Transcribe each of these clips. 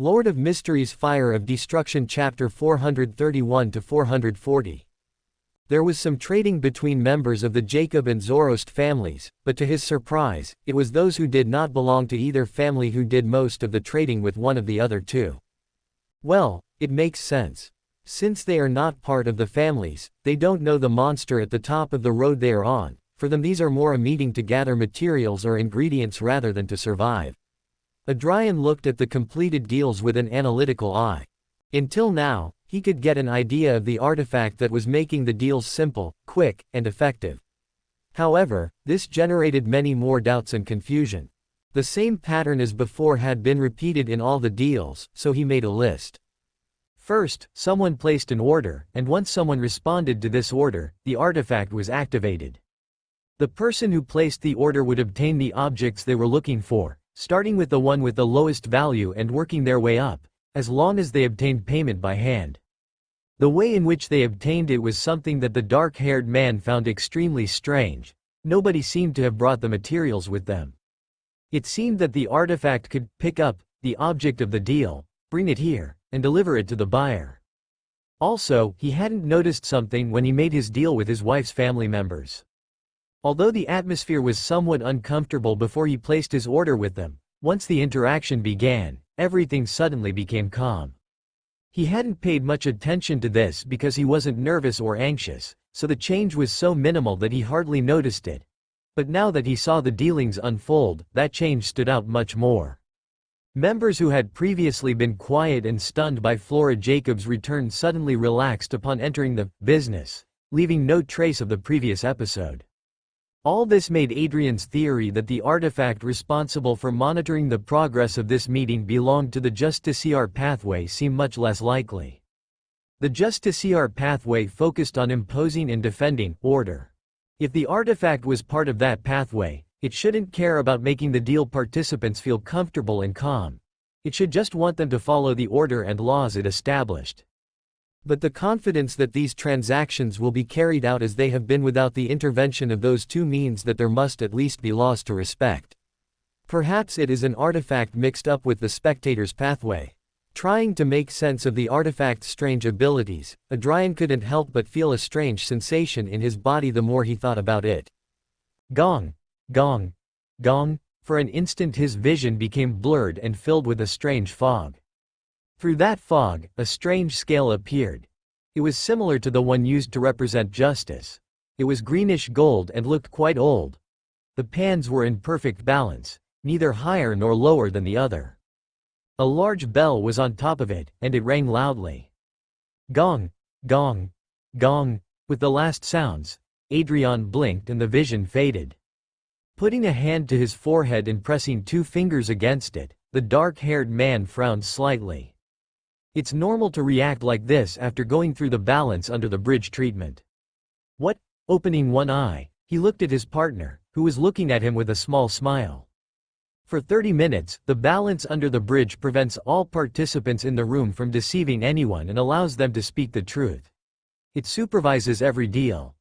Lord of Mysteries, Fire of Destruction, chapter 431 to 440. There was some trading between members of the Jacob and Zoroast families, but to his surprise, it was those who did not belong to either family who did most of the trading with one of the other two. Well, it makes sense. Since they are not part of the families, they don't know the monster at the top of the road they are on. For them, these are more a meeting to gather materials or ingredients rather than to survive. Adrian looked at the completed deals with an analytical eye. Until now, he could get an idea of the artifact that was making the deals simple, quick, and effective. However, this generated many more doubts and confusion. The same pattern as before had been repeated in all the deals, so he made a list. First, someone placed an order, and once someone responded to this order, the artifact was activated. The person who placed the order would obtain the objects they were looking for, starting with the one with the lowest value and working their way up, as long as they obtained payment by hand. The way in which they obtained it was something that the dark-haired man found extremely strange. Nobody seemed to have brought the materials with them. It seemed that the artifact could pick up the object of the deal, bring it here, and deliver it to the buyer. Also, he hadn't noticed something when he made his deal with his wife's family members. Although the atmosphere was somewhat uncomfortable before he placed his order with them, once the interaction began, everything suddenly became calm. He hadn't paid much attention to this because he wasn't nervous or anxious, so the change was so minimal that he hardly noticed it. But now that he saw the dealings unfold, that change stood out much more. Members who had previously been quiet and stunned by Flora Jacobs' return suddenly relaxed upon entering the business, leaving no trace of the previous episode. All this made Adrian's theory that the artifact responsible for monitoring the progress of this meeting belonged to the Justiciar pathway seem much less likely. The Justiciar pathway focused on imposing and defending order. If the artifact was part of that pathway, it shouldn't care about making the deal participants feel comfortable and calm. It should just want them to follow the order and laws it established. But the confidence that these transactions will be carried out as they have been without the intervention of those two means that there must at least be laws to respect. Perhaps it is an artifact mixed up with the spectator's pathway. Trying to make sense of the artifact's strange abilities, Adrian couldn't help but feel a strange sensation in his body the more he thought about it. Gong, gong, gong. For an instant his vision became blurred and filled with a strange fog. Through that fog, a strange scale appeared. It was similar to the one used to represent justice. It was greenish gold and looked quite old. The pans were in perfect balance, neither higher nor lower than the other. A large bell was on top of it, and it rang loudly. Gong, gong, gong. With the last sounds, Adrian blinked and the vision faded. Putting a hand to his forehead and pressing two fingers against it, the dark-haired man frowned slightly. It's normal to react like this after going through the balance under the bridge treatment. What? Opening one eye, he looked at his partner, who was looking at him with a small smile. For 30 minutes, the balance under the bridge prevents all participants in the room from deceiving anyone and allows them to speak the truth. It supervises every deal.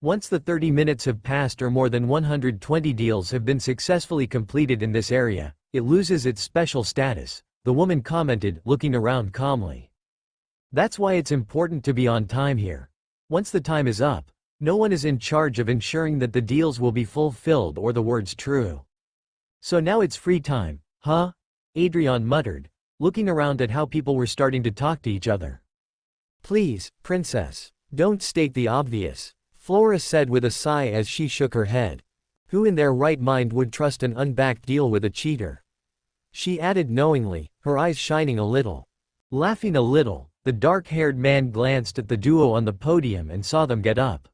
Once the 30 minutes have passed or more than 120 deals have been successfully completed in this area, it loses its special status, the woman commented, looking around calmly. That's why it's important to be on time here. Once the time is up, no one is in charge of ensuring that the deals will be fulfilled or the words true. So now it's free time, huh? Adrian muttered, looking around at how people were starting to talk to each other. Please, princess, don't state the obvious, Flora said with a sigh as she shook her head. Who in their right mind would trust an unbacked deal with a cheater? She added knowingly, her eyes shining a little. Laughing a little, the dark-haired man glanced at the duo on the podium and saw them get up.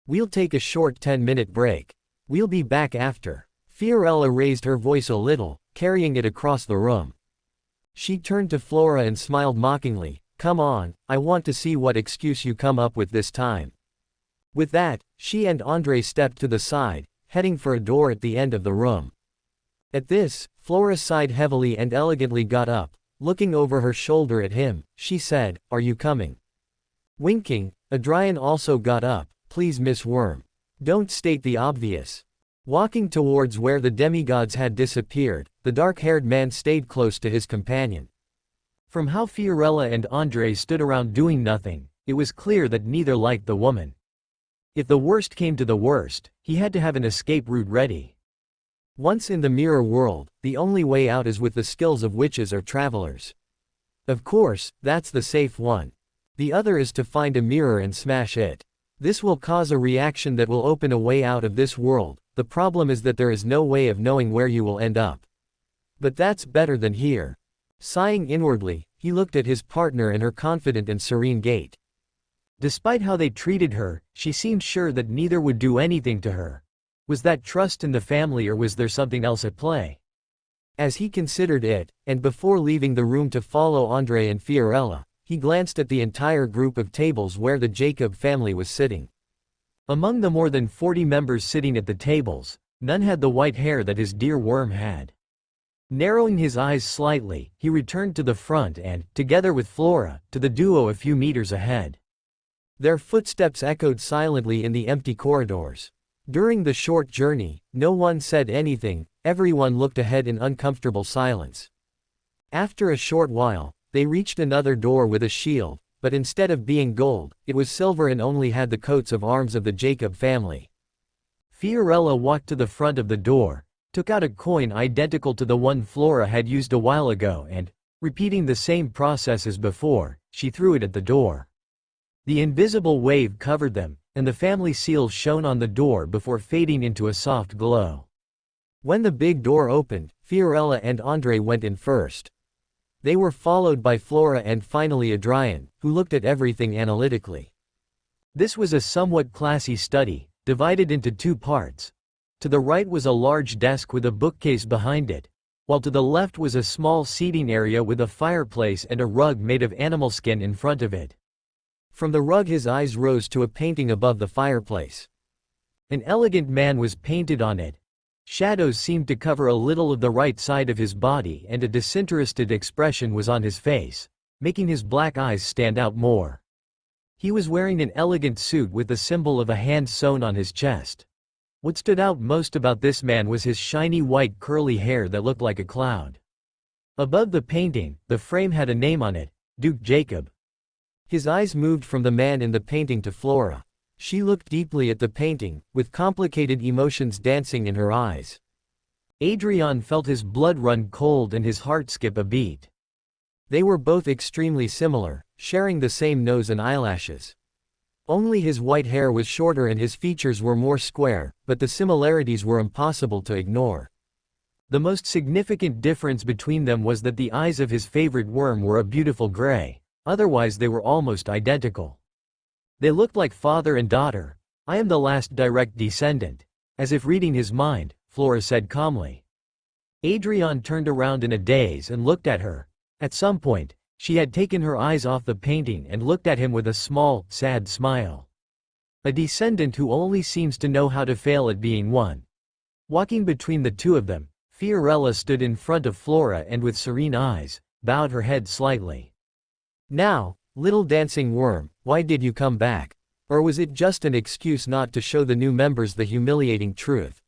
We'll take a short 10-minute break. We'll be back after. Fiorella raised her voice a little, carrying it across the room. She turned to Flora and smiled mockingly. Come on, I want to see what excuse you come up with this time. With that, she and Andre stepped to the side, heading for a door at the end of the room. At this, Flora sighed heavily and elegantly got up. Looking over her shoulder at him, she said, "Are you coming?" Winking, Adrian also got up. Please, Miss Worm. Don't state the obvious. Walking towards where the demigods had disappeared, the dark-haired man stayed close to his companion. From how Fiorella and Andre stood around doing nothing, it was clear that neither liked the woman. If the worst came to the worst, he had to have an escape route ready. Once in the mirror world, the only way out is with the skills of witches or travelers. Of course, that's the safe one. The other is to find a mirror and smash it. This will cause a reaction that will open a way out of this world. The problem is that there is no way of knowing where you will end up. But that's better than here. Sighing inwardly, he looked at his partner and her confident and serene gait. Despite how they treated her, she seemed sure that neither would do anything to her. Was that trust in the family, or was there something else at play? As he considered it, and before leaving the room to follow Andre and Fiorella, he glanced at the entire group of tables where the Jacob family was sitting. Among the more than 40 members sitting at the tables, none had the white hair that his dear worm had. Narrowing his eyes slightly, he returned to the front and, together with Flora, to the duo a few meters ahead. Their footsteps echoed silently in the empty corridors. During the short journey, no one said anything, everyone looked ahead in uncomfortable silence. After a short while, they reached another door with a shield, but instead of being gold, it was silver and only had the coats of arms of the Jacob family. Fiorella walked to the front of the door, took out a coin identical to the one Flora had used a while ago and, repeating the same process as before, she threw it at the door. The invisible wave covered them, and the family seal shone on the door before fading into a soft glow. When the big door opened, Fiorella and Andre went in first. They were followed by Flora and finally Adrian, who looked at everything analytically. This was a somewhat classy study, divided into two parts. To the right was a large desk with a bookcase behind it, while to the left was a small seating area with a fireplace and a rug made of animal skin in front of it. From the rug his eyes rose to a painting above the fireplace. An elegant man was painted on it. Shadows seemed to cover a little of the right side of his body and a disinterested expression was on his face, making his black eyes stand out more. He was wearing an elegant suit with the symbol of a hand sewn on his chest. What stood out most about this man was his shiny white curly hair that looked like a cloud. Above the painting, the frame had a name on it, Duke Jacob. His eyes moved from the man in the painting to Flora. She looked deeply at the painting, with complicated emotions dancing in her eyes. Adrian felt his blood run cold and his heart skip a beat. They were both extremely similar, sharing the same nose and eyelashes. Only his white hair was shorter and his features were more square, but the similarities were impossible to ignore. The most significant difference between them was that the eyes of his favorite worm were a beautiful gray. Otherwise they were almost identical. They looked like father and daughter. I am the last direct descendant. As if reading his mind, Flora said calmly. Adrian turned around in a daze and looked at her. At some point, she had taken her eyes off the painting and looked at him with a small, sad smile. A descendant who only seems to know how to fail at being one. Walking between the two of them, Fiorella stood in front of Flora and with serene eyes, bowed her head slightly. Now, little dancing worm, why did you come back? Or was it just an excuse not to show the new members the humiliating truth?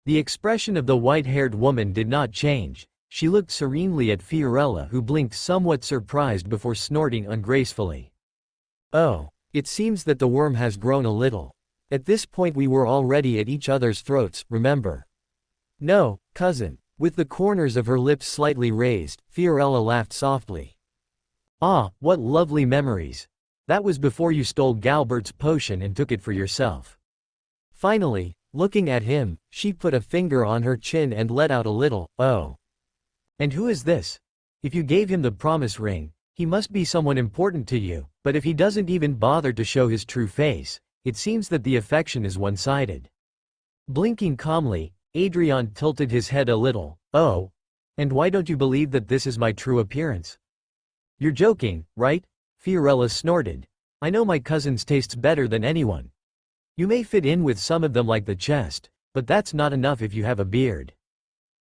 The expression of the white-haired woman did not change. She looked serenely at Fiorella, who blinked somewhat surprised before snorting ungracefully. Oh, it seems that the worm has grown a little. At this point we were already at each other's throats, remember? No, cousin. With the corners of her lips slightly raised, Fiorella laughed softly. Ah, what lovely memories. That was before you stole Galbert's potion and took it for yourself. Finally, looking at him, she put a finger on her chin and let out a little, oh. And who is this? If you gave him the promise ring, he must be someone important to you, but if he doesn't even bother to show his true face, it seems that the affection is one-sided. Blinking calmly, Adrian tilted his head a little, oh. And why don't you believe that this is my true appearance? You're joking, right? Fiorella snorted. I know my cousin's tastes better than anyone. You may fit in with some of them like the chest, but that's not enough if you have a beard.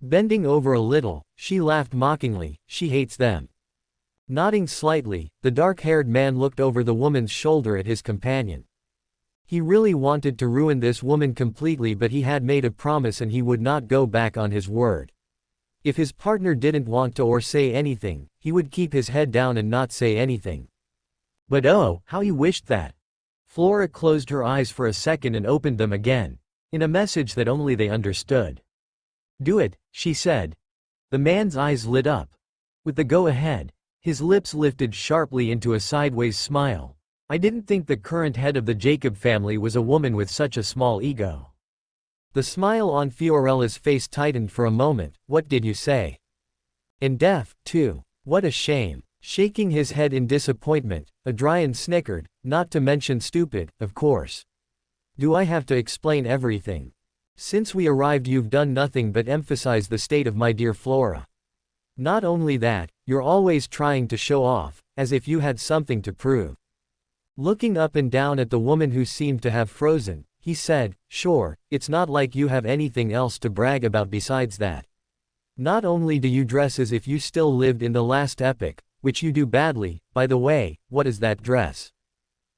Bending over a little, she laughed mockingly, she hates them. Nodding slightly, the dark-haired man looked over the woman's shoulder at his companion. He really wanted to ruin this woman completely, but he had made a promise and he would not go back on his word. If his partner didn't want to or say anything, he would keep his head down and not say anything. But oh, how he wished that. Flora closed her eyes for a second and opened them again, in a message that only they understood. Do it, she said. The man's eyes lit up. With the go-ahead, his lips lifted sharply into a sideways smile. I didn't think the current head of the Jacob family was a woman with such a small ego. The smile on Fiorella's face tightened for a moment. What did you say? And deaf, too. What a shame. Shaking his head in disappointment, Adrian snickered, not to mention stupid, of course. Do I have to explain everything? Since we arrived you've done nothing but emphasize the state of my dear Flora. Not only that, you're always trying to show off, as if you had something to prove. Looking up and down at the woman who seemed to have frozen, he said, sure, it's not like you have anything else to brag about besides that. Not only do you dress as if you still lived in the last epoch, which you do badly, by the way, what is that dress?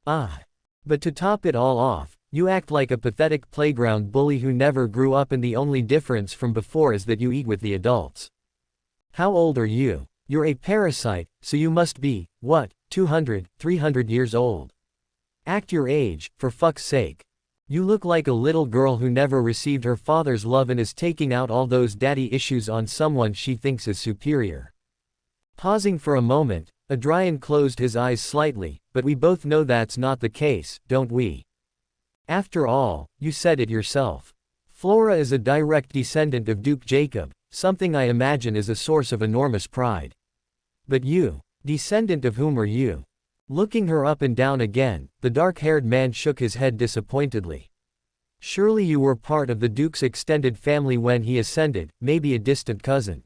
Ah. But to top it all off, you act like a pathetic playground bully who never grew up and the only difference from before is that you eat with the adults. How old are you? You're a parasite, so you must be, what, 200, 300 years old. Act your age, for fuck's sake. You look like a little girl who never received her father's love and is taking out all those daddy issues on someone she thinks is superior. Pausing for a moment, Adrian closed his eyes slightly, but we both know that's not the case, don't we? After all, you said it yourself. Flora is a direct descendant of Duke Jacob, something I imagine is a source of enormous pride. But you, descendant of whom are you? Looking her up and down again, the dark-haired man shook his head disappointedly. Surely you were part of the Duke's extended family when he ascended, maybe a distant cousin.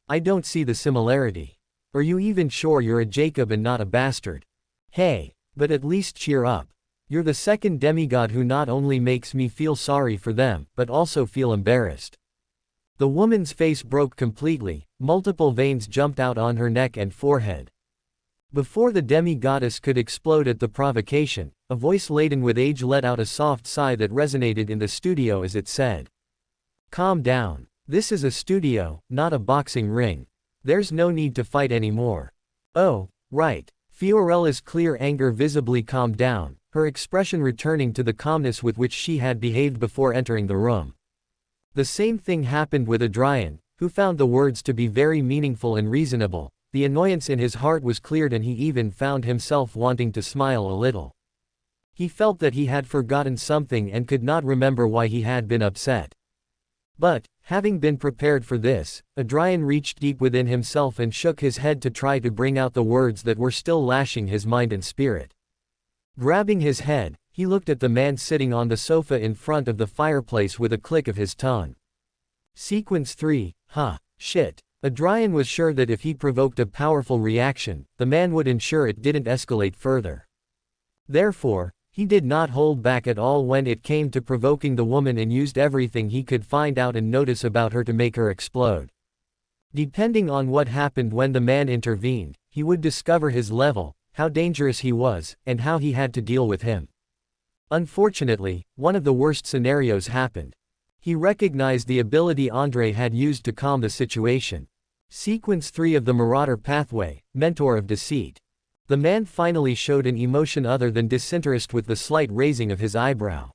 I don't see the similarity. Are you even sure you're a Jacob and not a bastard? Hey, but at least cheer up. You're the second demigod who not only makes me feel sorry for them, but also feel embarrassed. The woman's face broke completely, multiple veins jumped out on her neck and forehead. Before the demi-goddess could explode at the provocation, a voice laden with age let out a soft sigh that resonated in the studio as it said, "Calm down. This is a studio, not a boxing ring. There's no need to fight anymore." Oh, right. Fiorella's clear anger visibly calmed down, her expression returning to the calmness with which she had behaved before entering the room. The same thing happened with Adrian, who found the words to be very meaningful and reasonable. The annoyance in his heart was cleared and he even found himself wanting to smile a little. He felt that he had forgotten something and could not remember why he had been upset. But, having been prepared for this, Adrian reached deep within himself and shook his head to try to bring out the words that were still lashing his mind and spirit. Grabbing his head, he looked at the man sitting on the sofa in front of the fireplace with a click of his tongue. Sequence 3, shit. Adrian was sure that if he provoked a powerful reaction, the man would ensure it didn't escalate further. Therefore, he did not hold back at all when it came to provoking the woman and used everything he could find out and notice about her to make her explode. Depending on what happened when the man intervened, he would discover his level, how dangerous he was, and how he had to deal with him. Unfortunately, one of the worst scenarios happened. He recognized the ability Andre had used to calm the situation. Sequence 3 of the Marauder Pathway, Mentor of Deceit. The man finally showed an emotion other than disinterest with the slight raising of his eyebrow.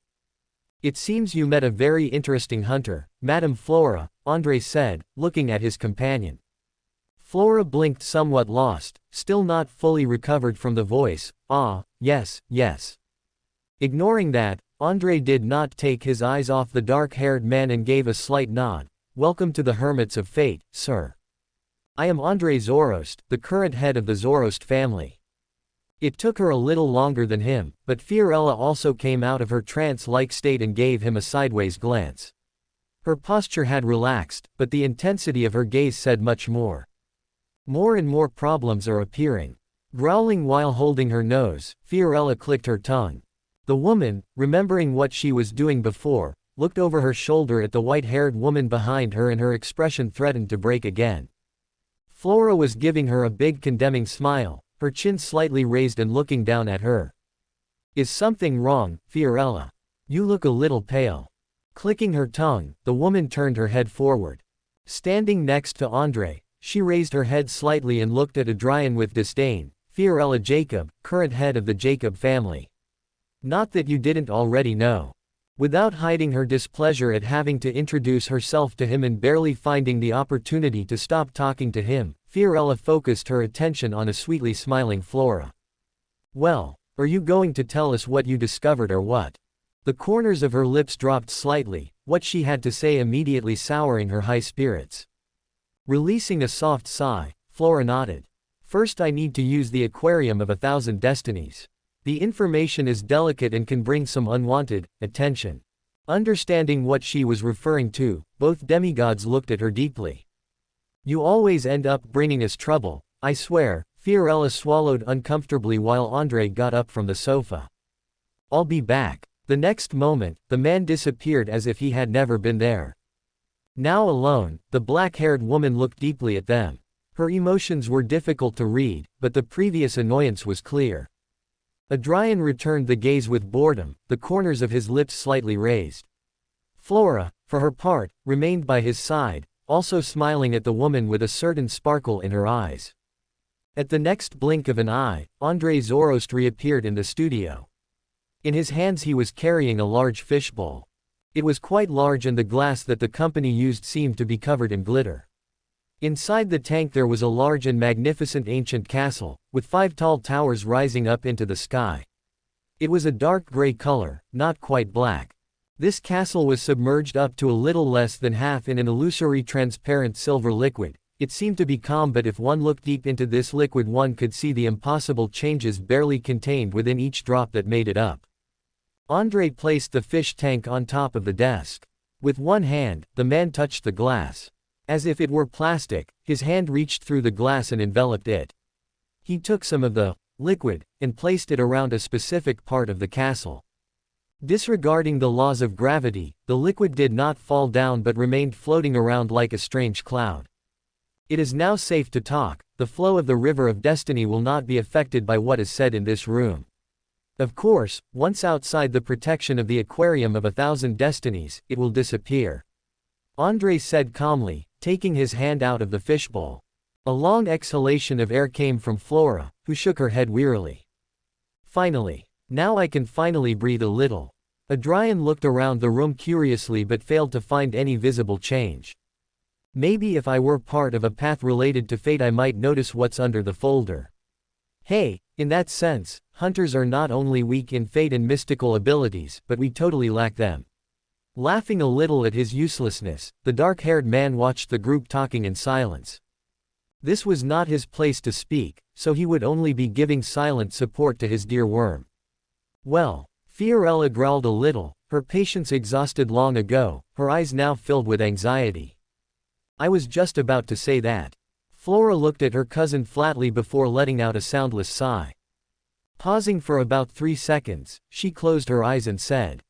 It seems you met a very interesting hunter, Madame Flora, Andre said, looking at his companion. Flora blinked somewhat lost, still not fully recovered from the voice. Ah, yes, yes. Ignoring that, Andre did not take his eyes off the dark-haired man and gave a slight nod. Welcome to the Hermits of Fate, sir. I am Andre Zorost, the current head of the Zorost family. It took her a little longer than him, but Fiorella also came out of her trance-like state and gave him a sideways glance. Her posture had relaxed, but the intensity of her gaze said much more. More and more problems are appearing. Growling while holding her nose, Fiorella clicked her tongue. The woman, remembering what she was doing before, looked over her shoulder at the white-haired woman behind her and her expression threatened to break again. Flora was giving her a big condemning smile, her chin slightly raised and looking down at her. Is something wrong, Fiorella? You look a little pale. Clicking her tongue, the woman turned her head forward. Standing next to Andre, she raised her head slightly and looked at Adrian with disdain. Fiorella Jacob, current head of the Jacob family. Not that you didn't already know. Without hiding her displeasure at having to introduce herself to him and barely finding the opportunity to stop talking to him, Fiorella focused her attention on a sweetly smiling Flora. Well, are you going to tell us what you discovered or what? The corners of her lips dropped slightly, what she had to say immediately souring her high spirits. Releasing a soft sigh, Flora nodded. First, I need to use the aquarium of 1,000 destinies. The information is delicate and can bring some unwanted attention. Understanding what she was referring to, both demigods looked at her deeply. You always end up bringing us trouble, I swear. Fiorella swallowed uncomfortably while Andre got up from the sofa. I'll be back. The next moment, the man disappeared as if he had never been there. Now alone, the black-haired woman looked deeply at them. Her emotions were difficult to read, but the previous annoyance was clear. Adrian returned the gaze with boredom, the corners of his lips slightly raised. Flora, for her part, remained by his side, also smiling at the woman with a certain sparkle in her eyes. At the next blink of an eye, Andre Zoroast reappeared in the studio. In his hands he was carrying a large fishbowl. It was quite large and the glass that the company used seemed to be covered in glitter. Inside the tank there was a large and magnificent ancient castle, with 5 tall towers rising up into the sky. It was a dark gray color, not quite black. This castle was submerged up to a little less than half in an illusory transparent silver liquid. It seemed to be calm, but if one looked deep into this liquid one could see the impossible changes barely contained within each drop that made it up. Andre placed the fish tank on top of the desk. With one hand, the man touched the glass. As if it were plastic, his hand reached through the glass and enveloped it. He took some of the liquid and placed it around a specific part of the castle. Disregarding the laws of gravity, the liquid did not fall down but remained floating around like a strange cloud. It is now safe to talk. The flow of the river of destiny will not be affected by what is said in this room. Of course, once outside the protection of the aquarium of 1,000 destinies, it will disappear. Andre said calmly, taking his hand out of the fishbowl. A long exhalation of air came from Flora, who shook her head wearily. Finally. Now I can finally breathe a little. Adrian looked around the room curiously but failed to find any visible change. Maybe if I were part of a path related to fate I might notice what's under the folder. Hey, in that sense, hunters are not only weak in fate and mystical abilities, but we totally lack them. Laughing a little at his uselessness, the dark-haired man watched the group talking in silence. This was not his place to speak, so he would only be giving silent support to his dear worm. Well, Fiorella growled a little, her patience exhausted long ago, her eyes now filled with anxiety. I was just about to say that. Flora looked at her cousin flatly before letting out a soundless sigh. Pausing for about 3 seconds, she closed her eyes and said,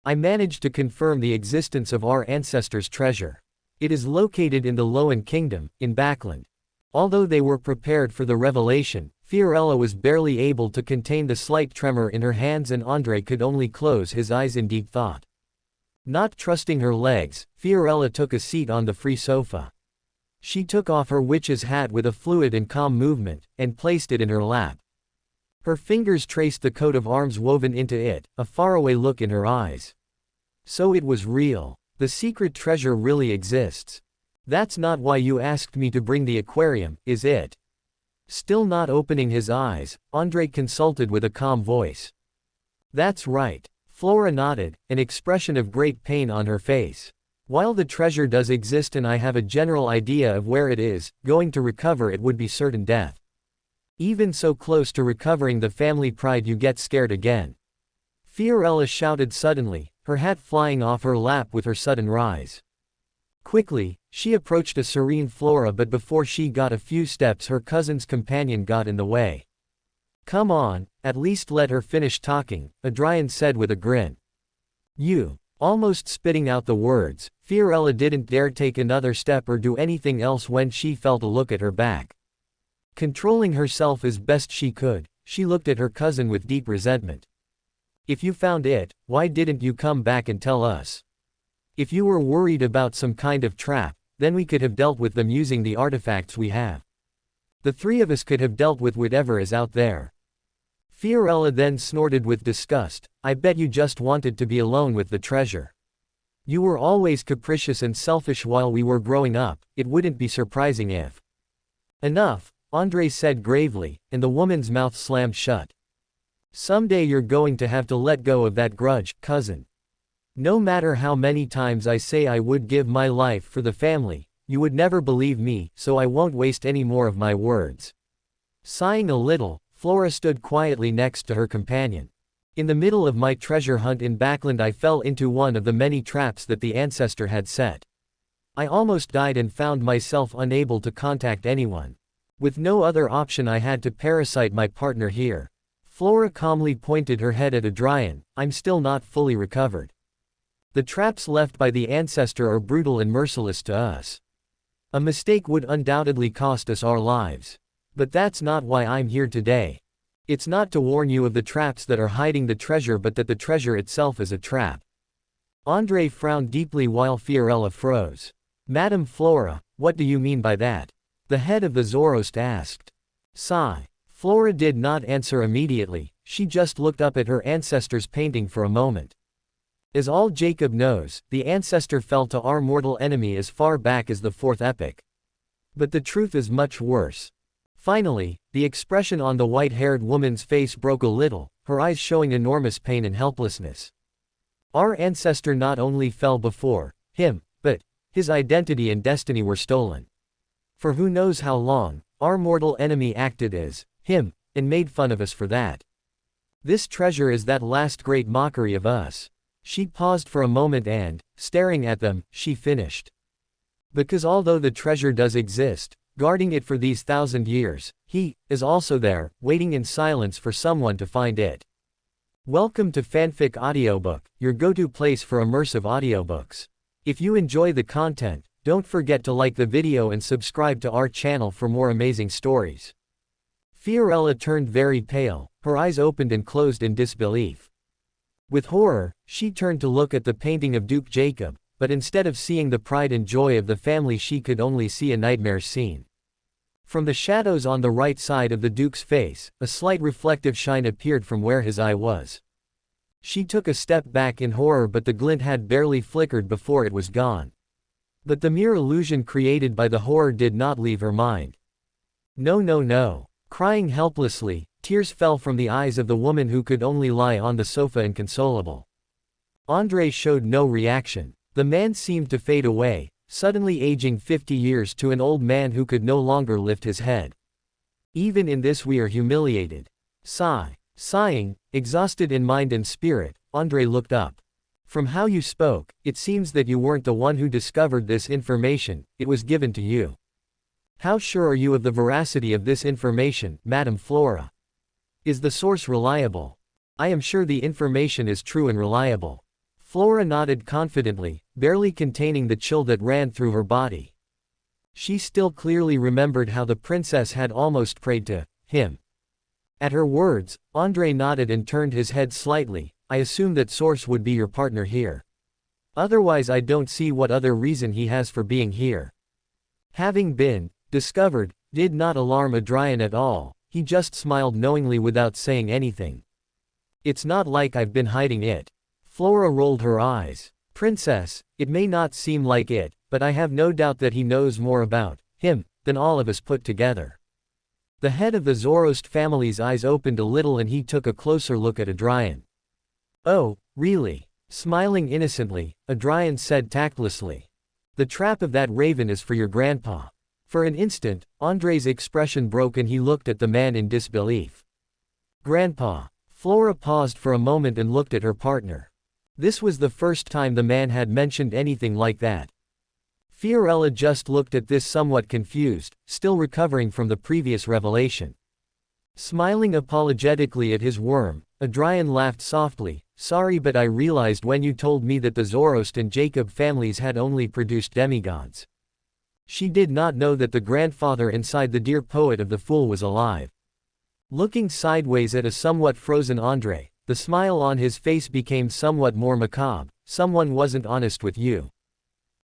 I managed to confirm the existence of our ancestors' treasure. It is located in the Loan Kingdom, in Backland. Although they were prepared for the revelation, Fiorella was barely able to contain the slight tremor in her hands and Andre could only close his eyes in deep thought. Not trusting her legs, Fiorella took a seat on the free sofa. She took off her witch's hat with a fluid and calm movement, and placed it in her lap. Her fingers traced the coat of arms woven into it, a faraway look in her eyes. So it was real. The secret treasure really exists. That's not why you asked me to bring the aquarium, is it? Still not opening his eyes, Andre consulted with a calm voice. That's right. Flora nodded, an expression of great pain on her face. While the treasure does exist and I have a general idea of where it is, going to recover it would be certain death. Even so close to recovering the family pride you get scared again. Fiorella shouted suddenly, her hat flying off her lap with her sudden rise. Quickly, she approached a serene Flora but before she got a few steps her cousin's companion got in the way. Come on, at least let her finish talking, Adrian said with a grin. You. Almost spitting out the words, Fiorella didn't dare take another step or do anything else when she felt a look at her back. Controlling herself as best she could, she looked at her cousin with deep resentment. If you found it, why didn't you come back and tell us? If you were worried about some kind of trap, then we could have dealt with them using the artifacts we have. The three of us could have dealt with whatever is out there. Fiorella then snorted with disgust. I bet you just wanted to be alone with the treasure. You were always capricious and selfish while we were growing up, it wouldn't be surprising if. Enough, Andre said gravely, and the woman's mouth slammed shut. Someday you're going to have to let go of that grudge, cousin. No matter how many times I say I would give my life for the family, you would never believe me, so I won't waste any more of my words. Sighing a little, Flora stood quietly next to her companion. In the middle of my treasure hunt in Backland I fell into one of the many traps that the ancestor had set. I almost died and found myself unable to contact anyone. With no other option I had to parasite my partner here. Flora calmly pointed her head at Adrian. I'm still not fully recovered. The traps left by the ancestor are brutal and merciless to us. A mistake would undoubtedly cost us our lives. But that's not why I'm here today. It's not to warn you of the traps that are hiding the treasure but that the treasure itself is a trap. Andre frowned deeply while Fiorella froze. Madame Flora, what do you mean by that? The head of the Zoroast asked. Sigh. Flora did not answer immediately, she just looked up at her ancestor's painting for a moment. As all Jacob knows, the ancestor fell to our mortal enemy as far back as the 4th epoch. But the truth is much worse. Finally, the expression on the white-haired woman's face broke a little, her eyes showing enormous pain and helplessness. Our ancestor not only fell before him, but his identity and destiny were stolen. For who knows how long, our mortal enemy acted as him, and made fun of us for that. This treasure is that last great mockery of us. She paused for a moment and, staring at them, she finished. Because although the treasure does exist, guarding it for these 1,000 years, he is also there, waiting in silence for someone to find it. Welcome to Fanfic Audiobook, your go-to place for immersive audiobooks. If you enjoy the content, don't forget to like the video and subscribe to our channel for more amazing stories. Fiorella turned very pale, her eyes opened and closed in disbelief. With horror, she turned to look at the painting of Duke Jacob, but instead of seeing the pride and joy of the family she could only see a nightmare scene. From the shadows on the right side of the Duke's face, a slight reflective shine appeared from where his eye was. She took a step back in horror but the glint had barely flickered before it was gone. But the mere illusion created by the horror did not leave her mind. No no no. Crying helplessly, tears fell from the eyes of the woman who could only lie on the sofa inconsolable. Andre showed no reaction. The man seemed to fade away, suddenly aging 50 years to an old man who could no longer lift his head. Even in this we are humiliated. Sighing, exhausted in mind and spirit, Andre looked up. From how you spoke, it seems that you weren't the one who discovered this information, it was given to you. How sure are you of the veracity of this information, Madame Flora? Is the source reliable? I am sure the information is true and reliable. Flora nodded confidently, barely containing the chill that ran through her body. She still clearly remembered how the princess had almost prayed to him. At her words, Andre nodded and turned his head slightly. I assume that source would be your partner here. Otherwise I don't see what other reason he has for being here. Having been discovered did not alarm Adrian at all, he just smiled knowingly without saying anything. It's not like I've been hiding it. Flora rolled her eyes. Princess, it may not seem like it, but I have no doubt that he knows more about him than all of us put together. The head of the Zoroast family's eyes opened a little and he took a closer look at Adrian. Oh, really? Smiling innocently, Adrian said tactlessly. The trap of that raven is for your grandpa. For an instant, Andre's expression broke and he looked at the man in disbelief. Grandpa. Flora paused for a moment and looked at her partner. This was the first time the man had mentioned anything like that. Fiorella just looked at this somewhat confused, still recovering from the previous revelation. Smiling apologetically at his worm, Adrian laughed softly. Sorry, but I realized when you told me that the Zoroast and Jacob families had only produced demigods. She did not know that the grandfather inside the dear poet of the fool was alive. Looking sideways at a somewhat frozen Andre, the smile on his face became somewhat more macabre. Someone wasn't honest with you.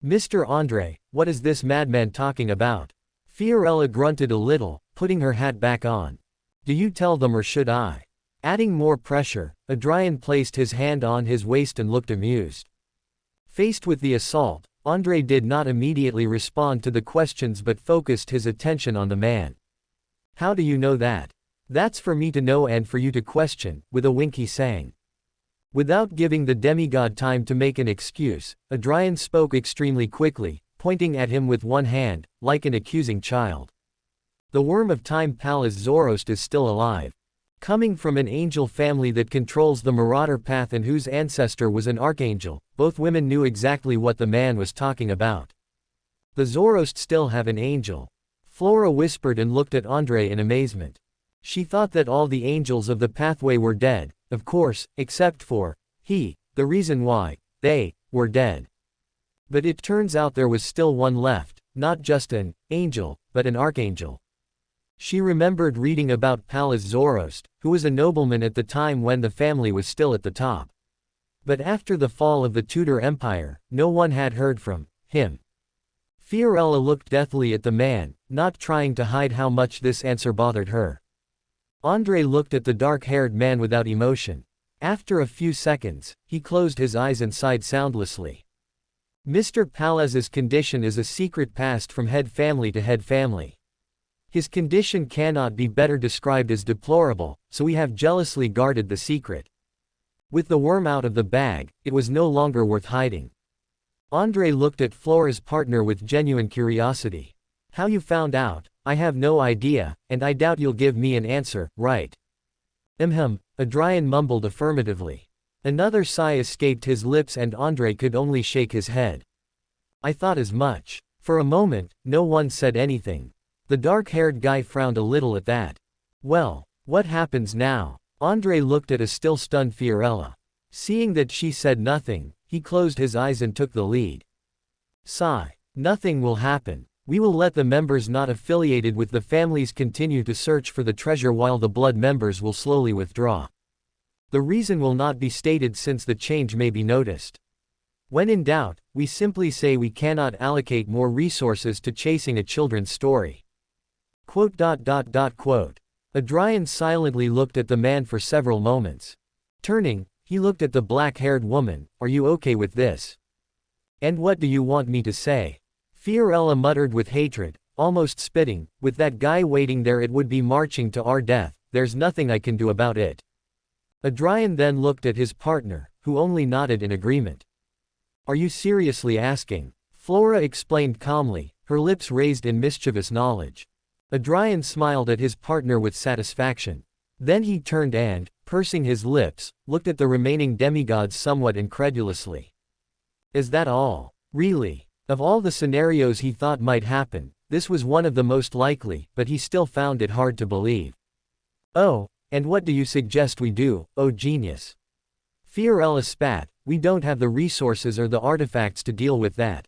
Mr. Andre, what is this madman talking about? Fiorella grunted a little, putting her hat back on. Do you tell them or should I? Adding more pressure, Adrian placed his hand on his waist and looked amused. Faced with the assault, Andre did not immediately respond to the questions but focused his attention on the man. How do you know that? That's for me to know and for you to question, with a wink he sang. Without giving the demigod time to make an excuse, Adrian spoke extremely quickly, pointing at him with one hand, like an accusing child. The worm of time Pallas Zoroast is still alive. Coming from an angel family that controls the marauder path and whose ancestor was an archangel, both women knew exactly what the man was talking about. The Zoroast still have an angel. Flora whispered and looked at Andre in amazement. She thought that all the angels of the pathway were dead, of course, except for he, the reason why they were dead. But it turns out there was still one left, not just an angel, but an archangel. She remembered reading about Pallas Zoroast, who was a nobleman at the time when the family was still at the top. But after the fall of the Tudor Empire, no one had heard from him. Fiorella looked deathly at the man, not trying to hide how much this answer bothered her. Andre looked at the dark-haired man without emotion. After a few seconds, he closed his eyes and sighed soundlessly. Mr. Pallas's condition is a secret passed from head family to head family. His condition cannot be better described as deplorable, so we have jealously guarded the secret. With the worm out of the bag, it was no longer worth hiding. Andre looked at Flora's partner with genuine curiosity. How you found out, I have no idea, and I doubt you'll give me an answer, right? Adrian mumbled affirmatively. Another sigh escaped his lips and Andre could only shake his head. I thought as much. For a moment, no one said anything. The dark-haired guy frowned a little at that. Well, what happens now? Andre looked at a still stunned Fiorella. Seeing that she said nothing, he closed his eyes and took the lead. Sigh. Nothing will happen. We will let the members not affiliated with the families continue to search for the treasure while the blood members will slowly withdraw. The reason will not be stated since the change may be noticed. When in doubt, we simply say we cannot allocate more resources to chasing a children's story. Adrian silently looked at the man for several moments. Turning, he looked at the black-haired woman. Are you okay with this? And what do you want me to say? Fiorella muttered with hatred, almost spitting, with that guy waiting there it would be marching to our death, there's nothing I can do about it. Adrian then looked at his partner, who only nodded in agreement. Are you seriously asking? Flora explained calmly, her lips raised in mischievous knowledge. Adrian smiled at his partner with satisfaction. Then he turned and, pursing his lips, looked at the remaining demigods somewhat incredulously. Is that all? Really? Of all the scenarios he thought might happen, this was one of the most likely, but he still found it hard to believe. Oh, and what do you suggest we do, oh genius? Fiorella spat, we don't have the resources or the artifacts to deal with that.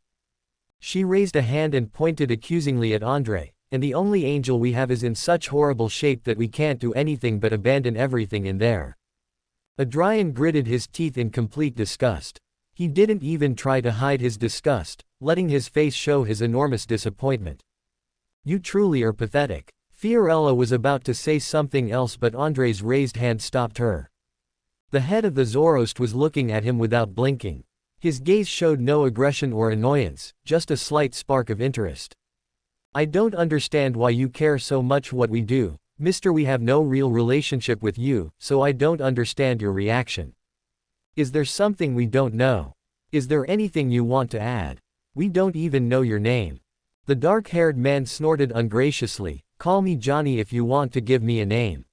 She raised a hand and pointed accusingly at Andre, and the only angel we have is in such horrible shape that we can't do anything but abandon everything in there. Adrian gritted his teeth in complete disgust. He didn't even try to hide his disgust, letting his face show his enormous disappointment. You truly are pathetic. Fiorella was about to say something else but Andre's raised hand stopped her. The head of the Zoroast was looking at him without blinking. His gaze showed no aggression or annoyance, just a slight spark of interest. I don't understand why you care so much what we do, mister. We have no real relationship with you, so I don't understand your reaction. Is there something we don't know? Is there anything you want to add? We don't even know your name. The dark-haired man snorted ungraciously, call me Johnny if you want to give me a name.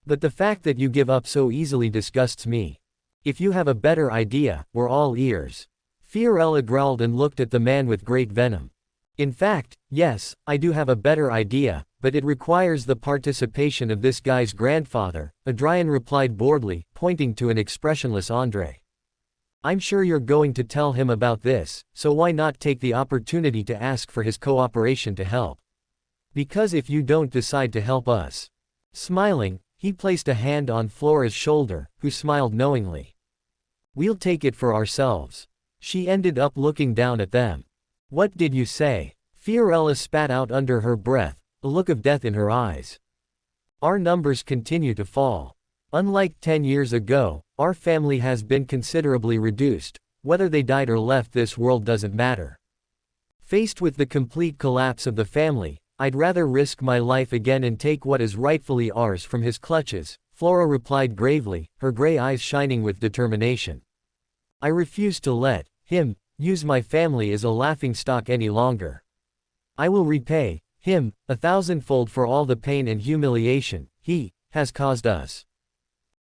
But the fact that you give up so easily disgusts me. If you have a better idea, we're all ears. Fiorella growled and looked at the man with great venom. In fact, yes, I do have a better idea, but it requires the participation of this guy's grandfather, Adrian replied boredly, pointing to an expressionless Andre. I'm sure you're going to tell him about this, so why not take the opportunity to ask for his cooperation to help? Because if you don't decide to help us. Smiling, he placed a hand on Flora's shoulder, who smiled knowingly. We'll take it for ourselves. She ended up looking down at them. What did you say? Fiorella spat out under her breath, a look of death in her eyes. Our numbers continue to fall. Unlike 10 years ago, our family has been considerably reduced. Whether they died or left this world doesn't matter. Faced with the complete collapse of the family, I'd rather risk my life again and take what is rightfully ours from his clutches, Flora replied gravely, her gray eyes shining with determination. I refuse to let him use my family as a laughingstock any longer. I will repay him 1,000-fold for all the pain and humiliation he has caused us.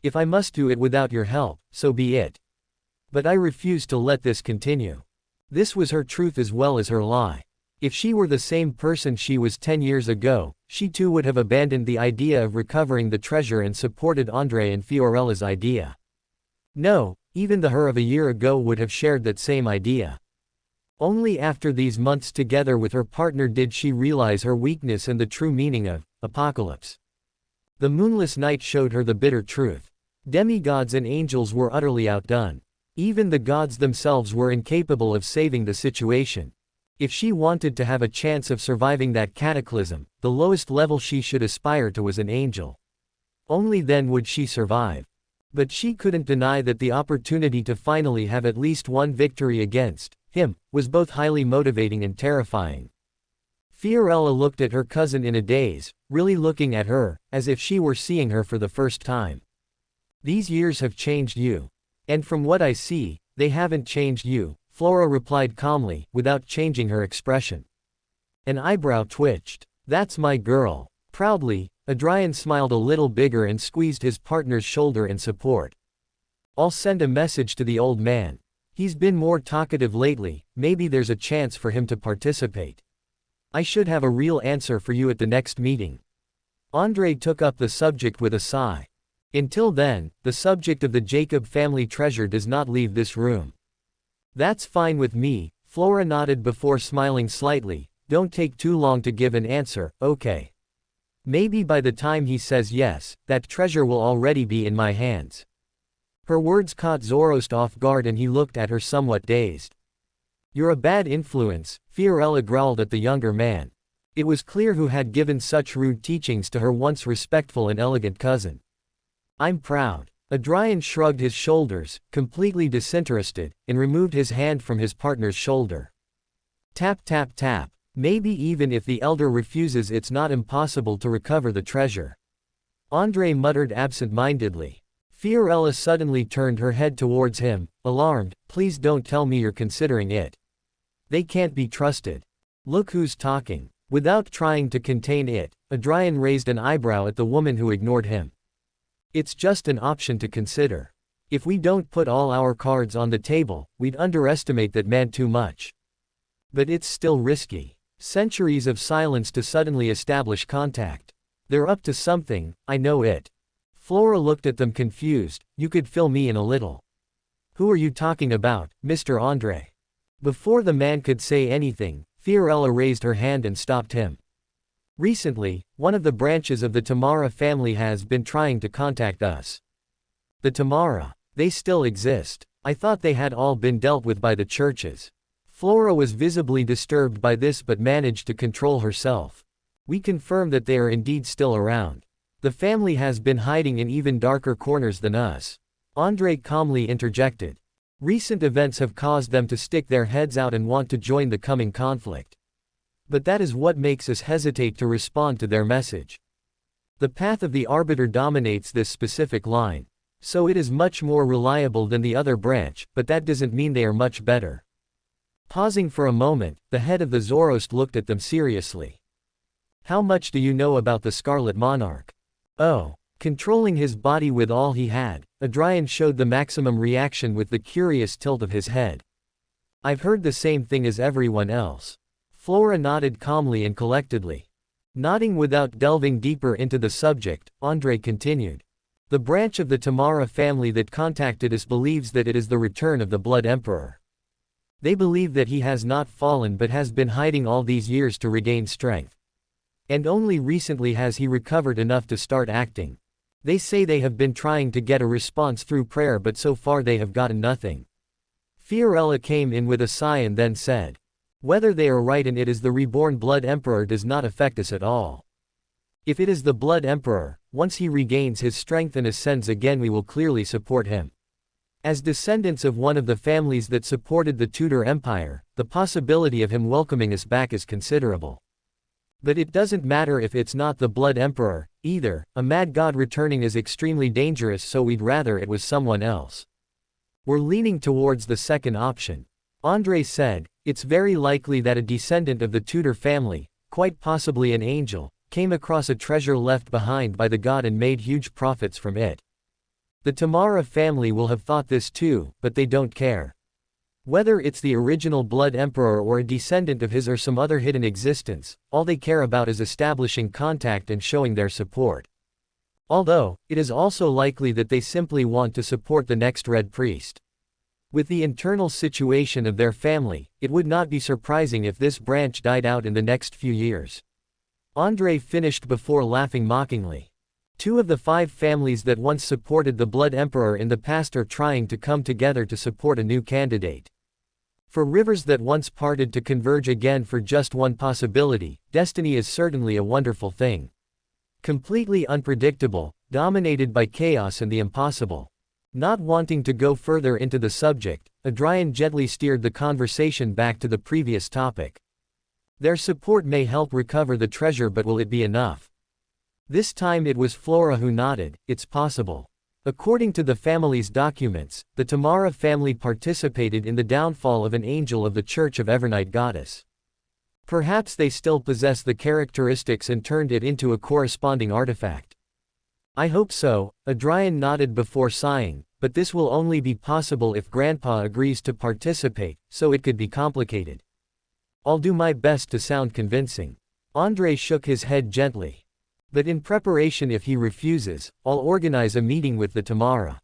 If I must do it without your help, so be it. But I refuse to let this continue. This was her truth as well as her lie. If she were the same person she was 10 years ago, she too would have abandoned the idea of recovering the treasure and supported Andre and Fiorella's idea. No, even the her of a year ago would have shared that same idea. Only after these months together with her partner did she realize her weakness and the true meaning of apocalypse. The moonless night showed her the bitter truth. Demigods and angels were utterly outdone. Even the gods themselves were incapable of saving the situation. If she wanted to have a chance of surviving that cataclysm, the lowest level she should aspire to was an angel. Only then would she survive. But she couldn't deny that the opportunity to finally have at least one victory against him was both highly motivating and terrifying. Fiorella looked at her cousin in a daze, really looking at her, as if she were seeing her for the first time. These years have changed you. And from what I see, they haven't changed you, Flora replied calmly, without changing her expression. An eyebrow twitched. That's my girl. Proudly, Adrian smiled a little bigger and squeezed his partner's shoulder in support. I'll send a message to the old man. He's been more talkative lately, maybe there's a chance for him to participate. I should have a real answer for you at the next meeting. Andre took up the subject with a sigh. Until then, the subject of the Jacob family treasure does not leave this room. That's fine with me, Flora nodded before smiling slightly. Don't take too long to give an answer, okay? Maybe by the time he says yes, that treasure will already be in my hands. Her words caught Zoroast off guard and he looked at her somewhat dazed. You're a bad influence, Fiorella growled at the younger man. It was clear who had given such rude teachings to her once respectful and elegant cousin. I'm proud. Adrian shrugged his shoulders, completely disinterested, and removed his hand from his partner's shoulder. Tap tap tap. Maybe even if the elder refuses, it's not impossible to recover the treasure. Andre muttered absent-mindedly. Fiorella suddenly turned her head towards him, alarmed. Please don't tell me you're considering it. They can't be trusted. Look who's talking. Without trying to contain it, Adrian raised an eyebrow at the woman who ignored him. It's just an option to consider. If we don't put all our cards on the table, we'd underestimate that man too much. But it's still risky. Centuries of silence to suddenly establish contact. They're up to something, I know it. Flora looked at them confused. You could fill me in a little. Who are you talking about, Mr. Andre? Before the man could say anything, Fiorella raised her hand and stopped him. Recently, one of the branches of the Tamara family has been trying to contact us. The Tamara. They still exist. I thought they had all been dealt with by the churches. Flora was visibly disturbed by this but managed to control herself. We confirm that they are indeed still around. The family has been hiding in even darker corners than us. Andre calmly interjected. Recent events have caused them to stick their heads out and want to join the coming conflict. But that is what makes us hesitate to respond to their message. The path of the arbiter dominates this specific line. So it is much more reliable than the other branch, but that doesn't mean they are much better. Pausing for a moment, the head of the Zoroast looked at them seriously. How much do you know about the Scarlet Monarch? Oh. Controlling his body with all he had, Adrian showed the maximum reaction with the curious tilt of his head. I've heard the same thing as everyone else. Flora nodded calmly and collectedly. Nodding without delving deeper into the subject, Andre continued. The branch of the Tamara family that contacted us believes that it is the return of the Blood Emperor. They believe that he has not fallen but has been hiding all these years to regain strength. And only recently has he recovered enough to start acting. They say they have been trying to get a response through prayer but so far they have gotten nothing. Fiorella came in with a sigh and then said. Whether they are right and it is the reborn Blood Emperor does not affect us at all. If it is the Blood Emperor, once he regains his strength and ascends again we will clearly support him. As descendants of one of the families that supported the Tudor Empire, the possibility of him welcoming us back is considerable. But it doesn't matter if it's not the Blood Emperor, either. A mad god returning is extremely dangerous, so we'd rather it was someone else. We're leaning towards the second option. André said, it's very likely that a descendant of the Tudor family, quite possibly an angel, came across a treasure left behind by the god and made huge profits from it. The Tamara family will have thought this too, but they don't care. Whether it's the original Blood Emperor or a descendant of his or some other hidden existence, all they care about is establishing contact and showing their support. Although, it is also likely that they simply want to support the next Red Priest. With the internal situation of their family, it would not be surprising if this branch died out in the next few years. André finished before laughing mockingly. 2 of the 5 families that once supported the Blood Emperor in the past are trying to come together to support a new candidate. For rivers that once parted to converge again for just one possibility, destiny is certainly a wonderful thing. Completely unpredictable, dominated by chaos and the impossible. Not wanting to go further into the subject, Adrian gently steered the conversation back to the previous topic. Their support may help recover the treasure, but will it be enough? This time it was Flora who nodded. It's possible. According to the family's documents, the Tamara family participated in the downfall of an angel of the Church of Evernight Goddess. Perhaps they still possess the characteristics and turned it into a corresponding artifact. I hope so, Adrian nodded before sighing, but this will only be possible if Grandpa agrees to participate, so it could be complicated. I'll do my best to sound convincing. André shook his head gently. But in preparation if he refuses, I'll organize a meeting with the Tamara.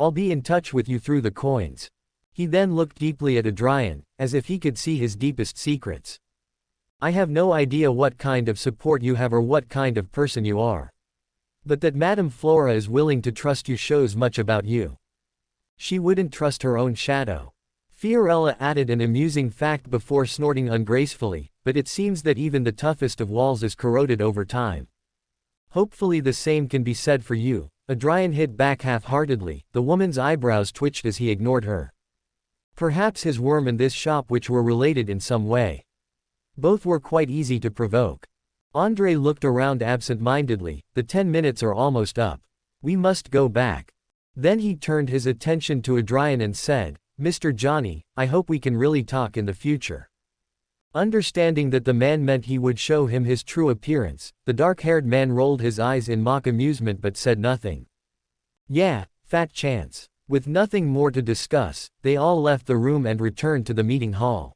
I'll be in touch with you through the coins. He then looked deeply at Adrian, as if he could see his deepest secrets. I have no idea what kind of support you have or what kind of person you are. But that Madame Flora is willing to trust you shows much about you. She wouldn't trust her own shadow. Fiorella added an amusing fact before snorting ungracefully, but it seems that even the toughest of walls is corroded over time. Hopefully the same can be said for you. Adrian hit back half-heartedly. The woman's eyebrows twitched as he ignored her. Perhaps his worm and this shop which were related in some way. Both were quite easy to provoke. André looked around absent-mindedly. The 10 minutes are almost up. We must go back. Then he turned his attention to Adrian and said, Mr. Johnny, I hope we can really talk in the future. Understanding that the man meant he would show him his true appearance, the dark-haired man rolled his eyes in mock amusement but said nothing. Yeah, fat chance. With nothing more to discuss, they all left the room and returned to the meeting hall.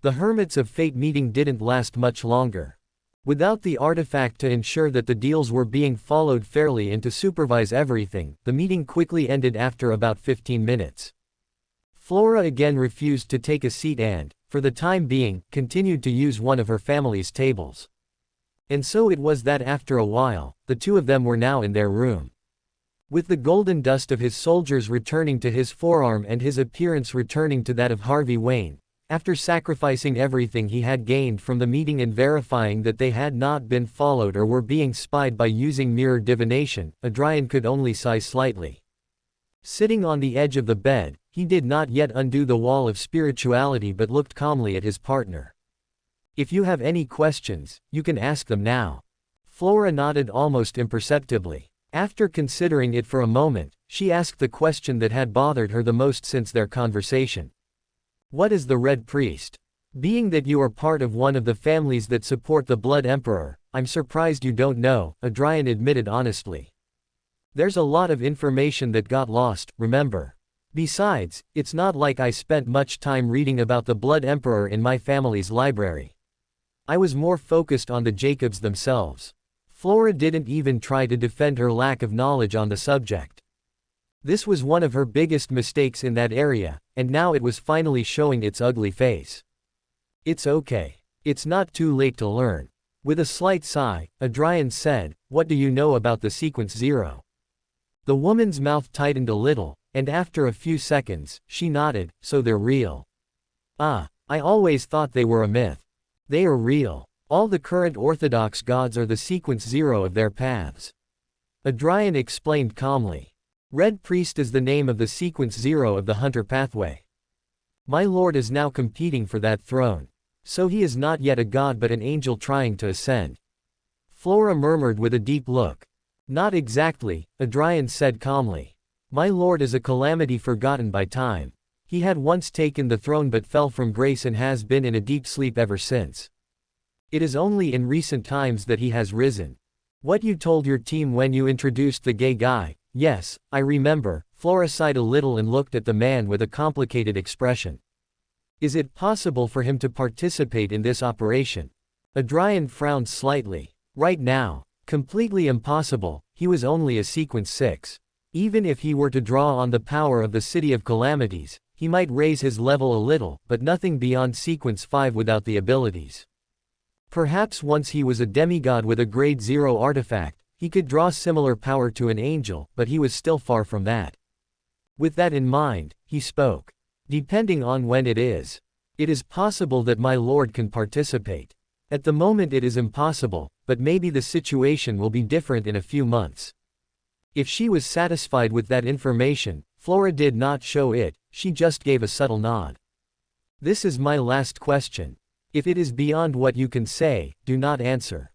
The Hermits of Fate meeting didn't last much longer. Without the artifact to ensure that the deals were being followed fairly and to supervise everything, the meeting quickly ended after about 15 minutes. Flora again refused to take a seat and, for the time being, continued to use one of her family's tables. And so it was that after a while, the 2 of them were now in their room. With the golden dust of his soldiers returning to his forearm and his appearance returning to that of Harvey Wayne, after sacrificing everything he had gained from the meeting and verifying that they had not been followed or were being spied by using mirror divination, Adrian could only sigh slightly. Sitting on the edge of the bed, he did not yet undo the wall of spirituality but looked calmly at his partner. If you have any questions, you can ask them now. Flora nodded almost imperceptibly. After considering it for a moment, she asked the question that had bothered her the most since their conversation. What is the Red Priest? Being that you are part of one of the families that support the Blood Emperor, I'm surprised you don't know, Adrian admitted honestly. There's a lot of information that got lost, remember? Besides, it's not like I spent much time reading about the Blood Emperor in my family's library. I was more focused on the Jacobs themselves. Flora didn't even try to defend her lack of knowledge on the subject. This was one of her biggest mistakes in that area, and now it was finally showing its ugly face. It's okay. It's not too late to learn. With a slight sigh, Adrian said, What do you know about the Sequence Zero? The woman's mouth tightened a little, and after a few seconds, she nodded, So they're real. Ah, I always thought they were a myth. They are real. All the current Orthodox gods are the sequence 0 of their paths. Adrian explained calmly. Red Priest is the name of the sequence 0 of the Hunter pathway. My lord is now competing for that throne. So he is not yet a god but an angel trying to ascend. Flora murmured with a deep look. Not exactly, Adrian said calmly. My lord is a calamity forgotten by time. He had once taken the throne but fell from grace and has been in a deep sleep ever since. It is only in recent times that he has risen. What you told your team when you introduced the gay guy, yes, I remember. Flora sighed a little and looked at the man with a complicated expression. Is it possible for him to participate in this operation? Adrian frowned slightly. Right now, completely impossible. He was only a sequence 6. Even if he were to draw on the power of the City of Calamities, he might raise his level a little, but nothing beyond sequence 5 without the abilities. Perhaps once he was a demigod with a grade 0 artifact, he could draw similar power to an angel, but he was still far from that. With that in mind, he spoke. Depending on when it is possible that my lord can participate. At the moment it is impossible, but maybe the situation will be different in a few months. If she was satisfied with that information, Flora did not show it, she just gave a subtle nod. This is my last question. If it is beyond what you can say, do not answer.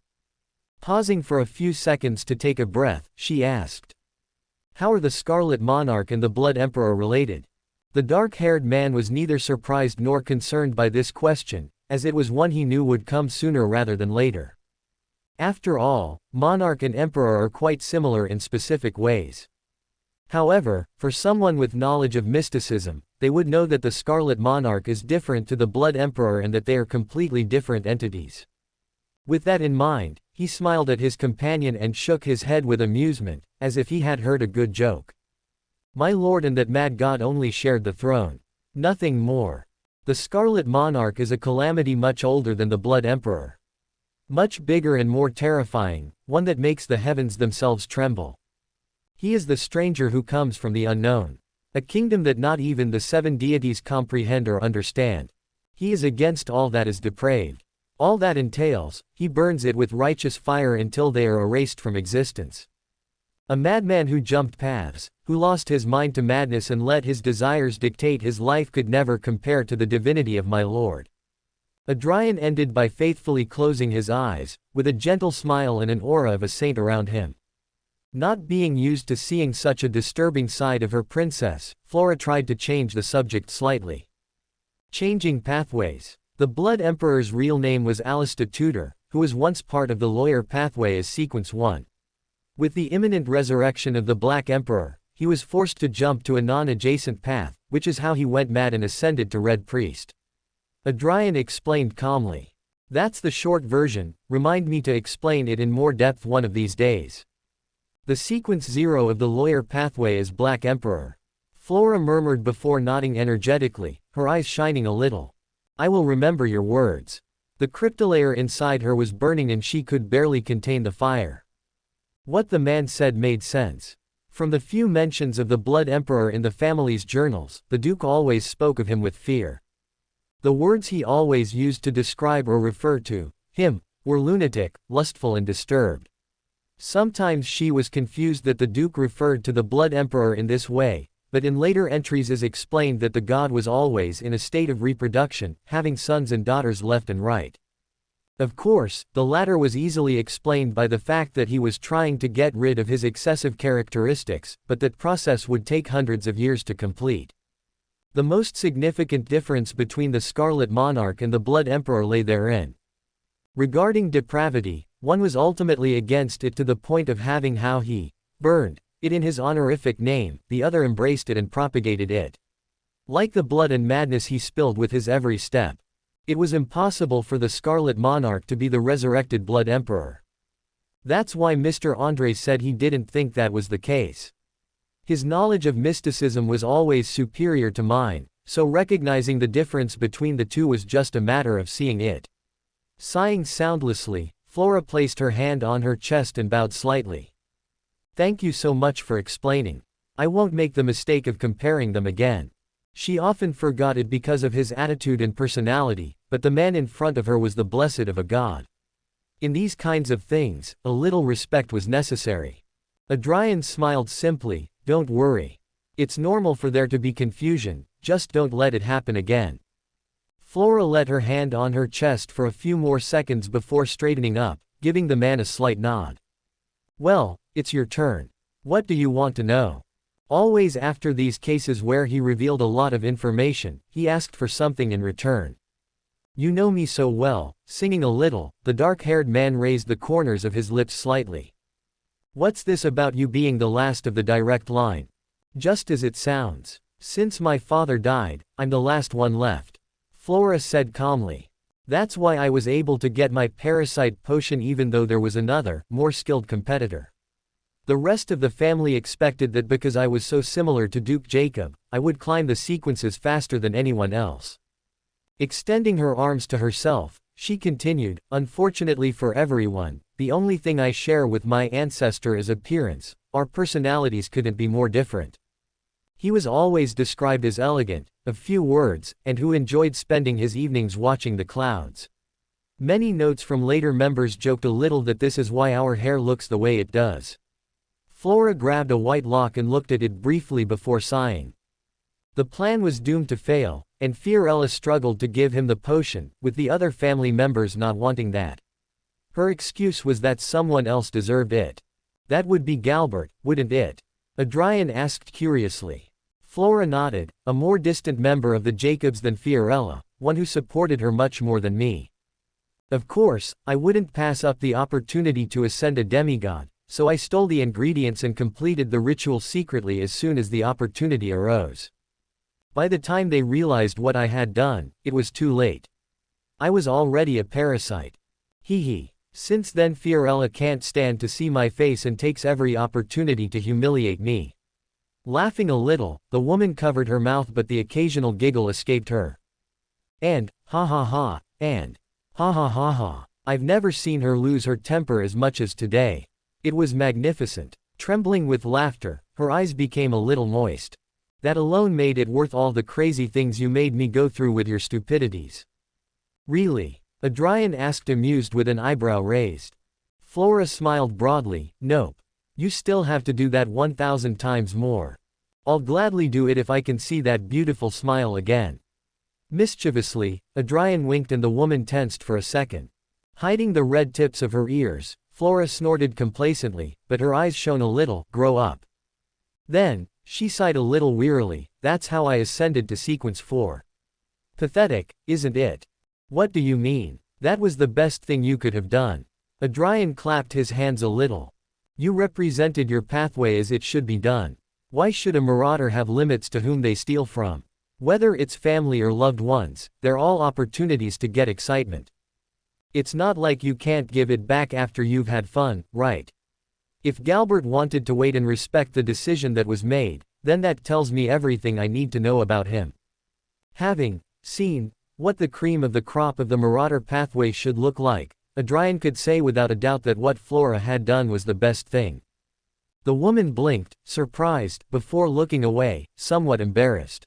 Pausing for a few seconds to take a breath, she asked. How are the Scarlet Monarch and the Blood Emperor related? The dark-haired man was neither surprised nor concerned by this question, as it was one he knew would come sooner rather than later. After all, Monarch and Emperor are quite similar in specific ways. However, for someone with knowledge of mysticism, they would know that the Scarlet Monarch is different to the Blood Emperor and that they are completely different entities. With that in mind, he smiled at his companion and shook his head with amusement, as if he had heard a good joke. My lord and that mad god only shared the throne. Nothing more. The Scarlet Monarch is a calamity much older than the Blood Emperor. Much bigger and more terrifying, one that makes the heavens themselves tremble. He is the stranger who comes from the unknown. A kingdom that not even the 7 deities comprehend or understand. He is against all that is depraved. All that entails, he burns it with righteous fire until they are erased from existence. A madman who jumped paths, who lost his mind to madness and let his desires dictate his life could never compare to the divinity of my lord. Adrian ended by faithfully closing his eyes, with a gentle smile and an aura of a saint around him. Not being used to seeing such a disturbing side of her princess, Flora tried to change the subject slightly. Changing pathways. The Blood Emperor's real name was Alistair Tudor, who was once part of the lawyer pathway as sequence 1. With the imminent resurrection of the Black Emperor, he was forced to jump to a non-adjacent path, which is how he went mad and ascended to Red Priest. Adrian explained calmly. That's the short version, remind me to explain it in more depth one of these days. The sequence 0 of the lawyer pathway is Black Emperor. Flora murmured before nodding energetically, her eyes shining a little. I will remember your words. The cryptolayer inside her was burning and she could barely contain the fire. What the man said made sense. From the few mentions of the Blood Emperor in the family's journals, the Duke always spoke of him with fear. The words he always used to describe or refer to him were lunatic, lustful and disturbed. Sometimes she was confused that the Duke referred to the Blood Emperor in this way, but in later entries is explained that the god was always in a state of reproduction, having sons and daughters left and right. Of course, the latter was easily explained by the fact that he was trying to get rid of his excessive characteristics, but that process would take hundreds of years to complete. The most significant difference between the Scarlet Monarch and the Blood Emperor lay therein. Regarding depravity, one was ultimately against it to the point of having how he burned it in his honorific name, the other embraced it and propagated it. Like the blood and madness he spilled with his every step. It was impossible for the Scarlet Monarch to be the resurrected Blood Emperor. That's why Mr. Andre said he didn't think that was the case. His knowledge of mysticism was always superior to mine, so recognizing the difference between the two was just a matter of seeing it. Sighing soundlessly, Flora placed her hand on her chest and bowed slightly. Thank you so much for explaining. I won't make the mistake of comparing them again. She often forgot it because of his attitude and personality, but the man in front of her was the blessed of a god. In these kinds of things, a little respect was necessary. Adrian smiled simply, "Don't worry. It's normal for there to be confusion, just don't let it happen again." Flora let her hand on her chest for a few more seconds before straightening up, giving the man a slight nod. "Well, it's your turn. What do you want to know?" Always after these cases where he revealed a lot of information, he asked for something in return. "You know me so well," singing a little, the dark-haired man raised the corners of his lips slightly. "What's this about you being the last of the direct line?" "Just as it sounds. Since my father died, I'm the last one left," Flora said calmly. "That's why I was able to get my parasite potion even though there was another, more skilled competitor. The rest of the family expected that because I was so similar to Duke Jacob, I would climb the sequences faster than anyone else." Extending her arms to herself, she continued, "Unfortunately for everyone, the only thing I share with my ancestor is appearance. Our personalities couldn't be more different. He was always described as elegant, of few words, and who enjoyed spending his evenings watching the clouds. Many notes from later members joked a little that this is why our hair looks the way it does." Flora grabbed a white lock and looked at it briefly before sighing. The plan was doomed to fail, and Fiorella struggled to give him the potion, with the other family members not wanting that. Her excuse was that someone else deserved it. "That would be Galbert, wouldn't it?" Adrian asked curiously. Flora nodded, "A more distant member of the Jacobs than Fiorella, one who supported her much more than me. Of course, I wouldn't pass up the opportunity to ascend a demigod, so I stole the ingredients and completed the ritual secretly as soon as the opportunity arose. By the time they realized what I had done, it was too late. I was already a parasite. Hee. Since then Fiorella can't stand to see my face and takes every opportunity to humiliate me." Laughing a little, the woman covered her mouth but the occasional giggle escaped her. "And, ha ha ha, and, ha ha ha ha." I've never seen her lose her temper as much as today. It was magnificent. Trembling with laughter, her eyes became a little moist. "That alone made it worth all the crazy things you made me go through with your stupidities." "Really?" Adrian asked, amused with an eyebrow raised. Flora smiled broadly, "Nope. You still have to do that 1,000 times more. I'll gladly do it if I can see that beautiful smile again." Mischievously, Adrian winked and the woman tensed for a second. Hiding the red tips of her ears, Flora snorted complacently, but her eyes shone a little. "Grow up." Then, she sighed a little wearily, "That's how I ascended to sequence 4. Pathetic, isn't it?" "What do you mean? That was the best thing you could have done." Adrian clapped his hands a little. "You represented your pathway as it should be done. Why should a marauder have limits to whom they steal from? Whether it's family or loved ones, they're all opportunities to get excitement. It's not like you can't give it back after you've had fun, right? If Galbert wanted to wait and respect the decision that was made, then that tells me everything I need to know about him." Having seen what the cream of the crop of the marauder pathway should look like, Adrian could say without a doubt that what Flora had done was the best thing. The woman blinked, surprised, before looking away, somewhat embarrassed.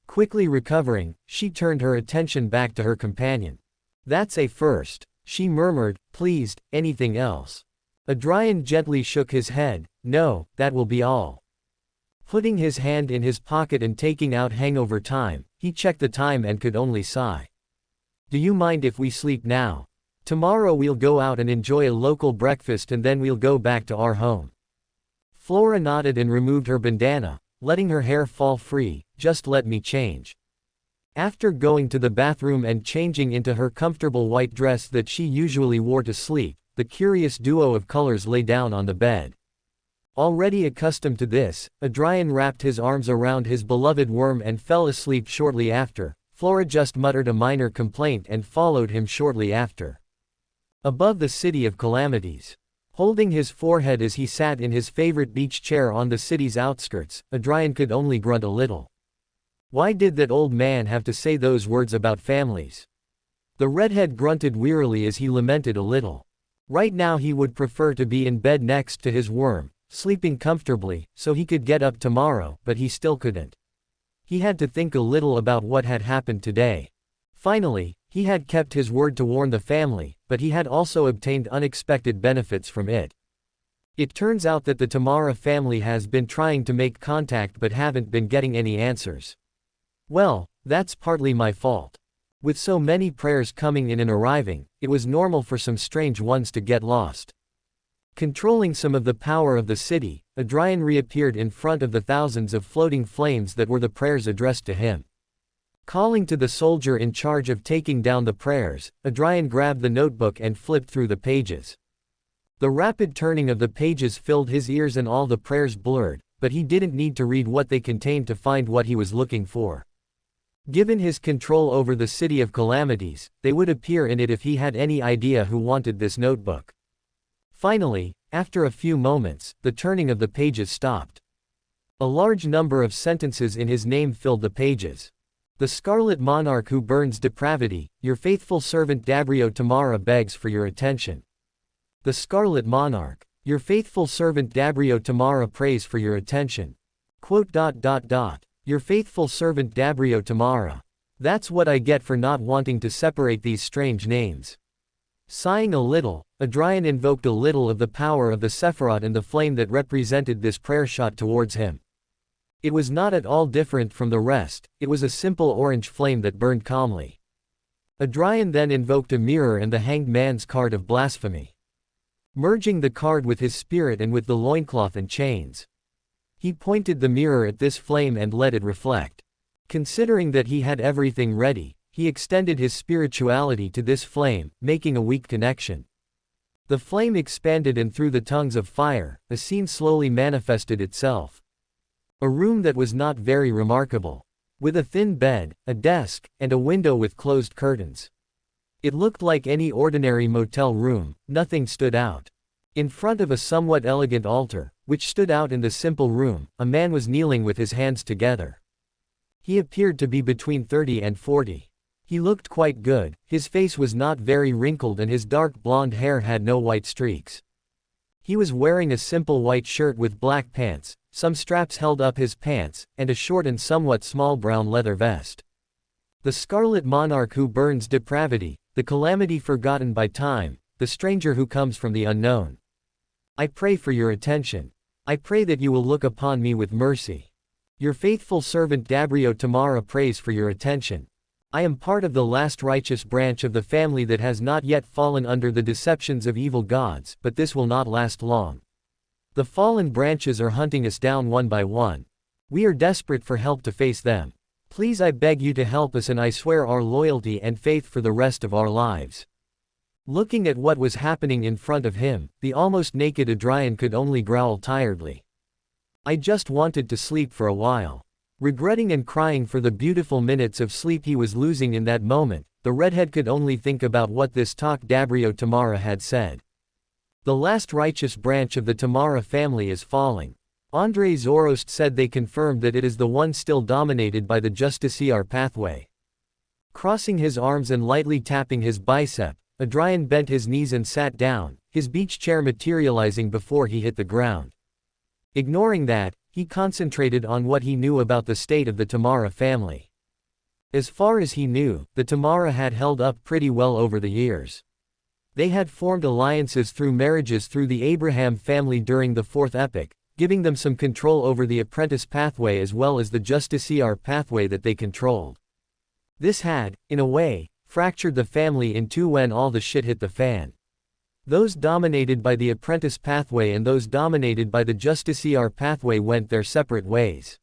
Quickly recovering, she turned her attention back to her companion. "That's a first," she murmured, pleased. "Anything else?" Adrian gently shook his head. "No, that will be all." Putting his hand in his pocket and taking out hangover time, he checked the time and could only sigh. "Do you mind if we sleep now? Tomorrow we'll go out and enjoy a local breakfast and then we'll go back to our home." Flora nodded and removed her bandana, letting her hair fall free. "Just let me change." After going to the bathroom and changing into her comfortable white dress that she usually wore to sleep, the curious duo of colors lay down on the bed. Already accustomed to this, Adrian wrapped his arms around his beloved worm and fell asleep shortly after. Flora just muttered a minor complaint and followed him shortly after. Above the city of calamities. Holding his forehead as he sat in his favorite beach chair on the city's outskirts, Adrian could only grunt a little. Why did that old man have to say those words about families? The redhead grunted wearily as he lamented a little. Right now he would prefer to be in bed next to his worm, sleeping comfortably, so he could get up tomorrow, but he still couldn't. He had to think a little about what had happened today. Finally, he had kept his word to warn the family, but he had also obtained unexpected benefits from it. It turns out that the Tamara family has been trying to make contact but haven't been getting any answers. Well, that's partly my fault. With so many prayers coming in and arriving, it was normal for some strange ones to get lost. Controlling some of the power of the city, Adrian reappeared in front of the thousands of floating flames that were the prayers addressed to him. Calling to the soldier in charge of taking down the prayers, Adrian grabbed the notebook and flipped through the pages. The rapid turning of the pages filled his ears and all the prayers blurred, but he didn't need to read what they contained to find what he was looking for. Given his control over the city of calamities, they would appear in it if he had any idea who wanted this notebook. Finally, after a few moments, the turning of the pages stopped. A large number of sentences in his name filled the pages. The Scarlet Monarch who burns depravity, your faithful servant Dabrio Tamara begs for your attention. The Scarlet Monarch, your faithful servant Dabrio Tamara prays for your attention. Your faithful servant Dabrio Tamara. That's what I get for not wanting to separate these strange names. Sighing a little, Adrian invoked a little of the power of the Sephiroth and the flame that represented this prayer shot towards him. It was not at all different from the rest, it was a simple orange flame that burned calmly. Adrian then invoked a mirror and the Hanged Man's card of blasphemy. Merging the card with his spirit and with the loincloth and chains. He pointed the mirror at this flame and let it reflect. Considering that he had everything ready, he extended his spirituality to this flame, making a weak connection. The flame expanded and through the tongues of fire, a scene slowly manifested itself. A room that was not very remarkable. With a thin bed, a desk, and a window with closed curtains. It looked like any ordinary motel room, nothing stood out. In front of a somewhat elegant altar, which stood out in the simple room, a man was kneeling with his hands together. He appeared to be between 30 and 40. He looked quite good, his face was not very wrinkled and his dark blonde hair had no white streaks. He was wearing a simple white shirt with black pants, some straps held up his pants, and a short and somewhat small brown leather vest. The Scarlet Monarch who burns depravity, the calamity forgotten by time, the stranger who comes from the unknown. I pray for your attention. I pray that you will look upon me with mercy. Your faithful servant Dabrio Tamara prays for your attention. I am part of the last righteous branch of the family that has not yet fallen under the deceptions of evil gods, but this will not last long. The fallen branches are hunting us down one by one. We are desperate for help to face them. Please, I beg you to help us, and I swear our loyalty and faith for the rest of our lives. Looking at what was happening in front of him, the almost naked Adrian could only growl tiredly. I just wanted to sleep for a while. Regretting and crying for the beautiful minutes of sleep he was losing in that moment, the redhead could only think about what this talk Dabrio Tamara had said. The last righteous branch of the Tamara family is falling. Andre Zoroast said they confirmed that it is the one still dominated by the Justiciar pathway. Crossing his arms and lightly tapping his bicep, Adrian bent his knees and sat down, his beach chair materializing before he hit the ground. Ignoring that, he concentrated on what he knew about the state of the Tamara family. As far as he knew, the Tamara had held up pretty well over the years. They had formed alliances through marriages through the Abraham family during the Fourth Epoch, giving them some control over the apprentice pathway as well as the Justiciar pathway that they controlled. This had, in a way, fractured the family in two when all the shit hit the fan. Those dominated by the apprentice pathway and those dominated by the Justiciar pathway went their separate ways.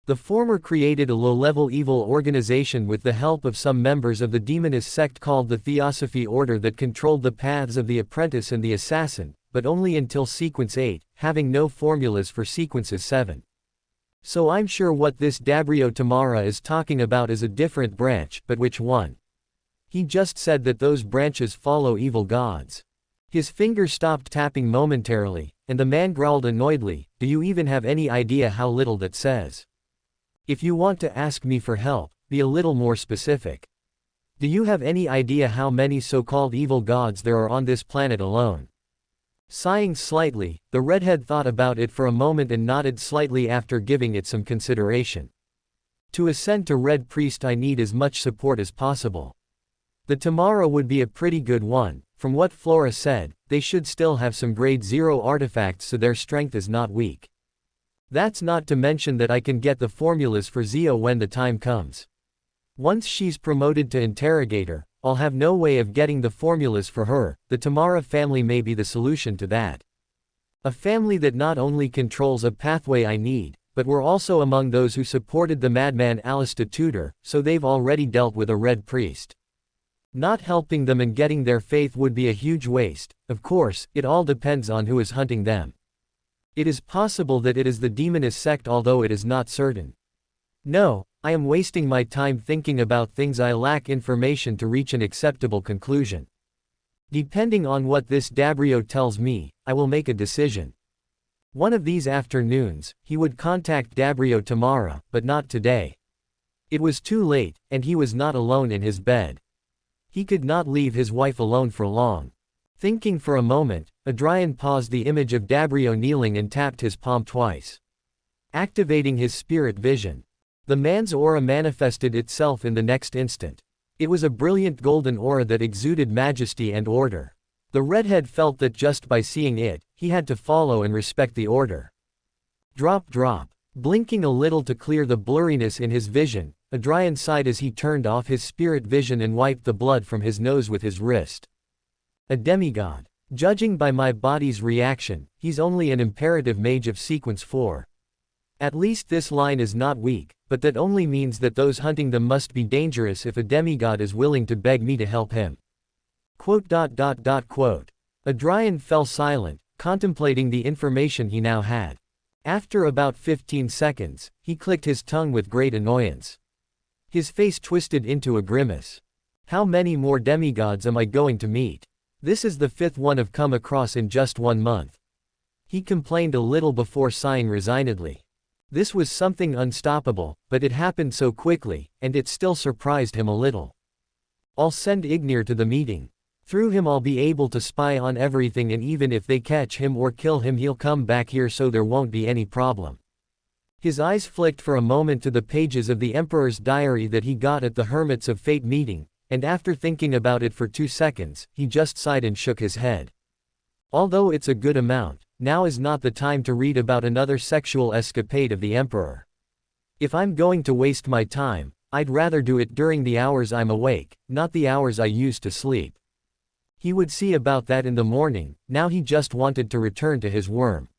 The former created a low-level evil organization with the help of some members of the demonist sect called the Theosophy Order that controlled the paths of the apprentice and the assassin, but only until Sequence 8, having no formulas for Sequences 7. So I'm sure what this Dabrio Tamara is talking about is a different branch, but which one? He just said that those branches follow evil gods. His finger stopped tapping momentarily, and the man growled annoyedly, do you even have any idea how little that says? If you want to ask me for help, be a little more specific. Do you have any idea how many so-called evil gods there are on this planet alone? Sighing slightly, the redhead thought about it for a moment and nodded slightly after giving it some consideration. To ascend to Red Priest I need as much support as possible. The Tamara would be a pretty good one. From what Flora said, they should still have some grade 0 artifacts so their strength is not weak. That's not to mention that I can get the formulas for Zio when the time comes. Once she's promoted to interrogator, I'll have no way of getting the formulas for her. The Tamara family may be the solution to that. A family that not only controls a pathway I need, but were also among those who supported the madman Alistair Tudor, so they've already dealt with a Red Priest. Not helping them and getting their faith would be a huge waste. Of course, it all depends on who is hunting them. It is possible that it is the demonist sect, although it is not certain. No, I am wasting my time thinking about things I lack information to reach an acceptable conclusion. Depending on what this Dabrio tells me, I will make a decision. One of these afternoons, he would contact Dabrio tomorrow, but not today. It was too late, and he was not alone in his bed. He could not leave his wife alone for long. Thinking for a moment, Adrian paused the image of Dabrio kneeling and tapped his palm twice, activating his spirit vision. The man's aura manifested itself in the next instant. It was a brilliant golden aura that exuded majesty and order. The redhead felt that just by seeing it, he had to follow and respect the order. Drop drop. Blinking a little to clear the blurriness in his vision, Adrian sighed as he turned off his spirit vision and wiped the blood from his nose with his wrist. A demigod. Judging by my body's reaction, he's only an imperative mage of sequence 4. At least this line is not weak, but that only means that those hunting them must be dangerous if a demigod is willing to beg me to help him. Adrian fell silent, contemplating the information he now had. After about 15 seconds, he clicked his tongue with great annoyance. His face twisted into a grimace. How many more demigods am I going to meet? This is the 5th one I've come across in just 1 month. He complained a little before sighing resignedly. This was something unstoppable, but it happened so quickly, and it still surprised him a little. I'll send Ignir to the meeting. Through him I'll be able to spy on everything, and even if they catch him or kill him he'll come back here, so there won't be any problem. His eyes flicked for a moment to the pages of the Emperor's diary that he got at the Hermits of Fate meeting, and after thinking about it for 2 seconds, he just sighed and shook his head. Although it's a good amount, now is not the time to read about another sexual escapade of the Emperor. If I'm going to waste my time, I'd rather do it during the hours I'm awake, not the hours I use to sleep. He would see about that in the morning. Now he just wanted to return to his worm.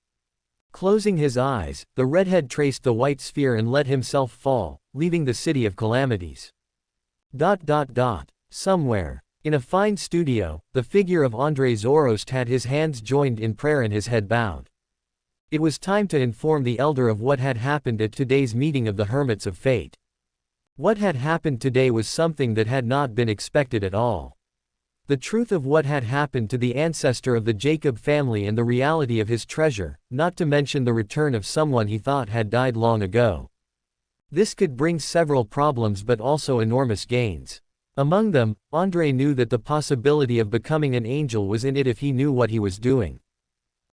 Closing his eyes, the redhead traced the white sphere and let himself fall, leaving the city of calamities. Somewhere, in a fine studio, the figure of Andrei Zorost had his hands joined in prayer and his head bowed. It was time to inform the elder of what had happened at today's meeting of the Hermits of Fate. What had happened today was something that had not been expected at all. The truth of what had happened to the ancestor of the Jacob family and the reality of his treasure, not to mention the return of someone he thought had died long ago. This could bring several problems but also enormous gains. Among them, Andrei knew that the possibility of becoming an angel was in it if he knew what he was doing.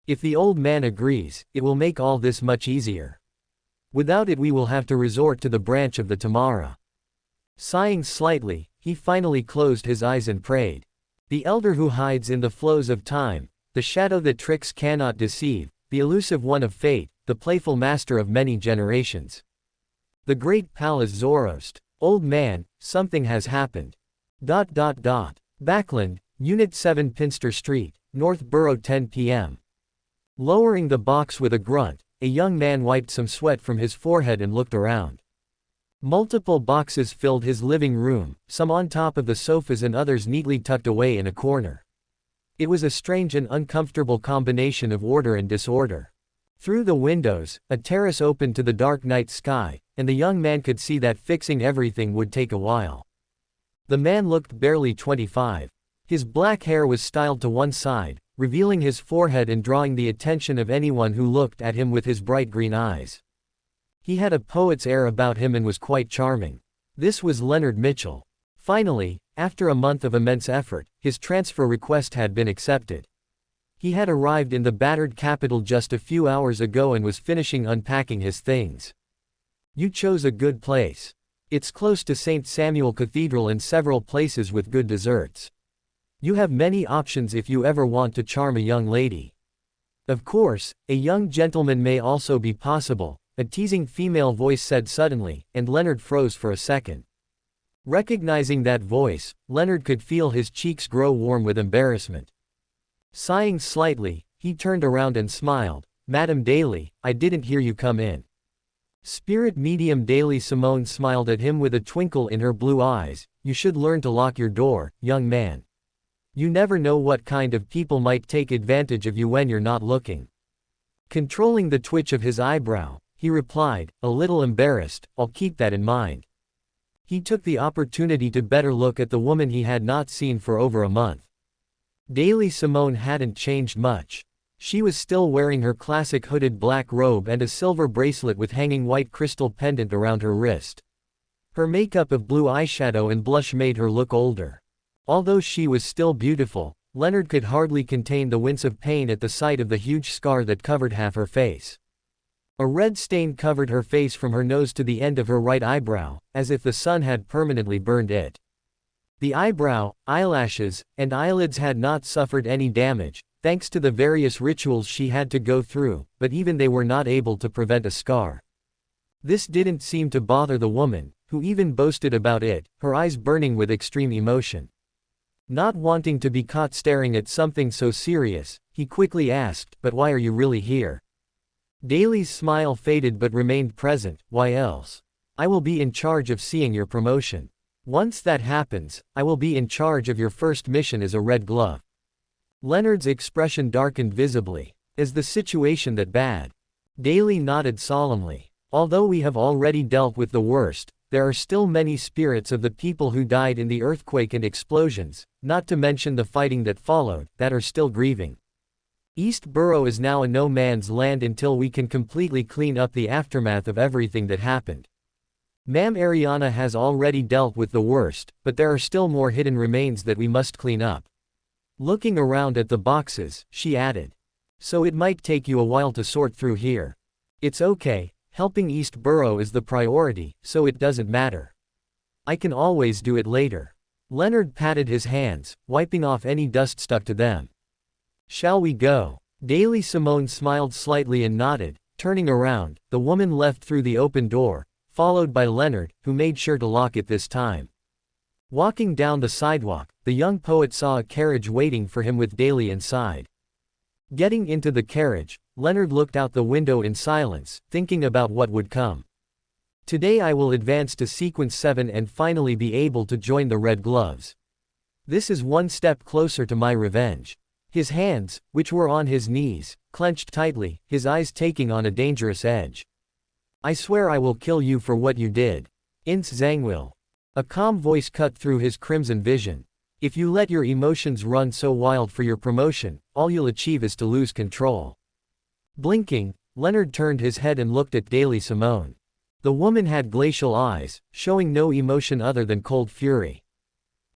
If the old man agrees, it will make all this much easier. Without it we will have to resort to the branch of the Tamara. Sighing slightly, he finally closed his eyes and prayed. The elder who hides in the flows of time, the shadow that tricks cannot deceive, the elusive one of fate, the playful master of many generations. The great Pallas Zorost. Old man, something has happened. Backland, Unit 7 Pinster Street, North Borough 10 p.m. Lowering the box with a grunt, a young man wiped some sweat from his forehead and looked around. Multiple boxes filled his living room, some on top of the sofas and others neatly tucked away in a corner. It was a strange and uncomfortable combination of order and disorder. Through the windows, a terrace opened to the dark night sky, and the young man could see that fixing everything would take a while. The man looked barely 25. His black hair was styled to one side, revealing his forehead and drawing the attention of anyone who looked at him with his bright green eyes. He had a poet's air about him and was quite charming. This was Leonard Mitchell. Finally, after a month of immense effort, his transfer request had been accepted. He had arrived in the battered capital just a few hours ago and was finishing unpacking his things. You chose a good place. It's close to St. Samuel Cathedral and several places with good desserts. You have many options if you ever want to charm a young lady. Of course, a young gentleman may also be possible, a teasing female voice said suddenly, and Leonard froze for a second. Recognizing that voice, Leonard could feel his cheeks grow warm with embarrassment. Sighing slightly, he turned around and smiled. Madam Daly, I didn't hear you come in. Spirit medium Daly Simone smiled at him with a twinkle in her blue eyes. You should learn to lock your door, young man. You never know what kind of people might take advantage of you when you're not looking. Controlling the twitch of his eyebrow, he replied, a little embarrassed, I'll keep that in mind. He took the opportunity to better look at the woman he had not seen for over a month. Daly Simone hadn't changed much. She was still wearing her classic hooded black robe and a silver bracelet with hanging white crystal pendant around her wrist. Her makeup of blue eyeshadow and blush made her look older. Although she was still beautiful, Leonard could hardly contain the wince of pain at the sight of the huge scar that covered half her face. A red stain covered her face from her nose to the end of her right eyebrow, as if the sun had permanently burned it. The eyebrow, eyelashes, and eyelids had not suffered any damage, thanks to the various rituals she had to go through, but even they were not able to prevent a scar. This didn't seem to bother the woman, who even boasted about it, her eyes burning with extreme emotion. Not wanting to be caught staring at something so serious, he quickly asked, but why are you really here? Daly's smile faded but remained present. Why else? I will be in charge of seeing your promotion. Once that happens, I will be in charge of your first mission as a Red Glove. Leonard's expression darkened visibly. Is the situation that bad? Daly nodded solemnly. Although we have already dealt with the worst, there are still many spirits of the people who died in the earthquake and explosions, not to mention the fighting that followed, that are still grieving. East Borough is now a no man's land until we can completely clean up the aftermath of everything that happened. Ma'am Ariana has already dealt with the worst, but there are still more hidden remains that we must clean up. Looking around at the boxes, she added. So it might take you a while to sort through here. It's okay, helping East Borough is the priority, so it doesn't matter. I can always do it later. Leonard patted his hands, wiping off any dust stuck to them. Shall we go? Daly Simone smiled slightly and nodded. Turning around, the woman left through the open door, followed by Leonard, who made sure to lock it this time. Walking down the sidewalk, the young poet saw a carriage waiting for him with Daly inside. Getting into the carriage, Leonard looked out the window in silence, thinking about what would come. Today I will advance to Sequence 7 and finally be able to join the Red Gloves. This is one step closer to my revenge. His hands, which were on his knees, clenched tightly, his eyes taking on a dangerous edge. I swear I will kill you for what you did. Ince Zangwill. A calm voice cut through his crimson vision. If you let your emotions run so wild for your promotion, all you'll achieve is to lose control. Blinking, Leonard turned his head and looked at Daly Simone. The woman had glacial eyes, showing no emotion other than cold fury.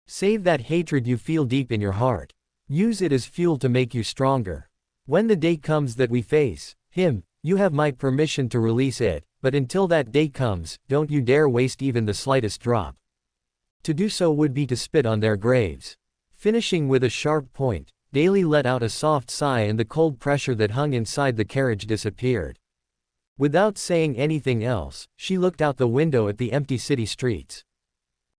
Save that hatred you feel deep in your heart. Use it as fuel to make you stronger. When the day comes that we face him, you have my permission to release it, but until that day comes, don't you dare waste even the slightest drop. To do so would be to spit on their graves. Finishing with a sharp point, Daly let out a soft sigh and the cold pressure that hung inside the carriage disappeared. Without saying anything else, she looked out the window at the empty city streets.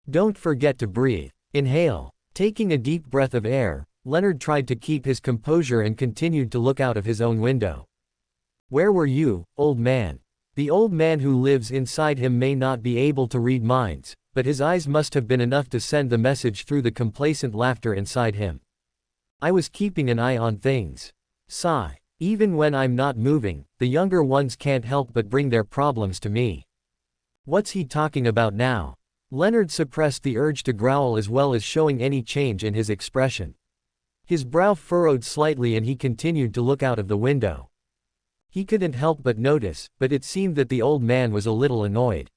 Don't forget to breathe. Inhale. Taking a deep breath of air, Leonard tried to keep his composure and continued to look out of his own window. Where were you, old man? The old man who lives inside him may not be able to read minds, but his eyes must have been enough to send the message through the complacent laughter inside him. I was keeping an eye on things. Sigh. Even when I'm not moving, the younger ones can't help but bring their problems to me. What's he talking about now? Leonard suppressed the urge to growl as well as showing any change in his expression. His brow furrowed slightly and he continued to look out of the window. He couldn't help but notice, but it seemed that the old man was a little annoyed.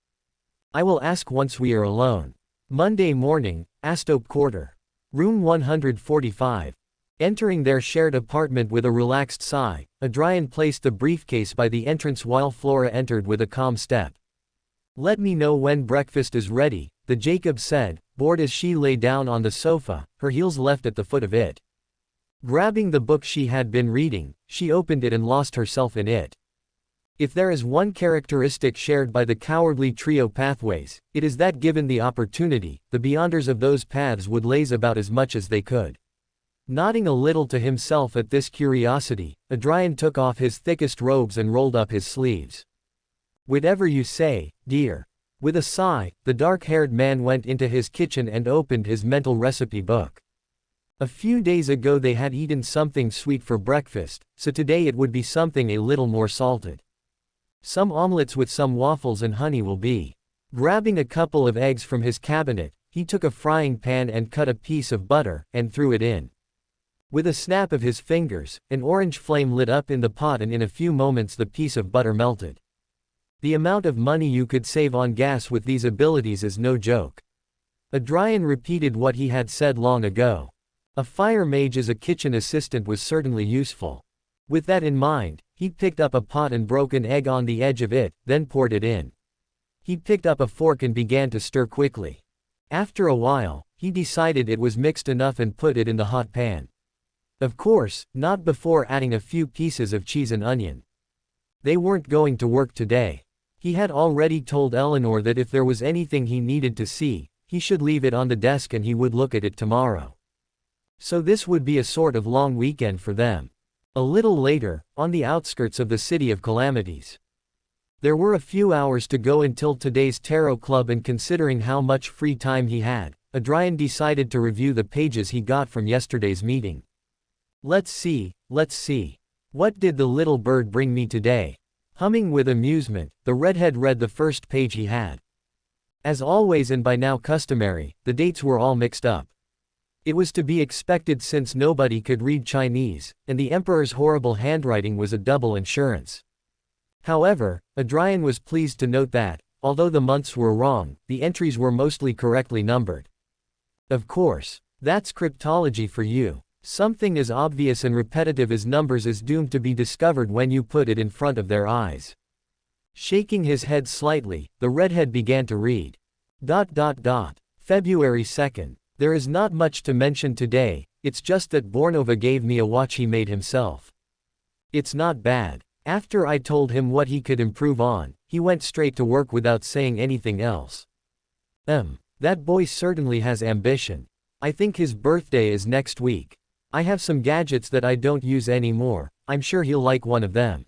I will ask once we are alone. Monday morning, Astope Quarter. Room 145. Entering their shared apartment with a relaxed sigh, Adrian placed the briefcase by the entrance while Flora entered with a calm step. Let me know when breakfast is ready, the Jacob said, bored as she lay down on the sofa, her heels left at the foot of it. Grabbing the book she had been reading, she opened it and lost herself in it. If there is one characteristic shared by the cowardly trio pathways, it is that given the opportunity, the beyonders of those paths would laze about as much as they could. Nodding a little to himself at this curiosity, Adrian took off his thickest robes and rolled up his sleeves. Whatever you say, dear. With a sigh, the dark-haired man went into his kitchen and opened his mental recipe book. A few days ago they had eaten something sweet for breakfast, so today it would be something a little more salted. Some omelets with some waffles and honey will be. Grabbing a couple of eggs from his cabinet, he took a frying pan and cut a piece of butter, and threw it in. With a snap of his fingers, an orange flame lit up in the pot and in a few moments the piece of butter melted. The amount of money you could save on gas with these abilities is no joke. Adrian repeated what he had said long ago. A fire mage as a kitchen assistant was certainly useful. With that in mind, he picked up a pot and broke an egg on the edge of it, then poured it in. He picked up a fork and began to stir quickly. After a while, he decided it was mixed enough and put it in the hot pan. Of course, not before adding a few pieces of cheese and onion. They weren't going to work today. He had already told Eleanor that if there was anything he needed to see, he should leave it on the desk and he would look at it tomorrow. So this would be a sort of long weekend for them. A little later, on the outskirts of the City of Calamities. There were a few hours to go until today's tarot club, and considering how much free time he had, Adrian decided to review the pages he got from yesterday's meeting. Let's see. What did the little bird bring me today? Humming with amusement, the redhead read the first page he had. As always and by now customary, the dates were all mixed up. It was to be expected since nobody could read Chinese, and the emperor's horrible handwriting was a double insurance. However, Adrian was pleased to note that, although the months were wrong, the entries were mostly correctly numbered. Of course, that's cryptology for you. Something as obvious and repetitive as numbers is doomed to be discovered when you put it in front of their eyes. Shaking his head slightly, the redhead began to read. February 2nd. There is not much to mention today, it's just that Bornova gave me a watch he made himself. It's not bad. After I told him what he could improve on, he went straight to work without saying anything else. That boy certainly has ambition. I think his birthday is next week. I have some gadgets that I don't use anymore, I'm sure he'll like one of them.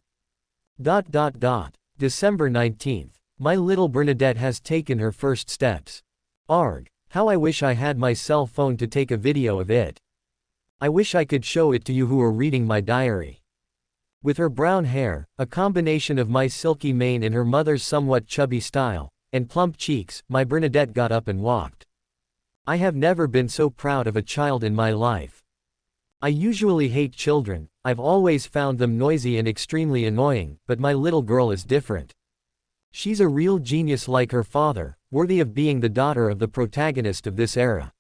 December 19th. My little Bernadette has taken her first steps. Arg, how I wish I had my cell phone to take a video of it. I wish I could show it to you who are reading my diary. With her brown hair, a combination of my silky mane and her mother's somewhat chubby style, and plump cheeks, my Bernadette got up and walked. I have never been so proud of a child in my life. I usually hate children, I've always found them noisy and extremely annoying, but my little girl is different. She's a real genius like her father, worthy of being the daughter of the protagonist of this era.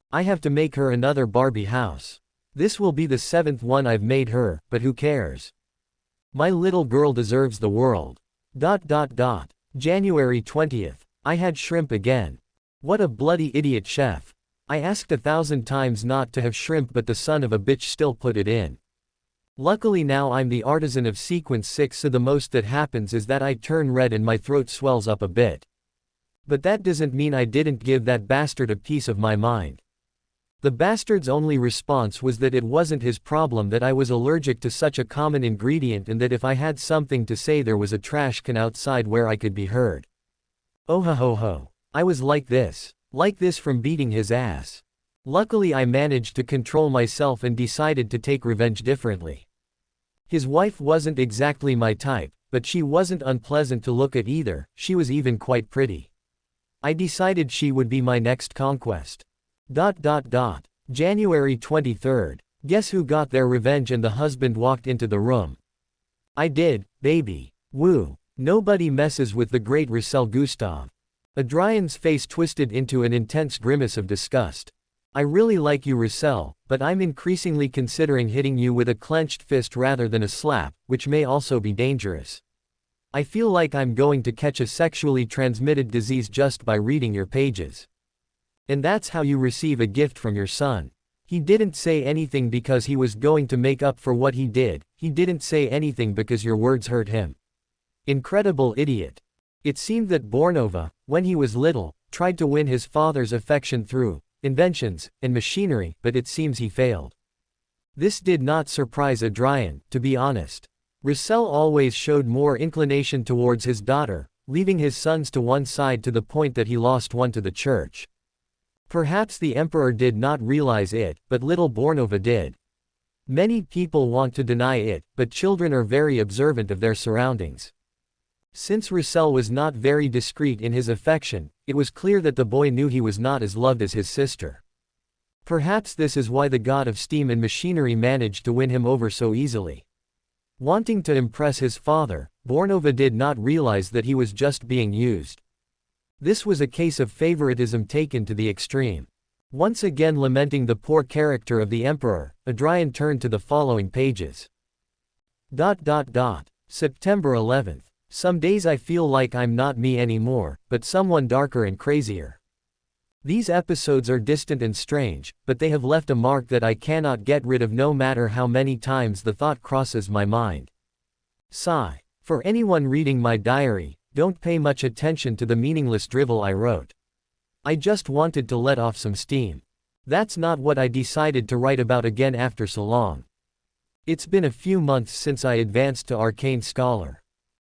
I have to make her another Barbie house. This will be the 7th one I've made her, but who cares? My little girl deserves the world. January 20th. I had shrimp again. What a bloody idiot chef. I asked 1,000 times not to have shrimp, but the son of a bitch still put it in. Luckily now I'm the artisan of sequence 6, so the most that happens is that I turn red and my throat swells up a bit. But that doesn't mean I didn't give that bastard a piece of my mind. The bastard's only response was that it wasn't his problem that I was allergic to such a common ingredient, and that if I had something to say there was a trash can outside where I could be heard. Oh ho ho ho. I was like this from beating his ass. Luckily I managed to control myself and decided to take revenge differently. His wife wasn't exactly my type, but she wasn't unpleasant to look at either, she was even quite pretty. I decided she would be my next conquest. January 23rd. Guess who got their revenge and the husband walked into the room? I did, baby. Woo. Nobody messes with the great Roussel Gustave. Adrian's face twisted into an intense grimace of disgust. I really like you, Roussel, but I'm increasingly considering hitting you with a clenched fist rather than a slap, which may also be dangerous. I feel like I'm going to catch a sexually transmitted disease just by reading your pages. And that's how you receive a gift from your son. He didn't say anything because he was going to make up for what he did, he didn't say anything because your words hurt him. Incredible idiot. It seemed that Bornova, when he was little, tried to win his father's affection through inventions and machinery, but it seems he failed. This did not surprise Adrian, to be honest. Roussel always showed more inclination towards his daughter, leaving his sons to one side to the point that he lost one to the church. Perhaps the emperor did not realize it, but little Bornova did. Many people want to deny it, but children are very observant of their surroundings. Since Roussel was not very discreet in his affection, it was clear that the boy knew he was not as loved as his sister. Perhaps this is why the god of steam and machinery managed to win him over so easily. Wanting to impress his father, Bornova did not realize that he was just being used. This was a case of favoritism taken to the extreme. Once again lamenting the poor character of the emperor, Adrian turned to the following pages. September 11th. Some days I feel like I'm not me anymore, but someone darker and crazier. These episodes are distant and strange, but they have left a mark that I cannot get rid of no matter how many times the thought crosses my mind. Sigh. For anyone reading my diary, don't pay much attention to the meaningless drivel I wrote. I just wanted to let off some steam. That's not what I decided to write about again after so long. It's been a few months since I advanced to Arcane Scholar.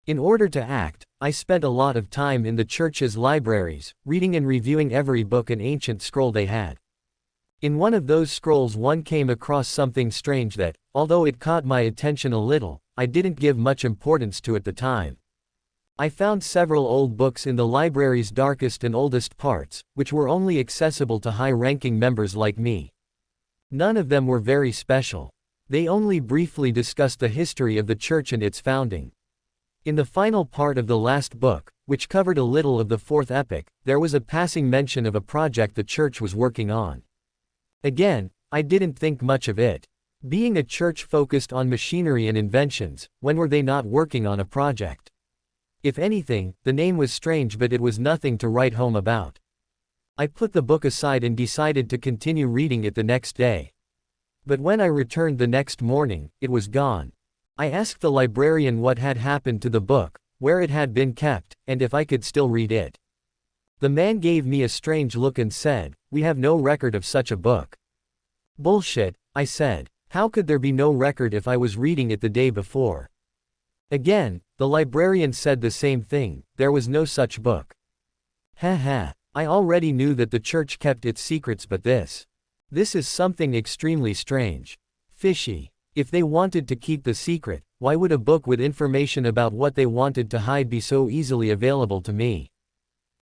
In order to act, I spent a lot of time in the church's libraries, reading and reviewing every book and ancient scroll they had. In one of those scrolls one came across something strange that, although it caught my attention a little, I didn't give much importance to at the time. I found several old books in the library's darkest and oldest parts, which were only accessible to high-ranking members like me. None of them were very special. They only briefly discussed the history of the church and its founding. In the final part of the last book, which covered a little of the fourth epic, there was a passing mention of a project the church was working on. Again, I didn't think much of it. Being a church focused on machinery and inventions, when were they not working on a project? If anything, the name was strange, but it was nothing to write home about. I put the book aside and decided to continue reading it the next day. But when I returned the next morning, it was gone. I asked the librarian what had happened to the book, where it had been kept, and if I could still read it. The man gave me a strange look and said, "We have no record of such a book." Bullshit, I said. How could there be no record if I was reading it the day before? Again, the librarian said the same thing, there was no such book. Haha, I already knew that the church kept its secrets, but this is something extremely strange. Fishy. If they wanted to keep the secret, why would a book with information about what they wanted to hide be so easily available to me?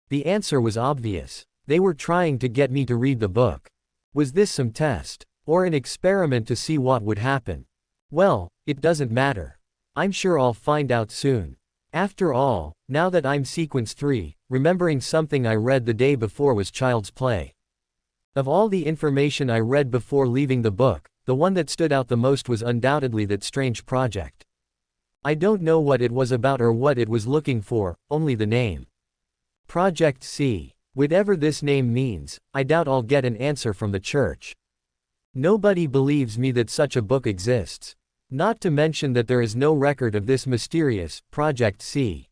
The answer was obvious. They were trying to get me to read the book. Was this some test? Or an experiment to see what would happen? Well, it doesn't matter. I'm sure I'll find out soon. After all, now that I'm sequence 3, remembering something I read the day before was child's play. Of all the information I read before leaving the book, the one that stood out the most was undoubtedly that strange project. I don't know what it was about or what it was looking for, only the name. Project C. Whatever this name means, I doubt I'll get an answer from the church. Nobody believes me that such a book exists. Not to mention that there is no record of this mysterious Project C.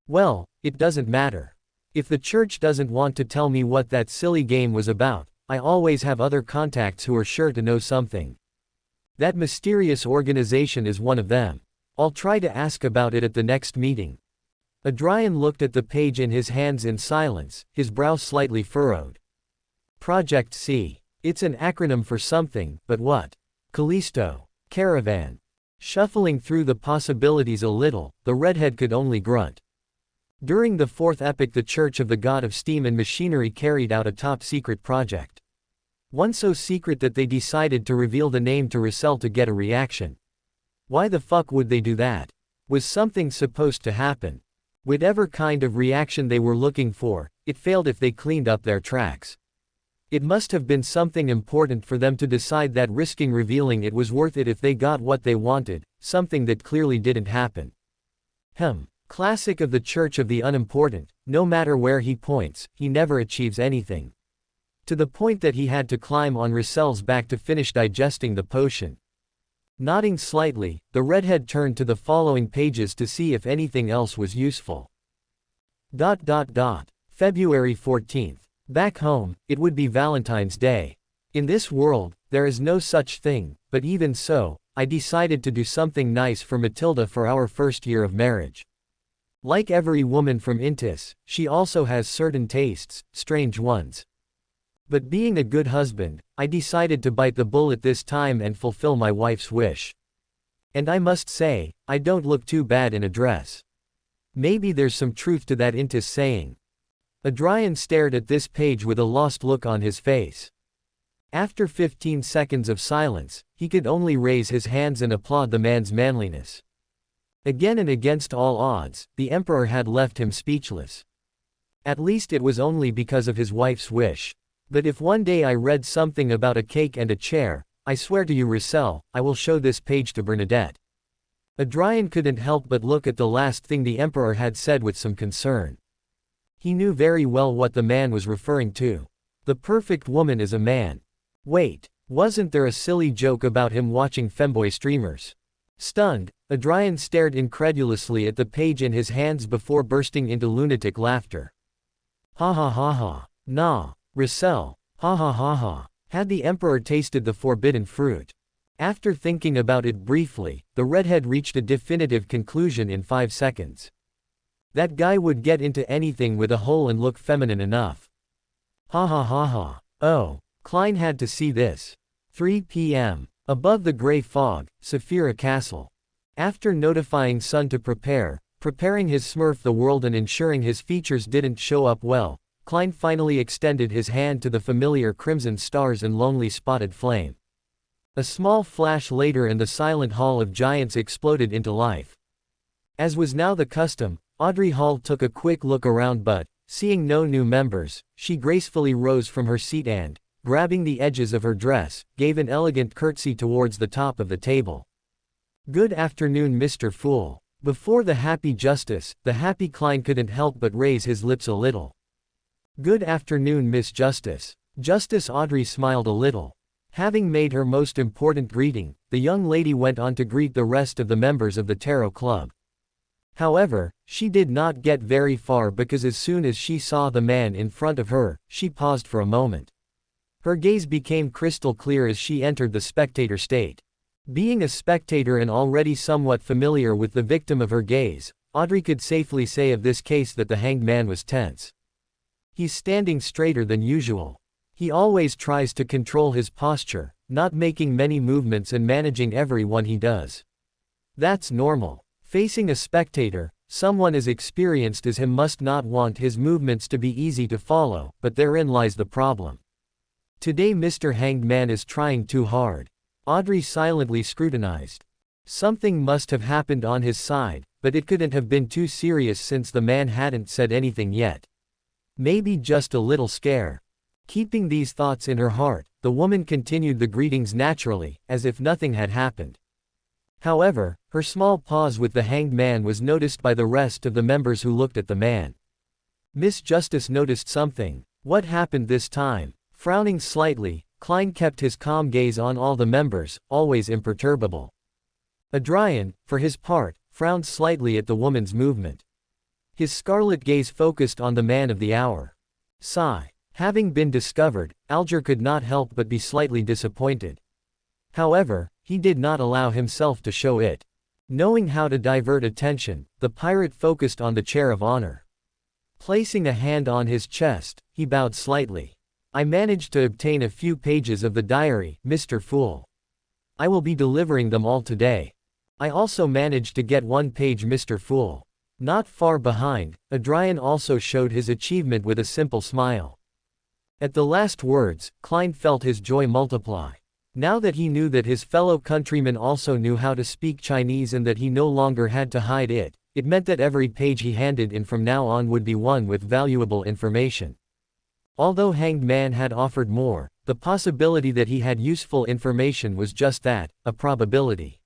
Well, it doesn't matter. If the church doesn't want to tell me what that silly game was about, I always have other contacts who are sure to know something. That mysterious organization is one of them. I'll try to ask about it at the next meeting. Adrian looked at the page in his hands in silence, his brow slightly furrowed. Project C. It's an acronym for something, but what? Callisto. Caravan. Shuffling through the possibilities a little, the redhead could only grunt. During the fourth epic, the Church of the God of Steam and Machinery carried out a top-secret project. One so secret that they decided to reveal the name to Roussel to get a reaction. Why the fuck would they do that? Was something supposed to happen? Whatever kind of reaction they were looking for, it failed if they cleaned up their tracks. It must have been something important for them to decide that risking revealing it was worth it if they got what they wanted, something that clearly didn't happen. Classic of the Church of the Unimportant, no matter where he points, he never achieves anything. To the point that he had to climb on Russell's back to finish digesting the potion. Nodding slightly, the redhead turned to the following pages to see if anything else was useful. February 14th. Back home, it would be Valentine's Day. In this world, there is no such thing, but even so, I decided to do something nice for Matilda for our first year of marriage. Like every woman from Intis, she also has certain tastes, strange ones. But being a good husband, I decided to bite the bullet this time and fulfill my wife's wish. And I must say, I don't look too bad in a dress. Maybe there's some truth to that Intis saying. Adrian stared at this page with a lost look on his face. After 15 seconds of silence, he could only raise his hands and applaud the man's manliness. Again and against all odds, the emperor had left him speechless. At least it was only because of his wife's wish. But if one day I read something about a cake and a chair, I swear to you Russell, I will show this page to Bernadette. Adrian couldn't help but look at the last thing the emperor had said with some concern. He knew very well what the man was referring to. The perfect woman is a man. Wait, wasn't there a silly joke about him watching femboy streamers? Stunned, Adrian stared incredulously at the page in his hands before bursting into lunatic laughter. Ha ha ha ha. Nah, Russell. Ha ha ha ha. Had the emperor tasted the forbidden fruit? After thinking about it briefly, the redhead reached a definitive conclusion in 5 seconds. That guy would get into anything with a hole and look feminine enough. Ha ha ha ha. Oh, Klein had to see this. 3 p.m. Above the gray fog, Saphira Castle. After notifying Sun to preparing his smurf the world and ensuring his features didn't show up well, Klein finally extended his hand to the familiar crimson stars and lonely spotted flame. A small flash later and the silent Hall of Giants exploded into life. As was now the custom, Audrey Hall took a quick look around but, seeing no new members, she gracefully rose from her seat and, grabbing the edges of her dress, gave an elegant curtsy towards the top of the table. Good afternoon, Mr. Fool. Before the happy Justice, the happy Klein couldn't help but raise his lips a little. Good afternoon, Miss Justice. Justice Audrey smiled a little. Having made her most important greeting, the young lady went on to greet the rest of the members of the Tarot Club. However, she did not get very far because as soon as she saw the man in front of her, she paused for a moment. Her gaze became crystal clear as she entered the spectator state. Being a spectator and already somewhat familiar with the victim of her gaze, Audrey could safely say of this case that the hanged man was tense. He's standing straighter than usual. He always tries to control his posture, not making many movements and managing every one he does. That's normal. Facing a spectator, someone as experienced as him must not want his movements to be easy to follow, but therein lies the problem. Today Mr. Hanged Man is trying too hard. Audrey silently scrutinized. Something must have happened on his side, but it couldn't have been too serious since the man hadn't said anything yet. Maybe just a little scare. Keeping these thoughts in her heart, the woman continued the greetings naturally, as if nothing had happened. However, her small pause with the hanged man was noticed by the rest of the members who looked at the man. Miss Justice noticed something. What happened this time? Frowning slightly, Klein kept his calm gaze on all the members, always imperturbable. Adrian, for his part, frowned slightly at the woman's movement. His scarlet gaze focused on the man of the hour. Sigh. Having been discovered, Alger could not help but be slightly disappointed. However, he did not allow himself to show it. Knowing how to divert attention, the pirate focused on the chair of honor. Placing a hand on his chest, he bowed slightly. I managed to obtain a few pages of the diary, Mr. Fool. I will be delivering them all today. I also managed to get 1 page, Mr. Fool. Not far behind, Adrian also showed his achievement with a simple smile. At the last words, Klein felt his joy multiply. Now that he knew that his fellow countrymen also knew how to speak Chinese and that he no longer had to hide it, it meant that every page he handed in from now on would be one with valuable information. Although Hanged Man had offered more, the possibility that he had useful information was just that, a probability.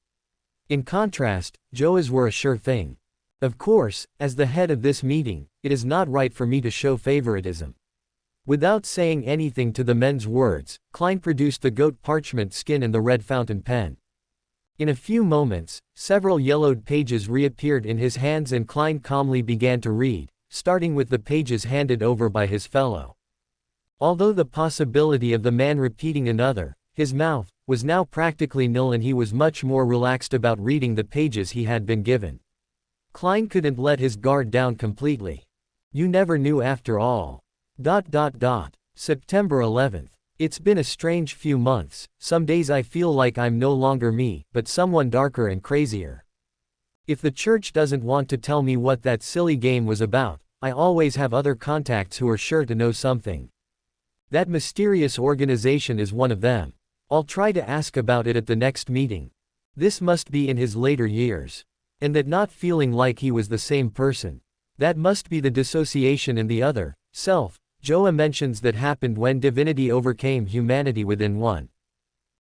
In contrast, Joas were a sure thing. Of course, as the head of this meeting, it is not right for me to show favoritism. Without saying anything to the men's words, Klein produced the goat parchment skin and the red fountain pen. In a few moments, several yellowed pages reappeared in his hands and Klein calmly began to read, starting with the pages handed over by his fellow. Although the possibility of the man repeating another, his mouth, was now practically nil and he was much more relaxed about reading the pages he had been given. Klein couldn't let his guard down completely. You never knew after all. September 11th. It's been a strange few months. Some days I feel like I'm no longer me, but someone darker and crazier. If the church doesn't want to tell me what that silly game was about, I always have other contacts who are sure to know something. That mysterious organization is one of them. I'll try to ask about it at the next meeting. This must be in his later years. And that not feeling like he was the same person. That must be the dissociation in the other, self. Joa mentions that happened when divinity overcame humanity within one.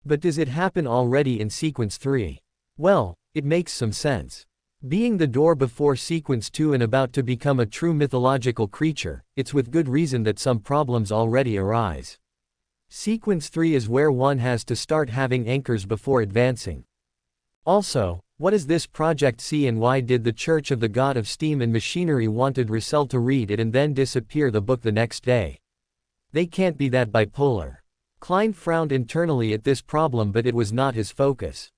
But does it happen already in sequence 3? Well, it makes some sense. Being the door before sequence 2 and about to become a true mythological creature, it's with good reason that some problems already arise. Sequence 3 is where one has to start having anchors before advancing. Also, what is this Project C and why did the Church of the God of Steam and Machinery wanted Russell to read it and then disappear the book the next day? They can't be that bipolar. Klein frowned internally at this problem, but it was not his focus.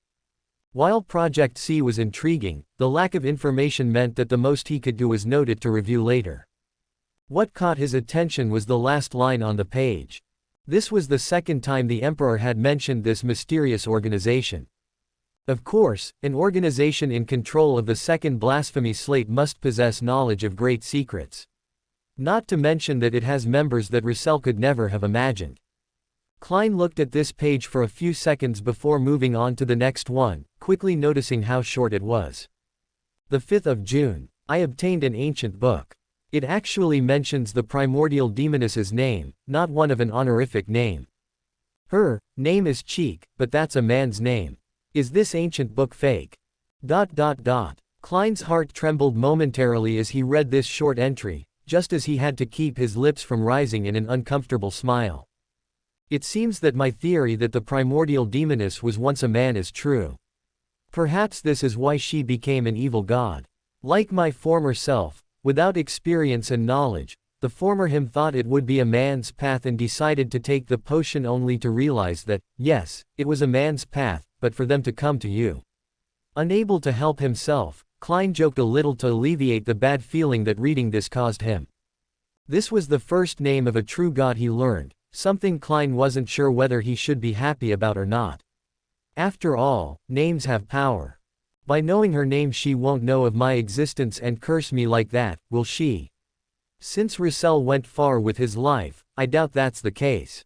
While Project C was intriguing, the lack of information meant that the most he could do was note it to review later. What caught his attention was the last line on the page. This was the second time the Emperor had mentioned this mysterious organization. Of course, an organization in control of the second blasphemy slate must possess knowledge of great secrets. Not to mention that it has members that Russell could never have imagined. Klein looked at this page for a few seconds before moving on to the next one, quickly noticing how short it was. The 5th of June. I obtained an ancient book. It actually mentions the primordial demoness's name, not one of an honorific name. Her name is Cheek, but that's a man's name. Is this ancient book fake? Klein's heart trembled momentarily as he read this short entry, just as he had to keep his lips from rising in an uncomfortable smile. It seems that my theory that the primordial demoness was once a man is true. Perhaps this is why she became an evil god. Like my former self, without experience and knowledge, the former him thought it would be a man's path and decided to take the potion only to realize that, yes, it was a man's path, but for them to come to you. Unable to help himself, Klein joked a little to alleviate the bad feeling that reading this caused him. This was the first name of a true god he learned, something Klein wasn't sure whether he should be happy about or not. After all, names have power. By knowing her name she won't know of my existence and curse me like that, will she? Since Russell went far with his life, I doubt that's the case.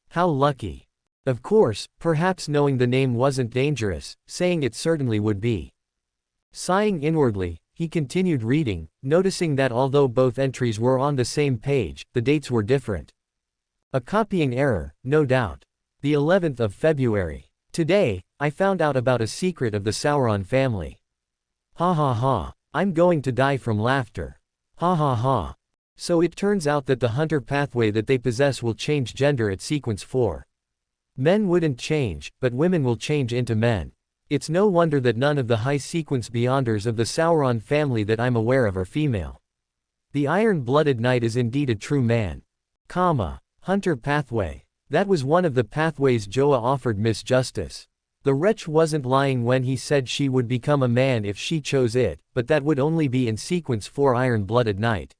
How lucky. Of course, perhaps knowing the name wasn't dangerous, saying it certainly would be. Sighing inwardly, he continued reading, noticing that although both entries were on the same page, the dates were different. A copying error, no doubt. The 11th of February. Today, I found out about a secret of the Sauron family. Ha ha ha. I'm going to die from laughter. Ha ha ha. So it turns out that the hunter pathway that they possess will change gender at sequence 4. Men wouldn't change, but women will change into men. It's no wonder that none of the high sequence beyonders of the Sauron family that I'm aware of are female. The iron-blooded knight is indeed a true man. Hunter pathway. That was one of the pathways Joa offered Miss Justice. The wretch wasn't lying when he said she would become a man if she chose it, but that would only be in sequence 4 iron-blooded knight.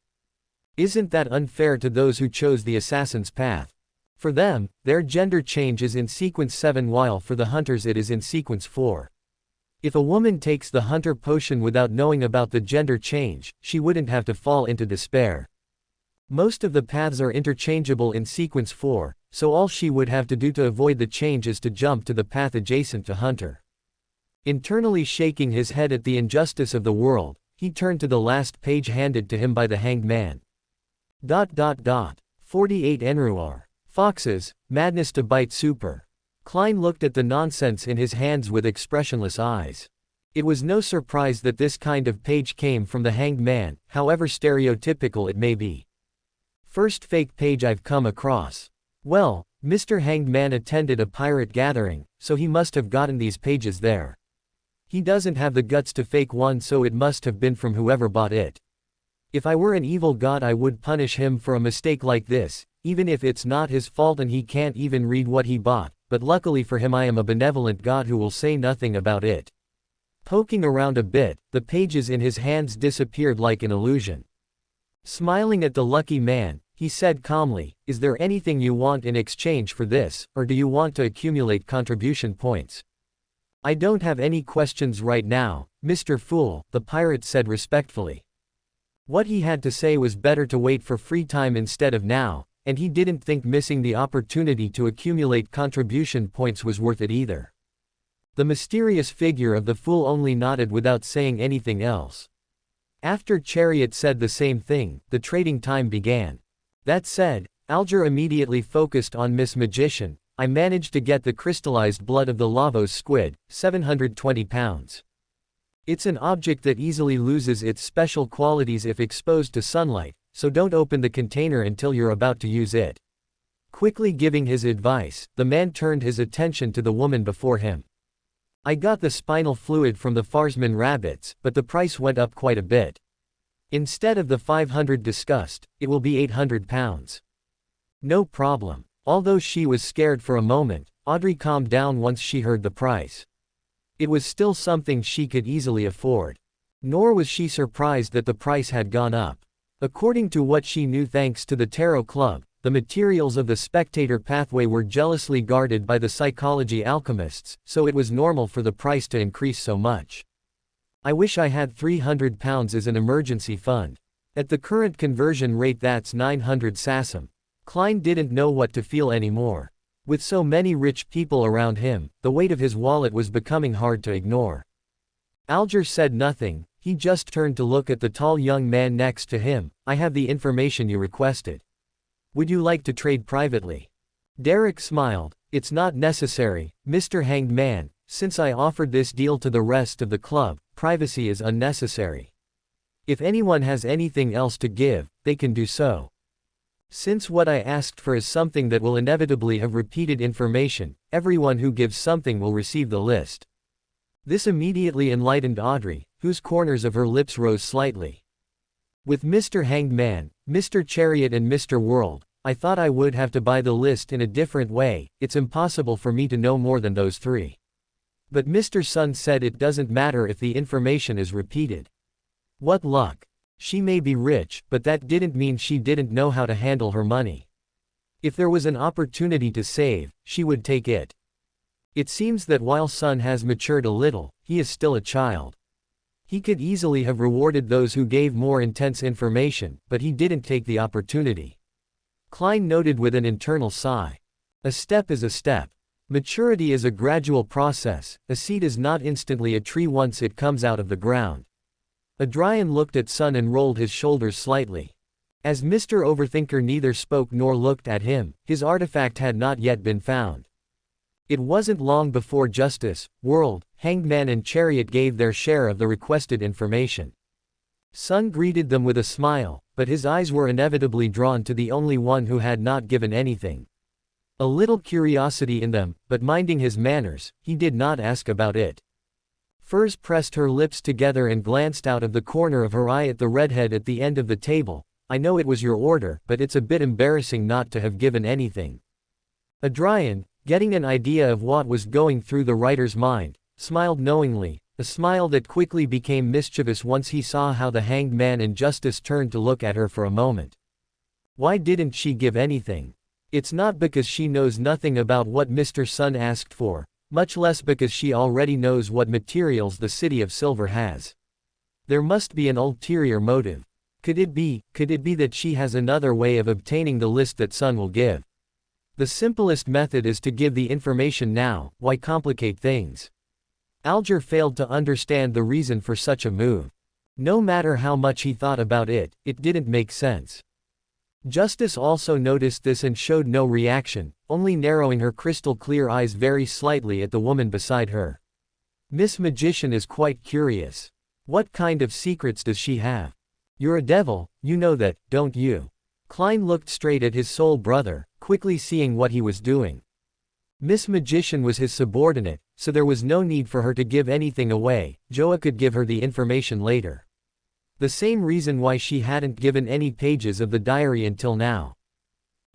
Isn't that unfair to those who chose the assassin's path? For them, their gender change is in sequence 7 while for the hunters it is in sequence 4. If a woman takes the hunter potion without knowing about the gender change, she wouldn't have to fall into despair. Most of the paths are interchangeable in sequence 4, so all she would have to do to avoid the change is to jump to the path adjacent to hunter. Internally shaking his head at the injustice of the world, he turned to the last page handed to him by the hanged man. 48 Enruar. Foxes, madness to bite super. Klein looked at the nonsense in his hands with expressionless eyes. It was no surprise that this kind of page came from the Hanged Man, however stereotypical it may be. First fake page I've come across. Well, Mr. Hanged Man attended a pirate gathering, so he must have gotten these pages there. He doesn't have the guts to fake one, so it must have been from whoever bought it. If I were an evil god, I would punish him for a mistake like this, even if it's not his fault and he can't even read what he bought, but luckily for him I am a benevolent god who will say nothing about it. Poking around a bit, the pages in his hands disappeared like an illusion. Smiling at the lucky man, he said calmly, "Is there anything you want in exchange for this, or do you want to accumulate contribution points?" "I don't have any questions right now, Mr. Fool," the pirate said respectfully. What he had to say was better to wait for free time instead of now, and he didn't think missing the opportunity to accumulate contribution points was worth it either. The mysterious figure of the fool only nodded without saying anything else. After Chariot said the same thing, the trading time began. That said, Alger immediately focused on Miss Magician. "I managed to get the crystallized blood of the Lavos squid, 720 pounds. It's an object that easily loses its special qualities if exposed to sunlight, so don't open the container until you're about to use it." Quickly giving his advice, the man turned his attention to the woman before him. "I got the spinal fluid from the Farsman rabbits, but the price went up quite a bit. Instead of the 500 discussed, it will be 800 pounds. "No problem." Although she was scared for a moment, Audrey calmed down once she heard the price. It was still something she could easily afford. Nor was she surprised that the price had gone up. According to what she knew thanks to the Tarot Club, the materials of the spectator pathway were jealously guarded by the psychology alchemists, so it was normal for the price to increase so much. "I wish I had 300 pounds as an emergency fund. At the current conversion rate that's 900 sasam." Klein didn't know what to feel anymore. With so many rich people around him, the weight of his wallet was becoming hard to ignore. Alger said nothing, he just turned to look at the tall young man next to him. "I have the information you requested. Would you like to trade privately?" Derek smiled. "It's not necessary, Mr. Hanged Man. Since I offered this deal to the rest of the club, privacy is unnecessary. If anyone has anything else to give, they can do so. Since what I asked for is something that will inevitably have repeated information, everyone who gives something will receive the list." This immediately enlightened Audrey, whose corners of her lips rose slightly. "With Mr. Hanged Man, Mr. Chariot and Mr. World, I thought I would have to buy the list in a different way. It's impossible for me to know more than those three. But Mr. Sun said it doesn't matter if the information is repeated. What luck. She may be rich, but that didn't mean she didn't know how to handle her money. If there was an opportunity to save, she would take it. It seems that while Sun has matured a little, he is still a child. He could easily have rewarded those who gave more intense information, but he didn't take the opportunity." Klein noted with an internal sigh. "A step is a step. Maturity is a gradual process. A seed is not instantly a tree once it comes out of the ground." Adrian looked at Sun and rolled his shoulders slightly. As Mr. Overthinker neither spoke nor looked at him, his artifact had not yet been found. It wasn't long before Justice, World, Hanged Man and Chariot gave their share of the requested information. Sun greeted them with a smile, but his eyes were inevitably drawn to the only one who had not given anything. A little curiosity in them, but minding his manners, he did not ask about it. Furs pressed her lips together and glanced out of the corner of her eye at the redhead at the end of the table. "I know it was your order, but it's a bit embarrassing not to have given anything." Adrian, getting an idea of what was going through the writer's mind, smiled knowingly, a smile that quickly became mischievous once he saw how the Hanged Man and Justice turned to look at her for a moment. Why didn't she give anything? It's not because she knows nothing about what Mr. Sun asked for, much less because she already knows what materials the City of Silver has. There must be an ulterior motive. Could it be that she has another way of obtaining the list that Sun will give? The simplest method is to give the information now. Why complicate things? Alger failed to understand the reason for such a move. No matter how much he thought about it, it didn't make sense. Justice also noticed this and showed no reaction, only narrowing her crystal clear eyes very slightly at the woman beside her. Miss Magician is quite curious. What kind of secrets does she have? You're a devil, you know that, don't you? Klein looked straight at his soul brother, quickly seeing what he was doing. Miss Magician was his subordinate, so there was no need for her to give anything away. Joa could give her the information later. The same reason why she hadn't given any pages of the diary until now.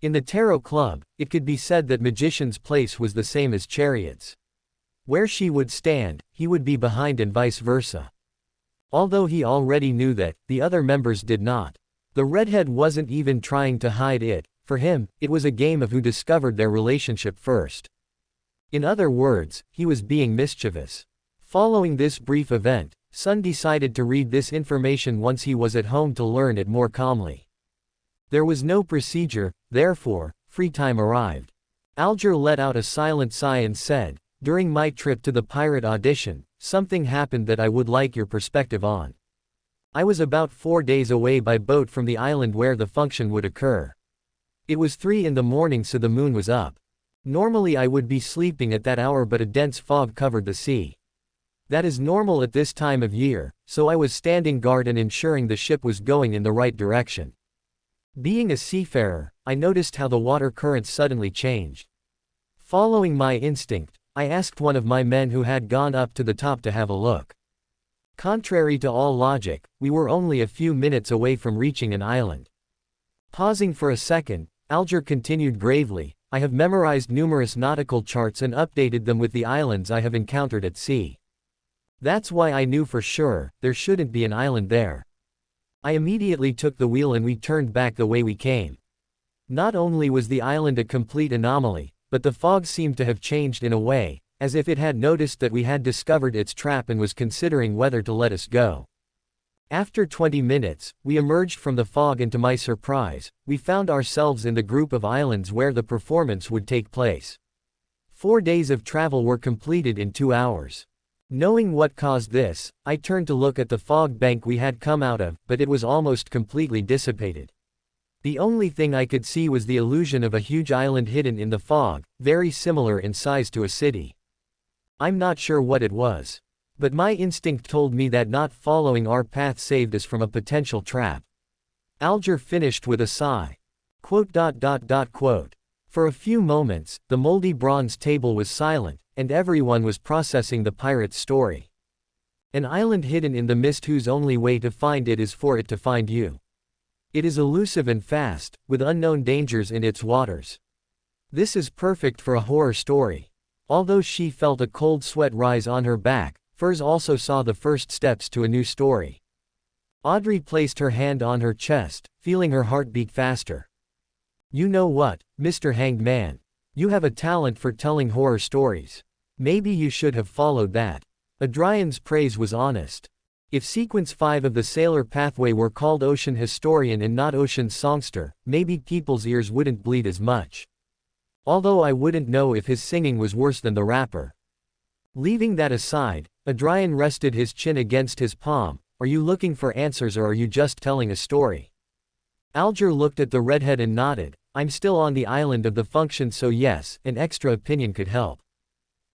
In the Tarot Club, it could be said that Magician's place was the same as Chariot's. Where she would stand, he would be behind and vice versa. Although he already knew that, the other members did not. The redhead wasn't even trying to hide it. For him, it was a game of who discovered their relationship first. In other words, he was being mischievous. Following this brief event, Sun decided to read this information once he was at home to learn it more calmly. There was no procedure, therefore, free time arrived. Alger let out a silent sigh and said, "During my trip to the pirate audition, something happened that I would like your perspective on. I was about 4 days away by boat from the island where the function would occur. It was 3 in the morning, so the moon was up. Normally I would be sleeping at that hour, but a dense fog covered the sea. That is normal at this time of year, so I was standing guard and ensuring the ship was going in the right direction. Being a seafarer, I noticed how the water currents suddenly changed. Following my instinct, I asked one of my men who had gone up to the top to have a look. Contrary to all logic, we were only a few minutes away from reaching an island." Pausing for a second, Alger continued gravely, "I have memorized numerous nautical charts and updated them with the islands I have encountered at sea. That's why I knew for sure, there shouldn't be an island there. I immediately took the wheel and we turned back the way we came. Not only was the island a complete anomaly, but the fog seemed to have changed in a way, as if it had noticed that we had discovered its trap and was considering whether to let us go. After 20 minutes, we emerged from the fog and to my surprise, we found ourselves in the group of islands where the performance would take place. 4 days of travel were completed in 2 hours. Knowing what caused this, I turned to look at the fog bank we had come out of, but it was almost completely dissipated. The only thing I could see was the illusion of a huge island hidden in the fog, very similar in size to a city. I'm not sure what it was. But my instinct told me that not following our path saved us from a potential trap." Alger finished with a sigh. Quote. For a few moments, the moldy bronze table was silent, and everyone was processing the pirate's story. An island hidden in the mist whose only way to find it is for it to find you. It is elusive and fast, with unknown dangers in its waters. This is perfect for a horror story. Although she felt a cold sweat rise on her back, Furs also saw the first steps to a new story. Audrey placed her hand on her chest, feeling her heart beat faster. "You know what, Mr. Hanged Man? You have a talent for telling horror stories. Maybe you should have followed that." Adrian's praise was honest. If Sequence 5 of the Sailor Pathway were called Ocean Historian and not Ocean Songster, maybe people's ears wouldn't bleed as much. Although I wouldn't know if his singing was worse than the rapper. Leaving that aside, Adrian rested his chin against his palm. "Are you looking for answers or are you just telling a story?" Alger looked at the redhead and nodded. "I'm still on the island of the function, so yes, an extra opinion could help.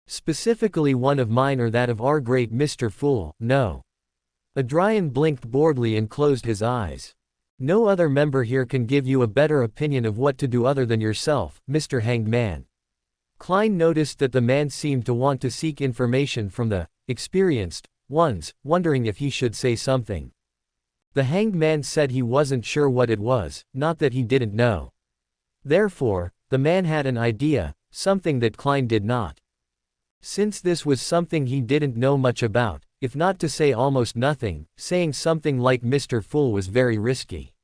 Specifically one of mine or that of our great Mr. Fool, no." Adrian blinked boredly and closed his eyes. "No other member here can give you a better opinion of what to do other than yourself, Mr. Hanged Man." Klein noticed that the man seemed to want to seek information from the experienced ones, wondering if he should say something. The Hanged Man said he wasn't sure what it was, not that he didn't know. Therefore, the man had an idea, something that Klein did not. Since this was something he didn't know much about, if not to say almost nothing, saying something like Mr. Fool was very risky.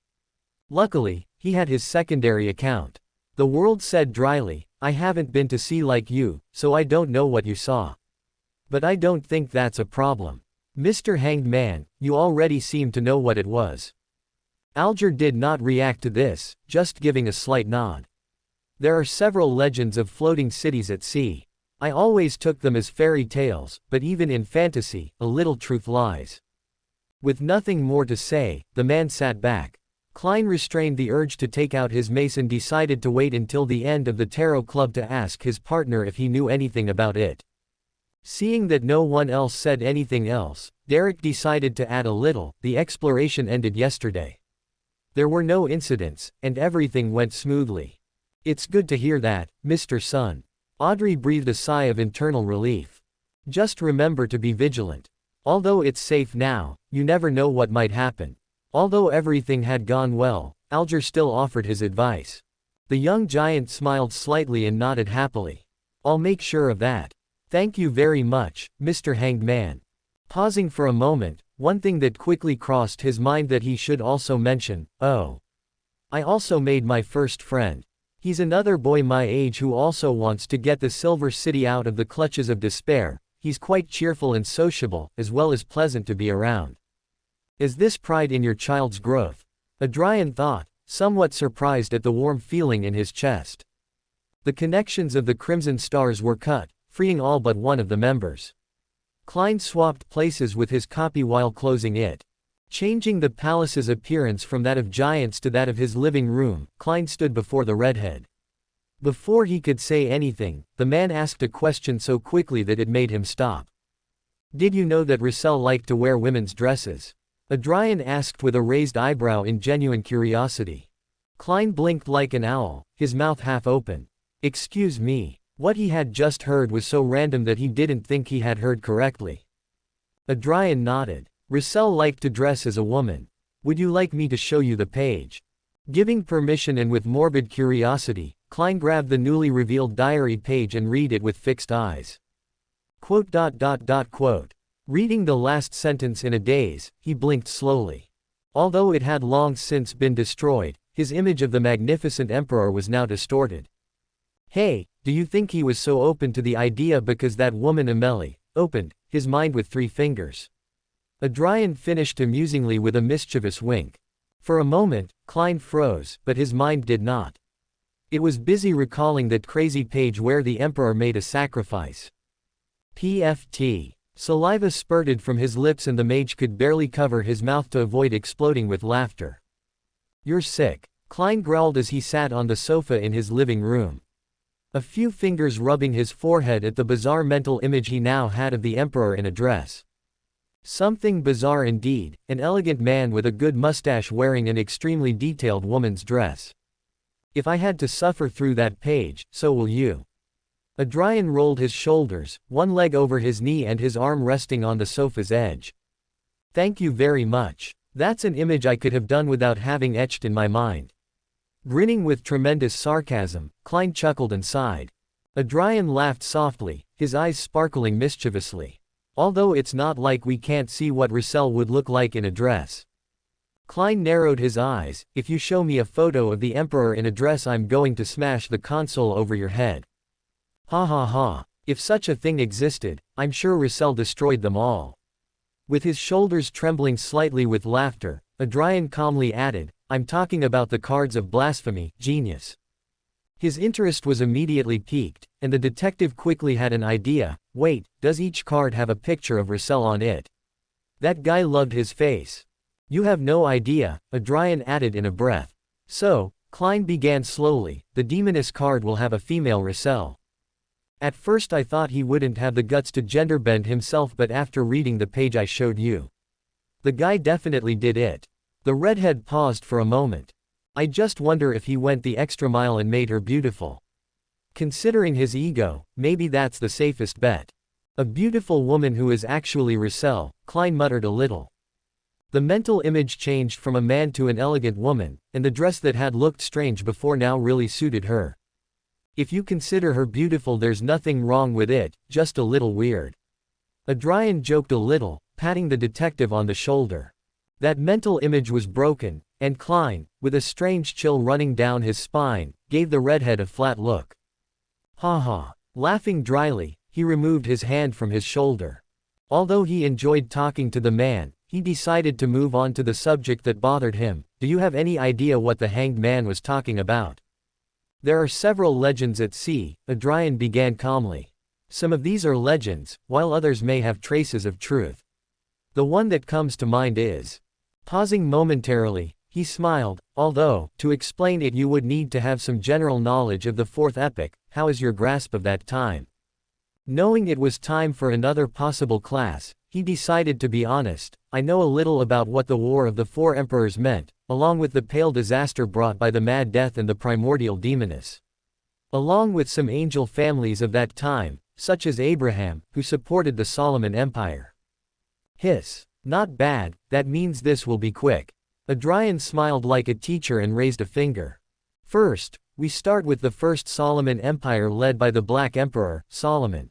Luckily, he had his secondary account. The world said dryly, "I haven't been to sea like you, so I don't know what you saw. But I don't think that's a problem. Mr. Hanged Man, you already seem to know what it was." Alger did not react to this, just giving a slight nod. "There are several legends of floating cities at sea. I always took them as fairy tales, but even in fantasy, a little truth lies." With nothing more to say, the man sat back. Klein restrained the urge to take out his mace and decided to wait until the end of the Tarot Club to ask his partner if he knew anything about it. Seeing that no one else said anything else, Derek decided to add a little. The exploration ended yesterday. There were no incidents, and everything went smoothly. It's good to hear that, Mr. Sun. Audrey breathed a sigh of internal relief. Just remember to be vigilant. Although it's safe now, you never know what might happen. Although everything had gone well, Alger still offered his advice. The young giant smiled slightly and nodded happily. I'll make sure of that. Thank you very much, Mr. Hanged Man. Pausing for a moment, one thing that quickly crossed his mind that he should also mention, oh. I also made my first friend. He's another boy my age who also wants to get the Silver City out of the clutches of despair. He's quite cheerful and sociable, as well as pleasant to be around. Is this pride in your child's growth? Adrian thought, somewhat surprised at the warm feeling in his chest. The connections of the Crimson Stars were cut, freeing all but one of the members. Klein swapped places with his copy while closing it. Changing the palace's appearance from that of giants to that of his living room, Klein stood before the redhead. Before he could say anything, the man asked a question so quickly that it made him stop. Did you know that Russell liked to wear women's dresses? Adrian asked with a raised eyebrow in genuine curiosity. Klein blinked like an owl, his mouth half open. Excuse me. What he had just heard was so random that he didn't think he had heard correctly. Adrian nodded. Russell liked to dress as a woman. Would you like me to show you the page? Giving permission and with morbid curiosity, Klein grabbed the newly revealed diary page and read it with fixed eyes. Quote. Reading the last sentence in a daze, he blinked slowly. Although it had long since been destroyed, his image of the magnificent emperor was now distorted. Hey, do you think he was so open to the idea because that woman Amelie opened his mind with 3 fingers? Adrian finished amusingly with a mischievous wink. For a moment, Klein froze, but his mind did not. It was busy recalling that crazy page where the emperor made a sacrifice. PFT. Saliva spurted from his lips and the mage could barely cover his mouth to avoid exploding with laughter. You're sick, Klein growled as he sat on the sofa in his living room. A few fingers rubbing his forehead at the bizarre mental image he now had of the emperor in a dress. Something bizarre indeed, an elegant man with a good mustache wearing an extremely detailed woman's dress. If I had to suffer through that page, so will you. Adrian rolled his shoulders, one leg over his knee and his arm resting on the sofa's edge. Thank you very much. That's an image I could have done without having etched in my mind. Grinning with tremendous sarcasm, Klein chuckled and sighed. Adrian laughed softly, his eyes sparkling mischievously. Although it's not like we can't see what Russell would look like in a dress. Klein narrowed his eyes. If you show me a photo of the emperor in a dress, I'm going to smash the console over your head. Ha ha ha. If such a thing existed, I'm sure Russell destroyed them all. With his shoulders trembling slightly with laughter, Adrian calmly added, I'm talking about the cards of blasphemy, genius. His interest was immediately piqued, and the detective quickly had an idea. Wait, does each card have a picture of Russell on it? That guy loved his face. You have no idea, Adrian added in a breath. So, Klein began slowly, the demoness card will have a female Russell. At first I thought he wouldn't have the guts to genderbend himself, but after reading the page I showed you. The guy definitely did it. The redhead paused for a moment. I just wonder if he went the extra mile and made her beautiful. Considering his ego, maybe that's the safest bet. A beautiful woman who is actually Russell, Klein muttered a little. The mental image changed from a man to an elegant woman, and the dress that had looked strange before now really suited her. If you consider her beautiful, there's nothing wrong with it, just a little weird. Adrian joked a little, patting the detective on the shoulder. That mental image was broken, and Klein, with a strange chill running down his spine, gave the redhead a flat look. Ha ha. Laughing dryly, he removed his hand from his shoulder. Although he enjoyed talking to the man, he decided to move on to the subject that bothered him. Do you have any idea what the hanged man was talking about? There are several legends at sea, Adrian began calmly. Some of these are legends, while others may have traces of truth. The one that comes to mind is. Pausing momentarily, he smiled, although, to explain it you would need to have some general knowledge of the fourth epoch. How is your grasp of that time? Knowing it was time for another possible class, he decided to be honest. I know a little about what the War of the Four Emperors meant, along with the pale disaster brought by the Mad Death and the primordial demoness. Along with some angel families of that time, such as Abraham, who supported the Solomon Empire. Hiss. Not bad, that means this will be quick. Adrian smiled like a teacher and raised a finger. First, we start with the first Solomon Empire led by the Black Emperor, Solomon.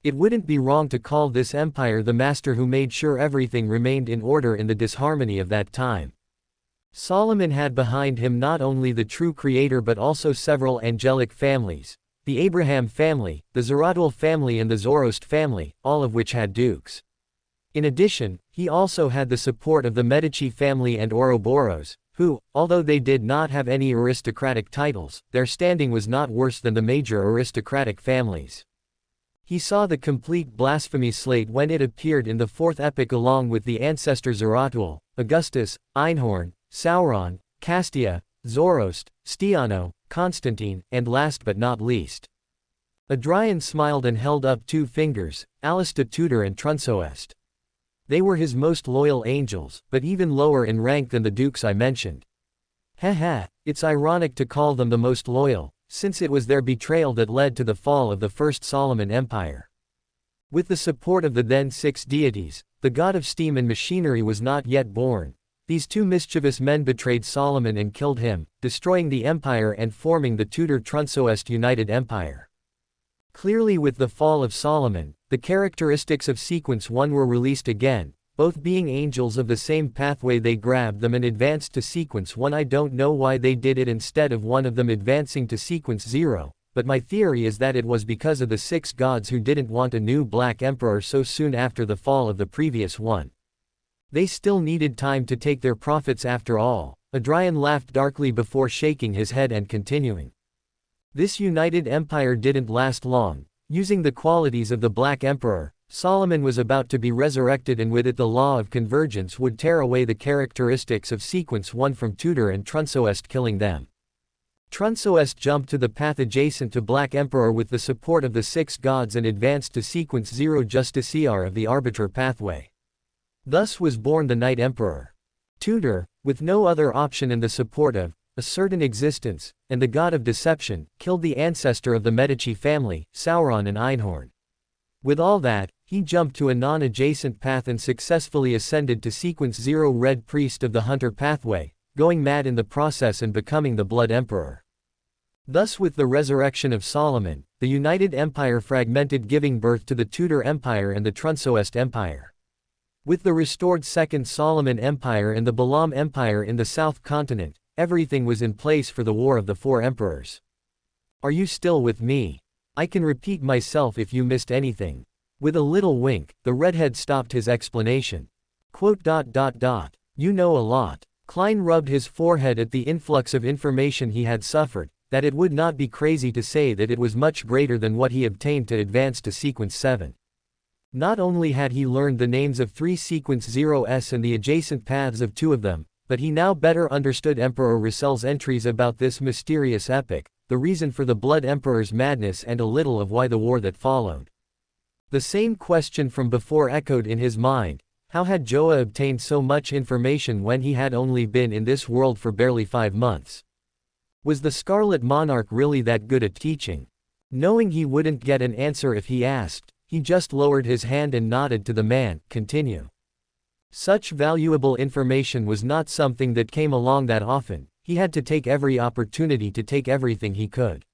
It wouldn't be wrong to call this empire the master who made sure everything remained in order in the disharmony of that time. Solomon had behind him not only the true creator but also several angelic families, the Abraham family, the Zeratul family and the Zoroast family, all of which had dukes. In addition, he also had the support of the Medici family and Ouroboros, who, although they did not have any aristocratic titles, their standing was not worse than the major aristocratic families. He saw the complete blasphemy slate when it appeared in the fourth epic along with the ancestor Zeratul, Augustus, Einhorn, Sauron, Castia, Zoroast, Stiano, Constantine, and last but not least. Adrian smiled and held up two fingers, Alista Tudor and Trunsoest. They were his most loyal angels, but even lower in rank than the dukes I mentioned. Heh, it's ironic to call them the most loyal, since it was their betrayal that led to the fall of the first Solomon Empire. With the support of the then six deities, the god of steam and machinery was not yet born. These two mischievous men betrayed Solomon and killed him, destroying the empire and forming the Tudor-Trunsoest United Empire. Clearly with the fall of Solomon, the characteristics of Sequence 1 were released again, both being angels of the same pathway. They grabbed them and advanced to Sequence 1. I don't know why they did it instead of one of them advancing to Sequence 0, but my theory is that it was because of the six gods who didn't want a new Black Emperor so soon after the fall of the previous one. They still needed time to take their profits after all. Adrian laughed darkly before shaking his head and continuing. This united empire didn't last long. Using the qualities of the Black Emperor, Solomon was about to be resurrected, and with it the law of convergence would tear away the characteristics of Sequence 1 from Tudor and Trunsoest, killing them. Trunsoest jumped to the path adjacent to Black Emperor with the support of the six gods and advanced to Sequence 0 Justiciar of the Arbiter pathway. Thus was born the Night Emperor. Tudor, with no other option and the support of a certain existence, and the god of deception, killed the ancestor of the Medici family, Sauron and Einhorn. With all that, he jumped to a non-adjacent path and successfully ascended to Sequence 0 Red Priest of the Hunter pathway, going mad in the process and becoming the Blood Emperor. Thus with the resurrection of Solomon, the United Empire fragmented, giving birth to the Tudor Empire and the Trunsoest Empire. With the restored Second Solomon Empire and the Balaam Empire in the South Continent, everything was in place for the War of the Four Emperors. Are you still with me? I can repeat myself if you missed anything. With a little wink, the redhead stopped his explanation. "You know a lot." Klein rubbed his forehead at the influx of information he had suffered, that it would not be crazy to say that it was much greater than what he obtained to advance to Sequence 7. Not only had he learned the names of 3 Sequence 0s and the adjacent paths of 2 of them, but he now better understood Emperor Russell's entries about this mysterious epic, the reason for the Blood Emperor's madness, and a little of why the war that followed. The same question from before echoed in his mind: how had Joa obtained so much information when he had only been in this world for barely 5 months? Was the Scarlet Monarch really that good at teaching? Knowing he wouldn't get an answer if he asked, he just lowered his hand and nodded to the man. Continue. Such valuable information was not something that came along that often. He had to take every opportunity to take everything he could.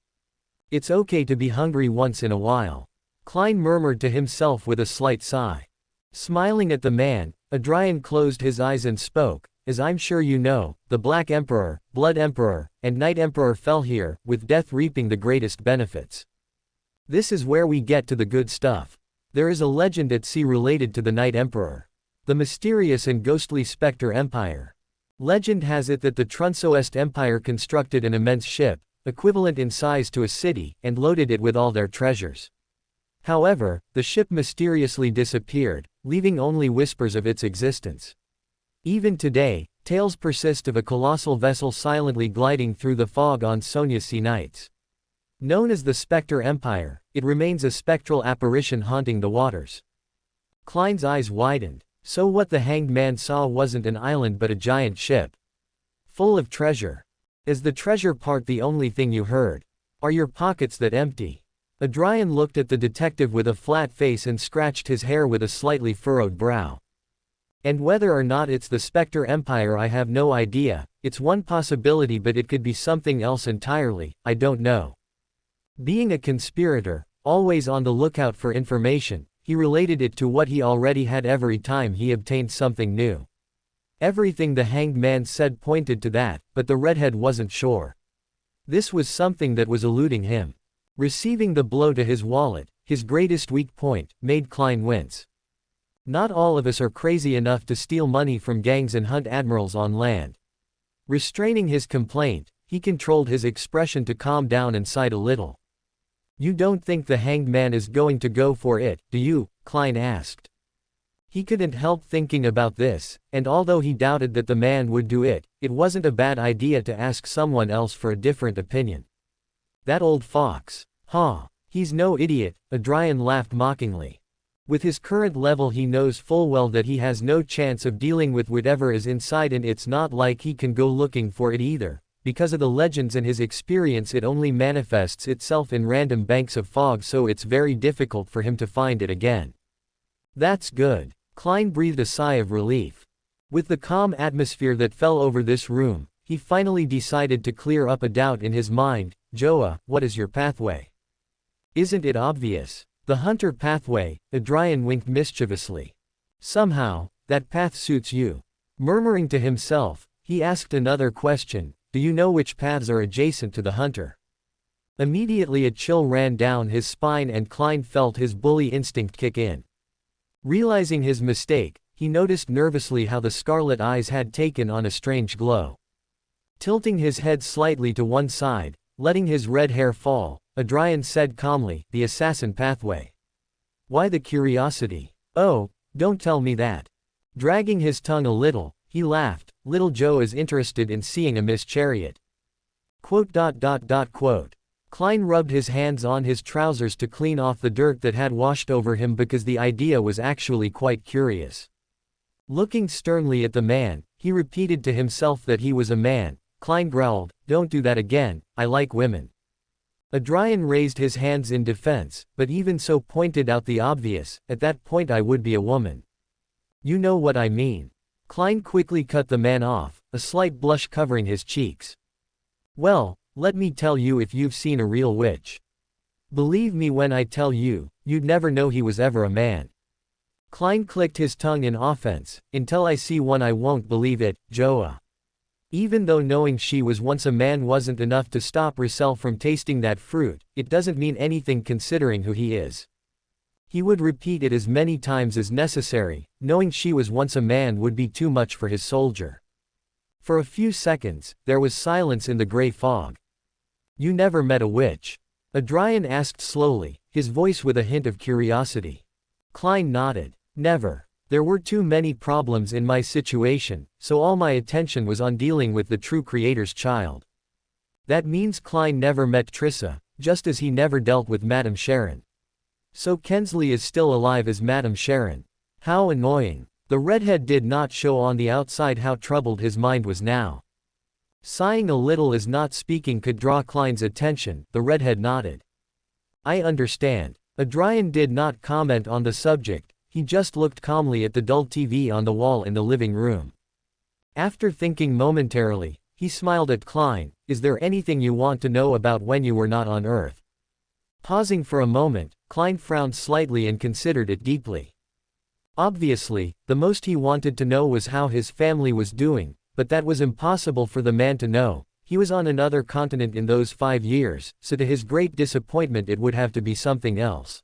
It's okay to be hungry once in a while. Klein murmured to himself with a slight sigh. Smiling at the man, Adrian closed his eyes and spoke: "As I'm sure you know, the Black Emperor, Blood Emperor, and Night Emperor fell here, with death reaping the greatest benefits. This is where we get to the good stuff. There is a legend at sea related to the Night Emperor. The mysterious and ghostly Spectre Empire. Legend has it that the Trunsoest Empire constructed an immense ship, equivalent in size to a city, and loaded it with all their treasures. However, the ship mysteriously disappeared, leaving only whispers of its existence. Even today, tales persist of a colossal vessel silently gliding through the fog on Sonia Sea nights. Known as the Spectre Empire, it remains a spectral apparition haunting the waters. Klein's eyes widened. So what the hanged man saw wasn't an island but a giant ship. Full of treasure. Is the treasure part the only thing you heard? Are your pockets that empty? Adrian looked at the detective with a flat face and scratched his hair with a slightly furrowed brow. And whether or not it's the Spectre Empire, I have no idea. It's one possibility, but it could be something else entirely, I don't know. Being a conspirator, always on the lookout for information, he related it to what he already had every time he obtained something new. Everything the hanged man said pointed to that, but the redhead wasn't sure. This was something that was eluding him. Receiving the blow to his wallet, his greatest weak point, made Klein wince. Not all of us are crazy enough to steal money from gangs and hunt admirals on land. Restraining his complaint, he controlled his expression to calm down and sighed a little. You don't think the hanged man is going to go for it, do you? Klein asked. He couldn't help thinking about this, and although he doubted that the man would do it, it wasn't a bad idea to ask someone else for a different opinion. That old fox. Huh. He's no idiot, Adrian laughed mockingly. With his current level he knows full well that he has no chance of dealing with whatever is inside, and it's not like he can go looking for it either. Because of the legends and his experience, it only manifests itself in random banks of fog, so it's very difficult for him to find it again. That's good. Klein breathed a sigh of relief. With the calm atmosphere that fell over this room, he finally decided to clear up a doubt in his mind. Joa, what is your pathway? Isn't it obvious? The hunter pathway, Adrian winked mischievously. Somehow, that path suits you. Murmuring to himself, he asked another question. Do you know which paths are adjacent to the hunter? Immediately a chill ran down his spine and Klein felt his bully instinct kick in. Realizing his mistake, he noticed nervously how the scarlet eyes had taken on a strange glow. Tilting his head slightly to one side, letting his red hair fall, Adrian said calmly, the assassin pathway. Why the curiosity? Oh, don't tell me that. Dragging his tongue a little, he laughed. Little Joe is interested in seeing a Miss Chariot. Quote. Klein rubbed his hands on his trousers to clean off the dirt that had washed over him because the idea was actually quite curious. Looking sternly at the man, he repeated to himself that he was a man. Klein growled, don't do that again, I like women. Adrian raised his hands in defense, but even so pointed out the obvious, at that point I would be a woman. You know what I mean. Klein quickly cut the man off, a slight blush covering his cheeks. Well, let me tell you, if you've seen a real witch. Believe me when I tell you, you'd never know he was ever a man. Klein clicked his tongue in offense. Until I see one I won't believe it, Joa. Even though knowing she was once a man wasn't enough to stop Russell from tasting that fruit, it doesn't mean anything considering who he is. He would repeat it as many times as necessary. Knowing she was once a man would be too much for his soldier. For a few seconds, there was silence in the gray fog. You never met a witch? Adrian asked slowly, his voice with a hint of curiosity. Klein nodded. Never. There were too many problems in my situation, so all my attention was on dealing with the true creator's child. That means Klein never met Trissa, just as he never dealt with Madame Sharon. So Kensley is still alive as Madame Sharon. How annoying. The redhead did not show on the outside how troubled his mind was now. Sighing a little as not speaking could draw Klein's attention, the redhead nodded. I understand. Adrian did not comment on the subject, he just looked calmly at the dull TV on the wall in the living room. After thinking momentarily, he smiled at Klein. Is there anything you want to know about when you were not on Earth? Pausing for a moment, Klein frowned slightly and considered it deeply. Obviously, the most he wanted to know was how his family was doing, but that was impossible for the man to know. He was on another continent in those 5 years, so to his great disappointment it would have to be something else.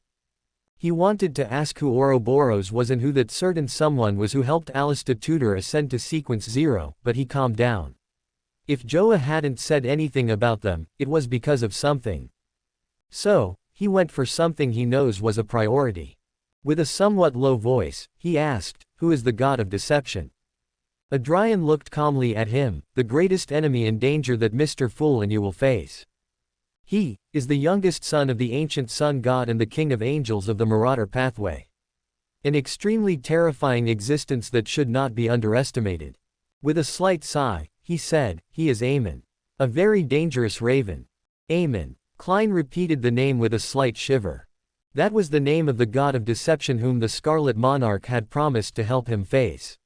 He wanted to ask who Ouroboros was and who that certain someone was who helped Alista Tudor ascend to Sequence 0, but he calmed down. If Joa hadn't said anything about them, it was because of something. So, he went for something he knows was a priority. With a somewhat low voice, he asked, who is the god of deception? Adrian looked calmly at him, the greatest enemy and danger that Mr. Fool and you will face. He is the youngest son of the ancient sun god and the king of angels of the Marauder pathway. An extremely terrifying existence that should not be underestimated. With a slight sigh, he said, he is Aemon. A very dangerous raven. Aemon. Klein repeated the name with a slight shiver. That was the name of the god of deception whom the Scarlet Monarch had promised to help him face.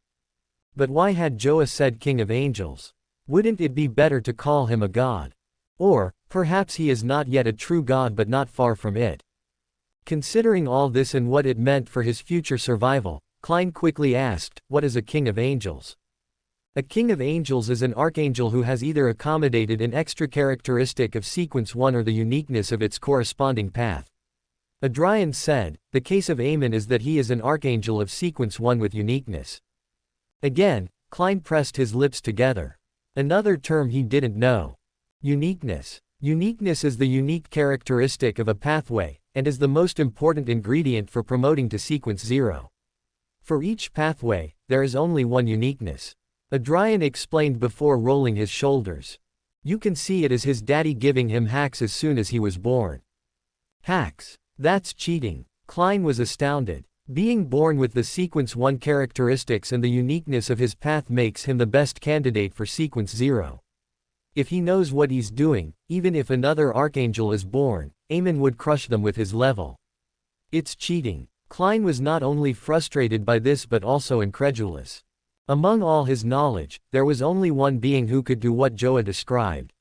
But why had Joa said king of angels? Wouldn't it be better to call him a god? Or, perhaps he is not yet a true god but not far from it. Considering all this and what it meant for his future survival, Klein quickly asked, what is a king of angels? A king of angels is an archangel who has either accommodated an extra characteristic of sequence 1 or the uniqueness of its corresponding path. Adrian said, the case of Aemon is that he is an archangel of sequence 1 with uniqueness. Again, Klein pressed his lips together. Another term he didn't know. Uniqueness. Uniqueness is the unique characteristic of a pathway, and is the most important ingredient for promoting to sequence 0. For each pathway, there is only one uniqueness. Adrian explained before rolling his shoulders. You can see it as his daddy giving him hacks as soon as he was born. Hacks. That's cheating. Klein was astounded. Being born with the sequence 1 characteristics and the uniqueness of his path makes him the best candidate for sequence 0. If he knows what he's doing, even if another archangel is born, Aemon would crush them with his level. It's cheating. Klein was not only frustrated by this but also incredulous. Among all his knowledge, there was only one being who could do what Joa described.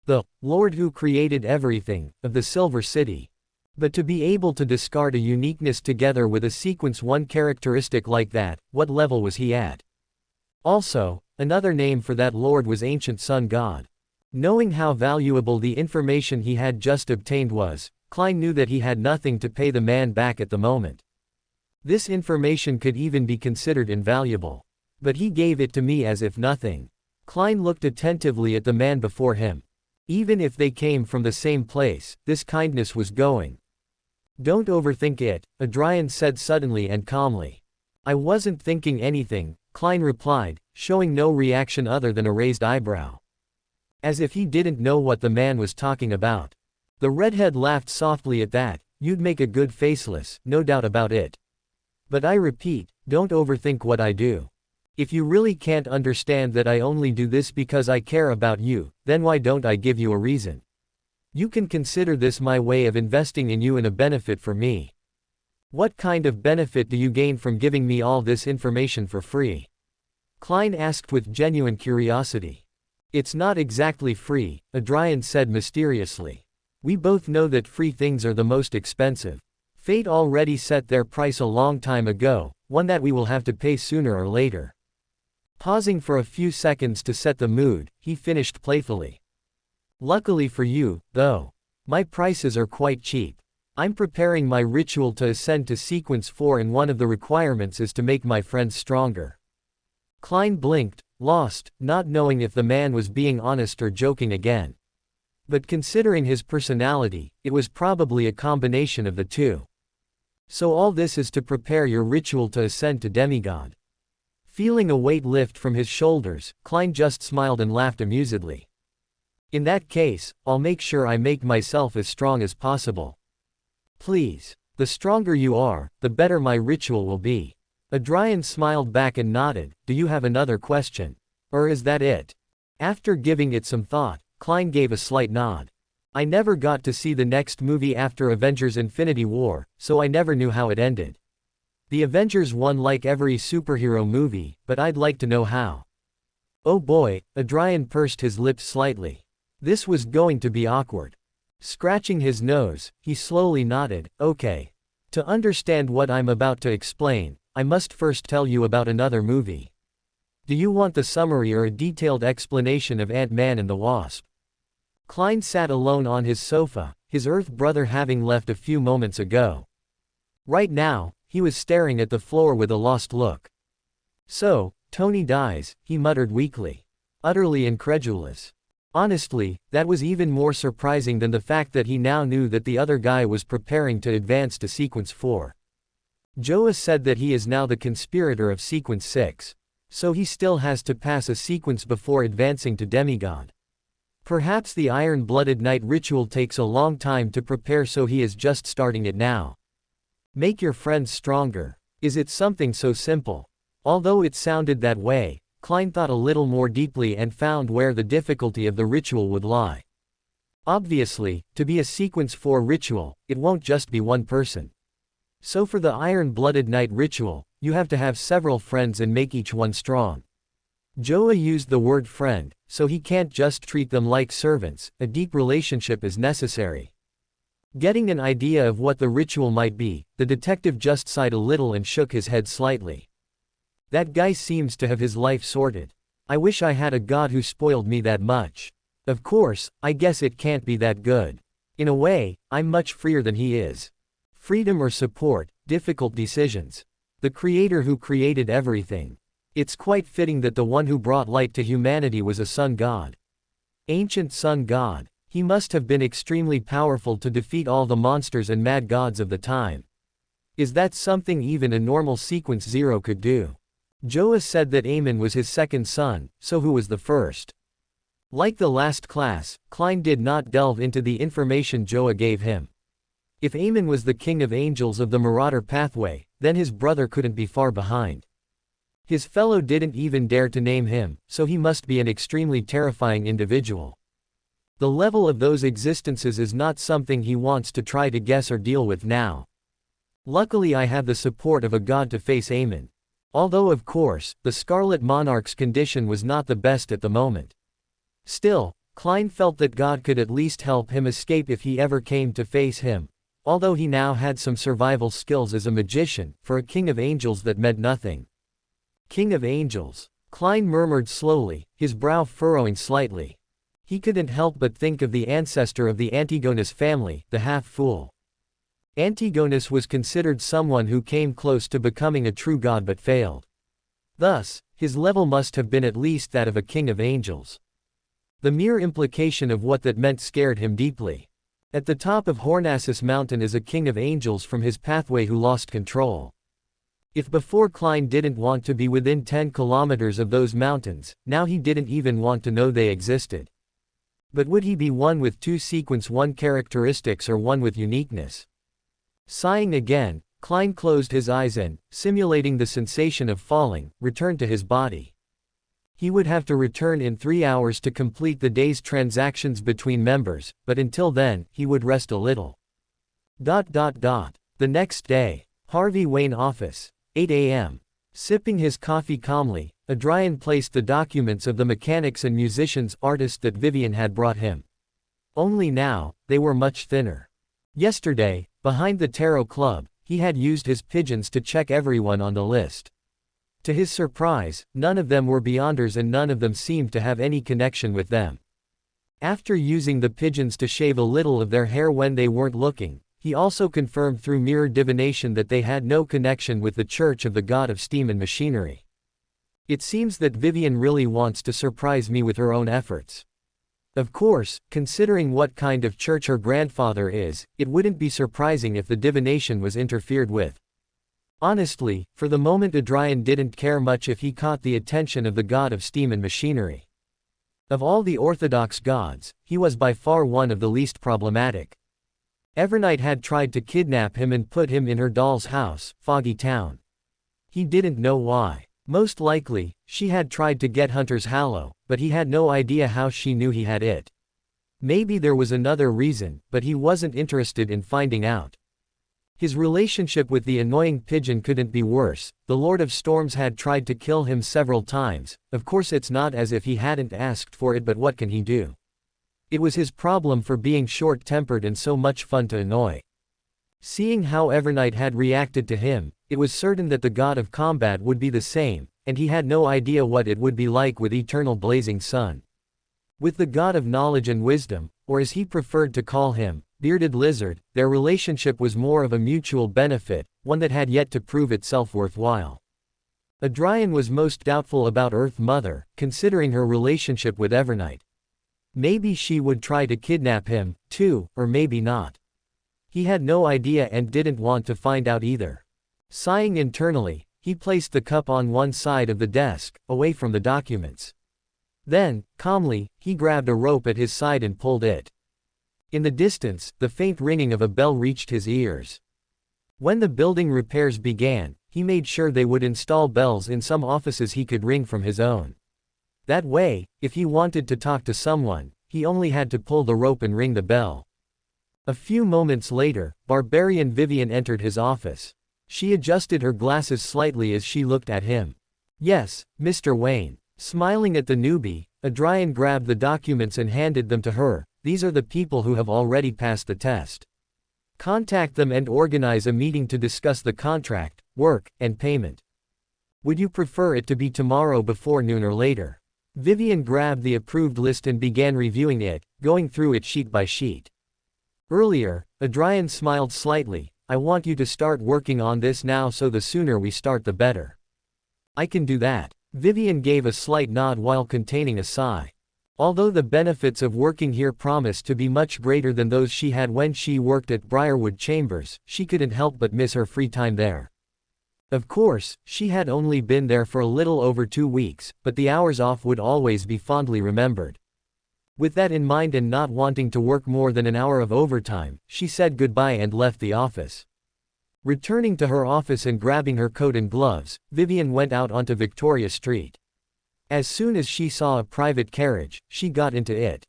The Lord who created everything, of the Silver City. But to be able to discard a uniqueness together with a sequence 1 characteristic like that, what level was he at? Also, another name for that Lord was Ancient Sun God. Knowing how valuable the information he had just obtained was, Klein knew that he had nothing to pay the man back at the moment. This information could even be considered invaluable. But he gave it to me as if nothing. Klein looked attentively at the man before him. Even if they came from the same place, this kindness was going. Don't overthink it, Adrian said suddenly and calmly. I wasn't thinking anything, Klein replied, showing no reaction other than a raised eyebrow. As if he didn't know what the man was talking about. The redhead laughed softly at that. You'd make a good faceless, no doubt about it. But I repeat, don't overthink what I do. If you really can't understand that I only do this because I care about you, then why don't I give you a reason? You can consider this my way of investing in you and a benefit for me. What kind of benefit do you gain from giving me all this information for free? Klein asked with genuine curiosity. It's not exactly free, Adrian said mysteriously. We both know that free things are the most expensive. Fate already set their price a long time ago, one that we will have to pay sooner or later. Pausing for a few seconds to set the mood, he finished playfully. Luckily for you, though. My prices are quite cheap. I'm preparing my ritual to ascend to sequence 4 and one of the requirements is to make my friends stronger. Klein blinked, lost, not knowing if the man was being honest or joking again. But considering his personality, it was probably a combination of the two. So all this is to prepare your ritual to ascend to demigod. Feeling a weight lift from his shoulders, Klein just smiled and laughed amusedly. In that case, I'll make sure I make myself as strong as possible. Please. The stronger you are, the better my ritual will be. Adrian smiled back and nodded. Do you have another question? Or is that it? After giving it some thought, Klein gave a slight nod. I never got to see the next movie after Avengers Infinity War, so I never knew how it ended. The Avengers won like every superhero movie, but I'd like to know how. Oh boy, Adrian pursed his lips slightly. This was going to be awkward. Scratching his nose, he slowly nodded, okay. To understand what I'm about to explain, I must first tell you about another movie. Do you want the summary or a detailed explanation of Ant-Man and the Wasp? Klein sat alone on his sofa, his Earth brother having left a few moments ago. Right now, he was staring at the floor with a lost look. So, Tony dies, he muttered weakly. Utterly incredulous. Honestly, that was even more surprising than the fact that he now knew that the other guy was preparing to advance to Sequence 4. Joa said that he is now the conspirator of Sequence 6. So he still has to pass a sequence before advancing to demigod. Perhaps the Iron-Blooded Night ritual takes a long time to prepare, so he is just starting it now. Make your friends stronger. Is it something so simple? Although it sounded that way, Klein thought a little more deeply and found where the difficulty of the ritual would lie. Obviously, to be a Sequence 4 ritual, it won't just be one person. So for the Iron-Blooded Night ritual, you have to have several friends and make each one strong. Joa used the word friend, so he can't just treat them like servants, a deep relationship is necessary. Getting an idea of what the ritual might be, the detective just sighed a little and shook his head slightly. That guy seems to have his life sorted. I wish I had a god who spoiled me that much. Of course, I guess it can't be that good. In a way, I'm much freer than he is. Freedom or support, difficult decisions. The creator who created everything. It's quite fitting that the one who brought light to humanity was a sun god. Ancient sun god. He must have been extremely powerful to defeat all the monsters and mad gods of the time. Is that something even a normal Sequence 0 could do? Joa said that Aemon was his second son, so who was the first? Like the last class, Klein did not delve into the information Joa gave him. If Aemon was the king of angels of the Marauder pathway, then his brother couldn't be far behind. His fellow didn't even dare to name him, so he must be an extremely terrifying individual. The level of those existences is not something he wants to try to guess or deal with now. Luckily I have the support of a god to face Aemon. Although of course, the Scarlet Monarch's condition was not the best at the moment. Still, Klein felt that God could at least help him escape if he ever came to face him, although he now had some survival skills as a magician, for a king of angels that meant nothing. King of angels. Klein murmured slowly, his brow furrowing slightly. He couldn't help but think of the ancestor of the Antigonus family, the half-fool. Antigonus was considered someone who came close to becoming a true god but failed. Thus, his level must have been at least that of a king of angels. The mere implication of what that meant scared him deeply. At the top of Hornassus Mountain is a king of angels from his pathway who lost control. If before Klein didn't want to be within 10 kilometers of those mountains, now he didn't even want to know they existed. But would he be one with two Sequence 1 characteristics or one with uniqueness? Sighing again, Klein closed his eyes and, simulating the sensation of falling, returned to his body. He would have to return in 3 hours to complete the day's transactions between members, but until then, he would rest a little. The next day. Harvey Wayne office. 8 a.m. Sipping his coffee calmly, Adrian placed the documents of the mechanics and musicians artist that Vivian had brought him. Only now, they were much thinner. Yesterday, behind the Tarot Club, he had used his pigeons to check everyone on the list. To his surprise, none of them were Beyonders and none of them seemed to have any connection with them. After using the pigeons to shave a little of their hair when they weren't looking, he also confirmed through mirror divination that they had no connection with the Church of the God of Steam and Machinery. It seems that Vivian really wants to surprise me with her own efforts. Of course, considering what kind of church her grandfather is, it wouldn't be surprising if the divination was interfered with. Honestly, for the moment Adrian didn't care much if he caught the attention of the God of Steam and Machinery. Of all the orthodox gods, he was by far one of the least problematic. Evernight had tried to kidnap him and put him in her doll's house, Foggy Town. He didn't know why. Most likely, she had tried to get Hunter's Hallow, but he had no idea how she knew he had it. Maybe there was another reason, but he wasn't interested in finding out. His relationship with the annoying pigeon couldn't be worse. The Lord of Storms had tried to kill him several times. Of course it's not as if he hadn't asked for it, but what can he do? It was his problem for being short-tempered and so much fun to annoy. Seeing how Evernight had reacted to him, it was certain that the god of combat would be the same, and he had no idea what it would be like with Eternal Blazing Sun. With the god of knowledge and wisdom, or as he preferred to call him, Bearded Lizard, their relationship was more of a mutual benefit, one that had yet to prove itself worthwhile. Adrian was most doubtful about Earth Mother, considering her relationship with Evernight. Maybe she would try to kidnap him, too, or maybe not. He had no idea and didn't want to find out either. Sighing internally, he placed the cup on one side of the desk, away from the documents. Then, calmly, he grabbed a rope at his side and pulled it. In the distance, the faint ringing of a bell reached his ears. When the building repairs began, he made sure they would install bells in some offices he could ring from his own. That way, if he wanted to talk to someone, he only had to pull the rope and ring the bell. A few moments later, Barbarian Vivian entered his office. She adjusted her glasses slightly as she looked at him. "Yes, Mr. Wayne." Smiling at the newbie, Adrian grabbed the documents and handed them to her. "These are the people who have already passed the test. Contact them and organize a meeting to discuss the contract, work, and payment. Would you prefer it to be tomorrow before noon or later?" Vivian grabbed the approved list and began reviewing it, going through it sheet by sheet. Earlier, Adrian smiled slightly. "I want you to start working on this now, so the sooner we start the better." "I can do that." Vivian gave a slight nod while containing a sigh. Although the benefits of working here promised to be much greater than those she had when she worked at Briarwood Chambers, she couldn't help but miss her free time there. Of course, she had only been there for a little over 2 weeks, but the hours off would always be fondly remembered. With that in mind and not wanting to work more than an hour of overtime, she said goodbye and left the office. Returning to her office and grabbing her coat and gloves, Vivian went out onto Victoria Street. As soon as she saw a private carriage, she got into it.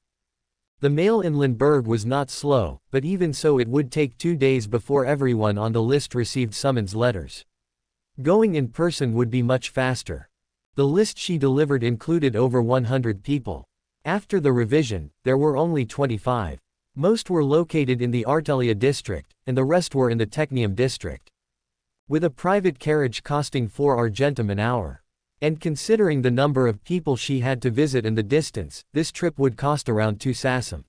The mail in Lindbergh was not slow, but even so it would take 2 days before everyone on the list received summons letters. Going in person would be much faster. The list she delivered included over 100 people. After the revision, there were only 25. Most were located in the Artelia district, and the rest were in the Technium district. With a private carriage costing 4 argentum an hour. And considering the number of people she had to visit and the distance, this trip would cost around 2 sassum.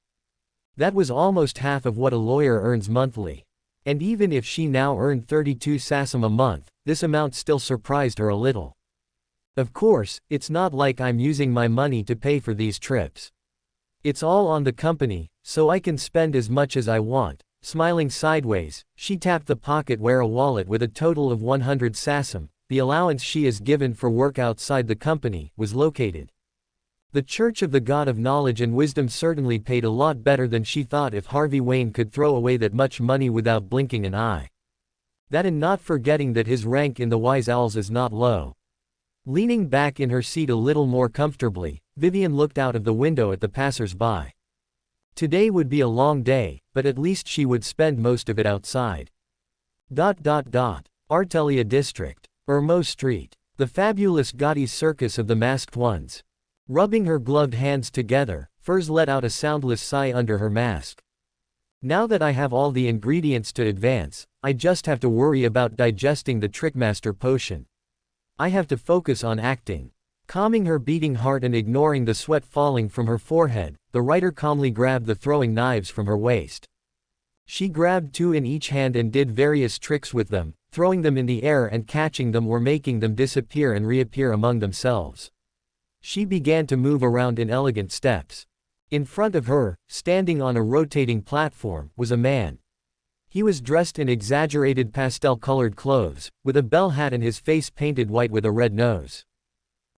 That was almost half of what a lawyer earns monthly. And even if she now earned 32 sassum a month, this amount still surprised her a little. Of course, it's not like I'm using my money to pay for these trips. It's all on the company, so I can spend as much as I want. Smiling sideways, she tapped the pocket where a wallet with a total of 100 sassum, the allowance she is given for work outside the company, was located. The Church of the God of Knowledge and Wisdom certainly paid a lot better than she thought if Harvey Wayne could throw away that much money without blinking an eye. That and not forgetting that his rank in the Wise Owls is not low. Leaning back in her seat a little more comfortably, Vivian looked out of the window at the passers-by. Today would be a long day, but at least she would spend most of it outside. Artelia District. Ermo Street. The fabulous gaudy circus of the masked ones. Rubbing her gloved hands together, Furs let out a soundless sigh under her mask. Now that I have all the ingredients to advance, I just have to worry about digesting the Trickmaster potion. I have to focus on acting. Calming her beating heart and ignoring the sweat falling from her forehead, the writer calmly grabbed the throwing knives from her waist. She grabbed 2 in each hand and did various tricks with them, throwing them in the air and catching them or making them disappear and reappear among themselves. She began to move around in elegant steps. In front of her, standing on a rotating platform, was a man. He was dressed in exaggerated pastel-colored clothes, with a bell hat and his face painted white with a red nose.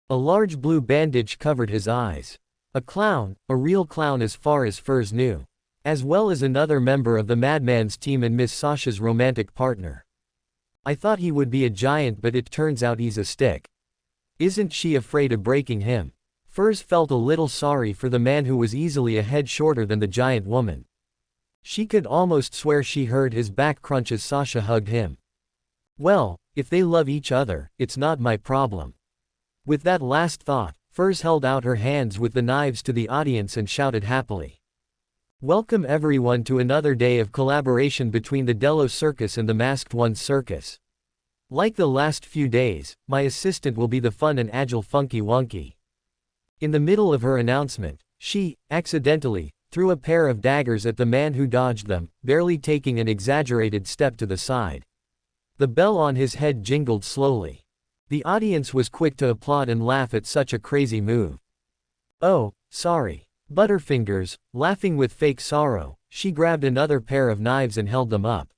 A large blue bandage covered his eyes. A clown, a real clown as far as Furs knew. As well as another member of the Madman's team and Miss Sasha's romantic partner. I thought he would be a giant, but it turns out he's a stick. Isn't she afraid of breaking him? Furs felt a little sorry for the man who was easily a head shorter than the giant woman. She could almost swear she heard his back crunch as Sasha hugged him. Well, if they love each other, it's not my problem. With that last thought, Furs held out her hands with the knives to the audience and shouted happily. Welcome everyone to another day of collaboration between the Delos Circus and the Masked Ones Circus. Like the last few days, my assistant will be the fun and agile Funky Wonky. In the middle of her announcement, she, accidentally, threw a pair of daggers at the man who dodged them, barely taking an exaggerated step to the side. The bell on his head jingled slowly. The audience was quick to applaud and laugh at such a crazy move. Oh, sorry. Butterfingers, laughing with fake sorrow, she grabbed another pair of knives and held them up.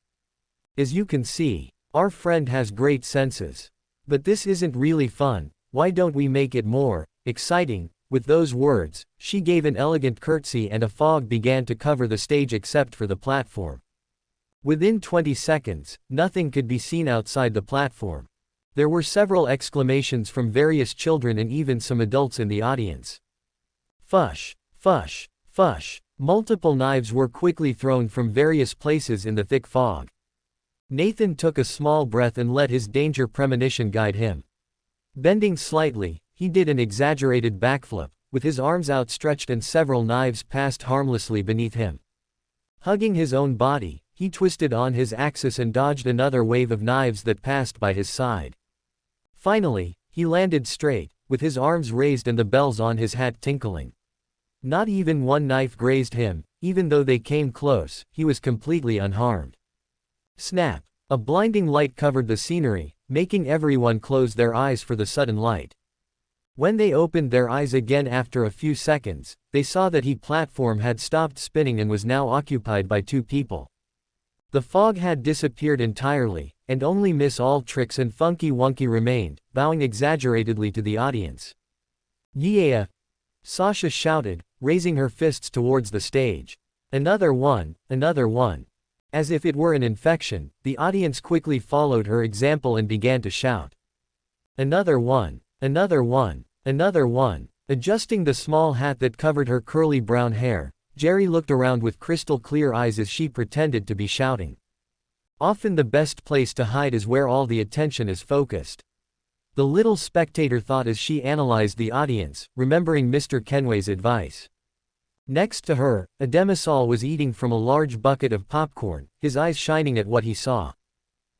As you can see, our friend has great senses. But this isn't really fun, why don't we make it more exciting? With those words, she gave an elegant curtsy and a fog began to cover the stage except for the platform. Within 20 seconds, nothing could be seen outside the platform. There were several exclamations from various children and even some adults in the audience. Fush! Fush! Fush! Multiple knives were quickly thrown from various places in the thick fog. Nathan took a small breath and let his danger premonition guide him. Bending slightly, he did an exaggerated backflip, with his arms outstretched and several knives passed harmlessly beneath him. Hugging his own body, he twisted on his axis and dodged another wave of knives that passed by his side. Finally, he landed straight, with his arms raised and the bells on his hat tinkling. Not even one knife grazed him, even though they came close, he was completely unharmed. Snap! A blinding light covered the scenery, making everyone close their eyes for the sudden light. When they opened their eyes again after a few seconds, they saw that the platform had stopped spinning and was now occupied by 2 people. The fog had disappeared entirely, and only Miss All Tricks and Funky Wonky remained, bowing exaggeratedly to the audience. Yeah! Sasha shouted, raising her fists towards the stage. Another one, another one. As if it were an infection, the audience quickly followed her example and began to shout. Another one, another one, another one. Adjusting the small hat that covered her curly brown hair, Jerry looked around with crystal clear eyes as she pretended to be shouting. Often the best place to hide is where all the attention is focused. The little spectator thought as she analyzed the audience, remembering Mr. Kenway's advice. Next to her, a demisol was eating from a large bucket of popcorn, his eyes shining at what he saw.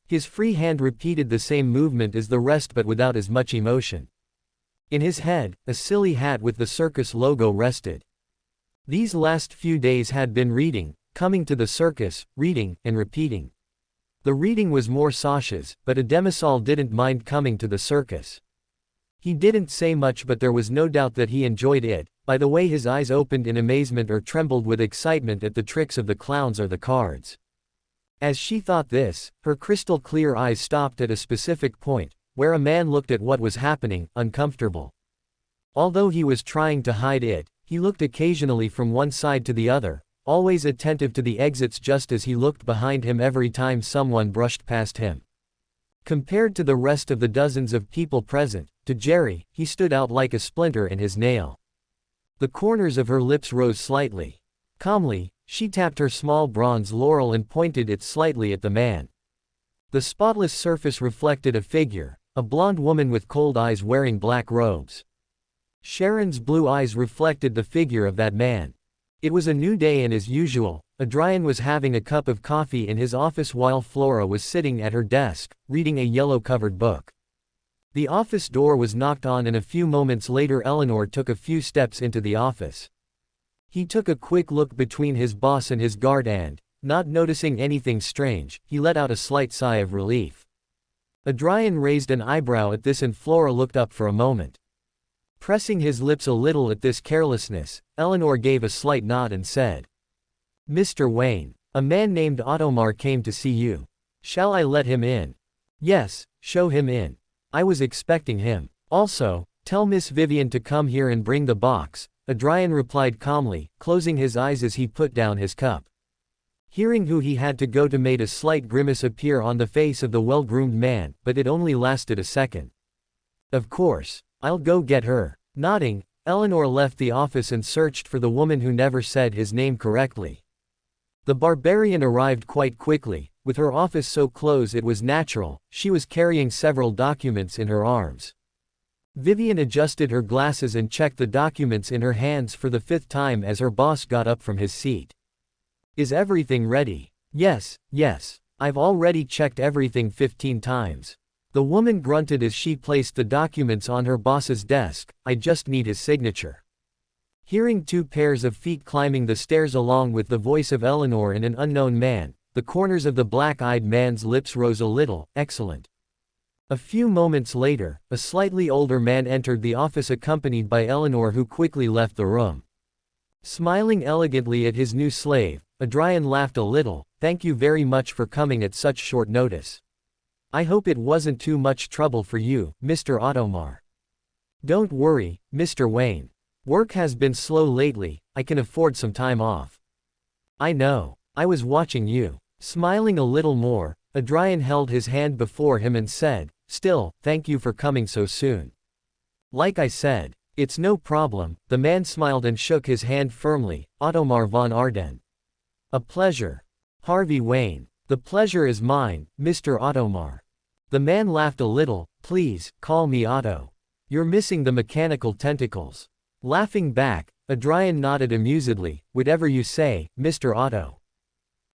His free hand repeated the same movement as the rest but without as much emotion. In his head, a silly hat with the circus logo rested. These last few days had been reading, coming to the circus, reading, and repeating. The reading was more Sasha's, but a demisol didn't mind coming to the circus. He didn't say much but there was no doubt that he enjoyed it, by the way his eyes opened in amazement or trembled with excitement at the tricks of the clowns or the cards. As she thought this, her crystal clear eyes stopped at a specific point, where a man looked at what was happening, uncomfortable. Although he was trying to hide it, he looked occasionally from one side to the other, always attentive to the exits just as he looked behind him every time someone brushed past him. Compared to the rest of the dozens of people present, to Jerry, he stood out like a splinter in his nail. The corners of her lips rose slightly. Calmly, she tapped her small bronze laurel and pointed it slightly at the man. The spotless surface reflected a figure, a blonde woman with cold eyes wearing black robes. Sharon's blue eyes reflected the figure of that man. It was a new day and as usual, Adrian was having a cup of coffee in his office while Flora was sitting at her desk, reading a yellow-covered book. The office door was knocked on and a few moments later Eleanor took a few steps into the office. He took a quick look between his boss and his guard and, not noticing anything strange, he let out a slight sigh of relief. Adrian raised an eyebrow at this and Flora looked up for a moment. Pressing his lips a little at this carelessness, Eleanor gave a slight nod and said, "Mr. Wayne, a man named Ottomar came to see you. Shall I let him in?" "Yes, show him in. I was expecting him. Also, tell Miss Vivian to come here and bring the box," Adrian replied calmly, closing his eyes as he put down his cup. Hearing who he had to go to made a slight grimace appear on the face of the well-groomed man, but it only lasted a second. "Of course. I'll go get her." Nodding, Eleanor left the office and searched for the woman who never said his name correctly. The barbarian arrived quite quickly, with her office so close it was natural, she was carrying several documents in her arms. Vivian adjusted her glasses and checked the documents in her hands for the 5th time as her boss got up from his seat. "Is everything ready?" Yes, I've already checked everything 15 times. The woman grunted as she placed the documents on her boss's desk. "I just need his signature." Hearing 2 pairs of feet climbing the stairs along with the voice of Eleanor and an unknown man, the corners of the black-eyed man's lips rose a little. "Excellent." A few moments later, a slightly older man entered the office accompanied by Eleanor who quickly left the room. Smiling elegantly at his new slave, Adrian laughed a little. "Thank you very much for coming at such short notice. I hope it wasn't too much trouble for you, Mr. Ottomar." "Don't worry, Mr. Wayne. Work has been slow lately, I can afford some time off. I know. I was watching you. Smiling a little more, Adrian held his hand before him and said, still, thank you for coming so soon. Like I said, it's no problem, the man smiled and shook his hand firmly, Ottomar von Arden. A pleasure. Harvey Wayne. The pleasure is mine, Mr. Ottomar. The man laughed a little, please, call me Otto. You're missing the mechanical tentacles. Laughing back, Adrian nodded amusedly, whatever you say, Mr. Otto.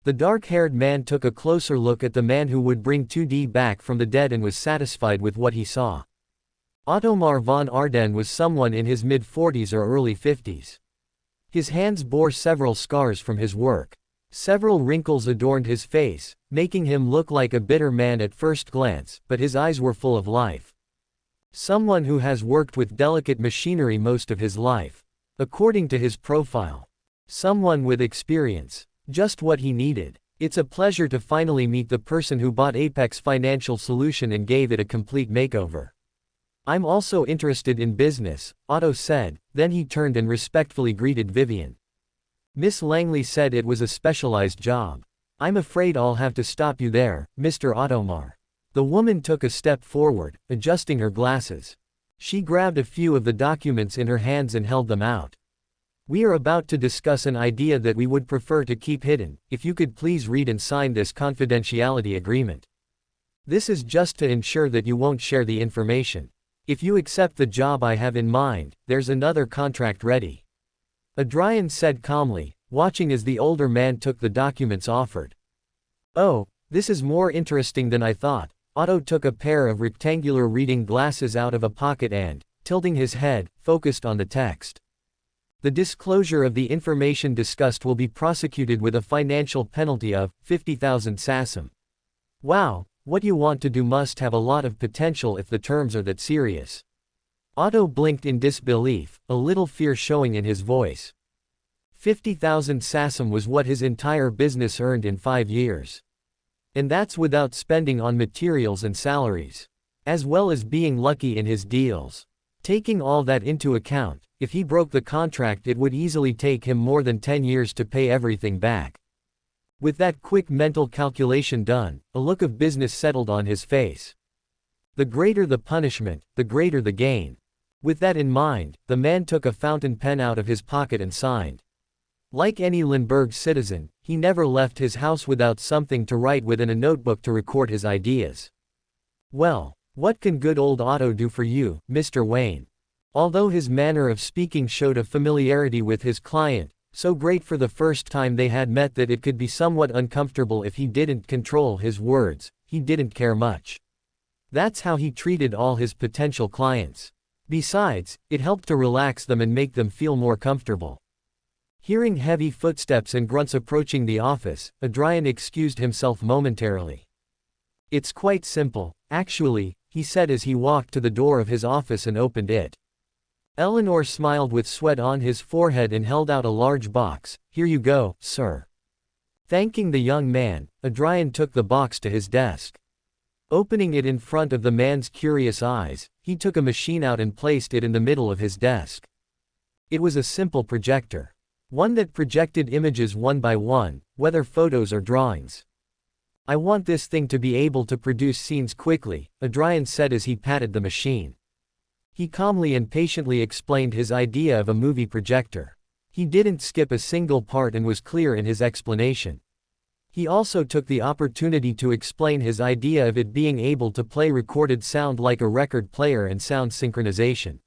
The dark-haired man took a closer look at the man who would bring 2D back from the dead and was satisfied with what he saw. Ottomar von Arden was someone in his mid-40s or early 50s. His hands bore several scars from his work. Several wrinkles adorned his face, making him look like a bitter man at first glance, but his eyes were full of life. Someone who has worked with delicate machinery most of his life. According to his profile. Someone with experience. Just what he needed. It's a pleasure to finally meet the person who bought Apex Financial Solution and gave it a complete makeover. I'm also interested in business, Otto said, then he turned and respectfully greeted Vivian. Miss Langley said it was a specialized job. I'm afraid I'll have to stop you there, Mr. Ottomar. The woman took a step forward, adjusting her glasses. She grabbed a few of the documents in her hands and held them out. We are about to discuss an idea that we would prefer to keep hidden, if you could please read and sign this confidentiality agreement. This is just to ensure that you won't share the information. If you accept the job I have in mind, there's another contract ready. Adrian said calmly, watching as the older man took the documents offered. Oh, this is more interesting than I thought. Otto took a pair of rectangular reading glasses out of a pocket and, tilting his head, focused on the text. The disclosure of the information discussed will be prosecuted with a financial penalty of 50,000 sasam. Wow, what you want to do must have a lot of potential if the terms are that serious. Otto blinked in disbelief, a little fear showing in his voice. 50,000 sasam was what his entire business earned in 5 years. And that's without spending on materials and salaries. As well as being lucky in his deals. Taking all that into account, if he broke the contract it would easily take him more than 10 years to pay everything back. With that quick mental calculation done, a look of business settled on his face. The greater the punishment, the greater the gain. With that in mind, the man took a fountain pen out of his pocket and signed. Like any Lindbergh citizen, he never left his house without something to write with and a notebook to record his ideas. Well, what can good old Otto do for you, Mr. Wayne? Although his manner of speaking showed a familiarity with his client, so great for the first time they had met that it could be somewhat uncomfortable if he didn't control his words, he didn't care much. That's how he treated all his potential clients. Besides, it helped to relax them and make them feel more comfortable. Hearing heavy footsteps and grunts approaching the office, Adrian excused himself momentarily. It's quite simple, actually, he said as he walked to the door of his office and opened it. Eleanor smiled with sweat on his forehead and held out a large box. Here you go, sir. Thanking the young man, Adrian took the box to his desk. Opening it in front of the man's curious eyes, he took a machine out and placed it in the middle of his desk. It was a simple projector. One that projected images one by one, whether photos or drawings. I want this thing to be able to produce scenes quickly, Adrian said as he patted the machine. He calmly and patiently explained his idea of a movie projector. He didn't skip a single part and was clear in his explanation. He also took the opportunity to explain his idea of it being able to play recorded sound like a record player and sound synchronization.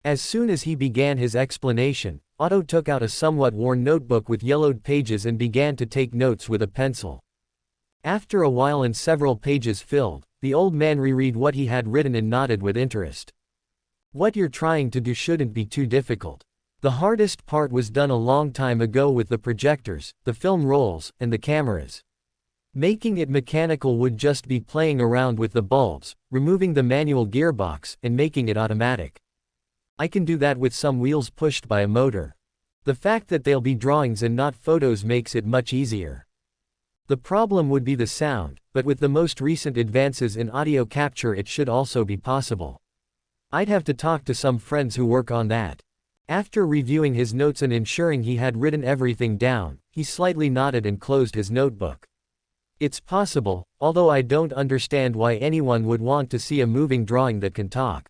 As soon as he began his explanation, Otto took out a somewhat worn notebook with yellowed pages and began to take notes with a pencil. After a while and several pages filled, the old man reread what he had written and nodded with interest. What you're trying to do shouldn't be too difficult. The hardest part was done a long time ago with the projectors, the film rolls, and the cameras. Making it mechanical would just be playing around with the bulbs, removing the manual gearbox, and making it automatic. I can do that with some wheels pushed by a motor. The fact that they'll be drawings and not photos makes it much easier. The problem would be the sound, but with the most recent advances in audio capture it should also be possible. I'd have to talk to some friends who work on that. After reviewing his notes and ensuring he had written everything down, he slightly nodded and closed his notebook. It's possible, although I don't understand why anyone would want to see a moving drawing that can talk.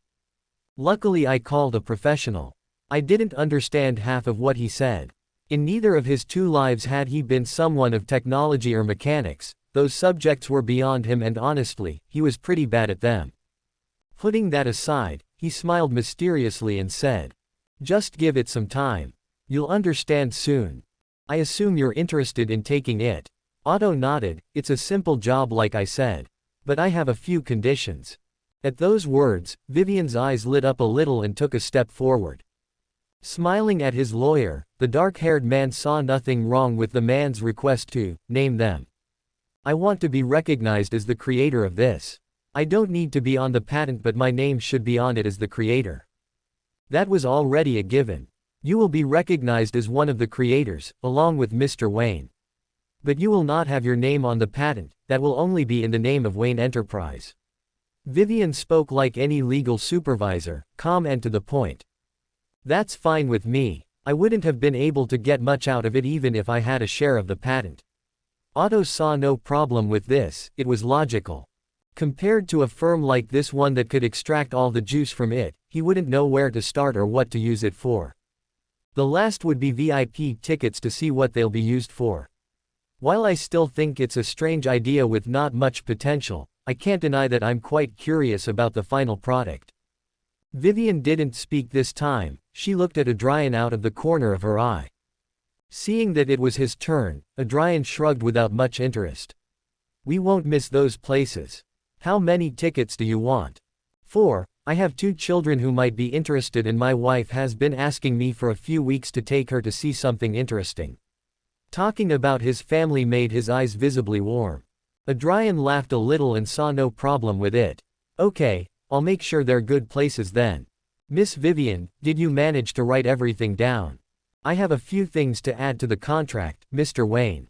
Luckily I called a professional. I didn't understand half of what he said. In neither of his two lives had he been someone of technology or mechanics. Those subjects were beyond him and honestly, he was pretty bad at them. Putting that aside, he smiled mysteriously and said, "Just give it some time. You'll understand soon. I assume you're interested in taking it." Otto nodded. "It's a simple job like I said. But I have a few conditions." At those words, Vivian's eyes lit up a little and took a step forward. Smiling at his lawyer, the dark-haired man saw nothing wrong with the man's request to name them. "I want to be recognized as the creator of this. I don't need to be on the patent, but my name should be on it as the creator." That was already a given. You will be recognized as one of the creators, along with Mr. Wayne. But you will not have your name on the patent, that will only be in the name of Wayne Enterprise. Vivian spoke like any legal supervisor, calm and to the point. "That's fine with me. I wouldn't have been able to get much out of it even if I had a share of the patent." Otto saw no problem with this, it was logical. Compared to a firm like this one that could extract all the juice from it, he wouldn't know where to start or what to use it for. The last would be VIP tickets to see what they'll be used for. While I still think it's a strange idea with not much potential, I can't deny that I'm quite curious about the final product. Vivian didn't speak this time, she looked at Adrian out of the corner of her eye. Seeing that it was his turn, Adrian shrugged without much interest. "We won't miss those places. How many tickets do you want?" "4. I have 2 children who might be interested and my wife has been asking me for a few weeks to take her to see something interesting." Talking about his family made his eyes visibly warm. Adrian laughed a little and saw no problem with it. "Okay, I'll make sure they're good places then. Miss Vivian, did you manage to write everything down? I have a few things to add to the contract, Mr. Wayne.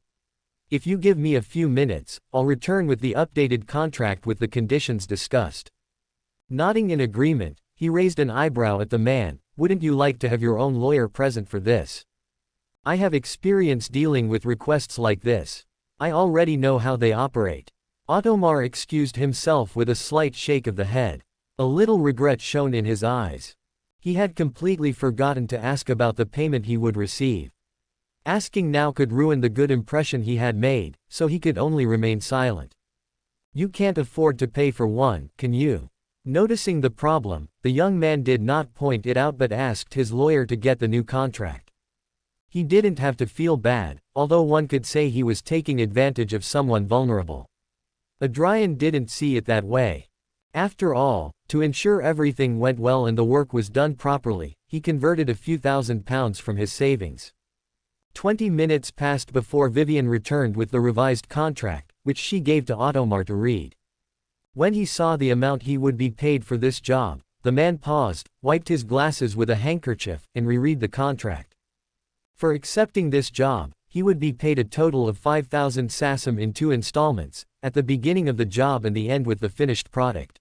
If you give me a few minutes, I'll return with the updated contract with the conditions discussed." Nodding in agreement, he raised an eyebrow at the man. "Wouldn't you like to have your own lawyer present for this? I have experience dealing with requests like this. I already know how they operate." Ottomar excused himself with a slight shake of the head. A little regret shone in his eyes. He had completely forgotten to ask about the payment he would receive. Asking now could ruin the good impression he had made, so he could only remain silent. "You can't afford to pay for one, can you?" Noticing the problem, the young man did not point it out but asked his lawyer to get the new contract. He didn't have to feel bad, although one could say he was taking advantage of someone vulnerable. Adrian didn't see it that way. After all, to ensure everything went well and the work was done properly, he converted a few £1,000s from his savings. 20 minutes passed before Vivian returned with the revised contract, which she gave to Ottomar to read. When he saw the amount he would be paid for this job, the man paused, wiped his glasses with a handkerchief, and reread the contract. For accepting this job, he would be paid a total of 5,000 sasam in 2 installments, at the beginning of the job and the end with the finished product.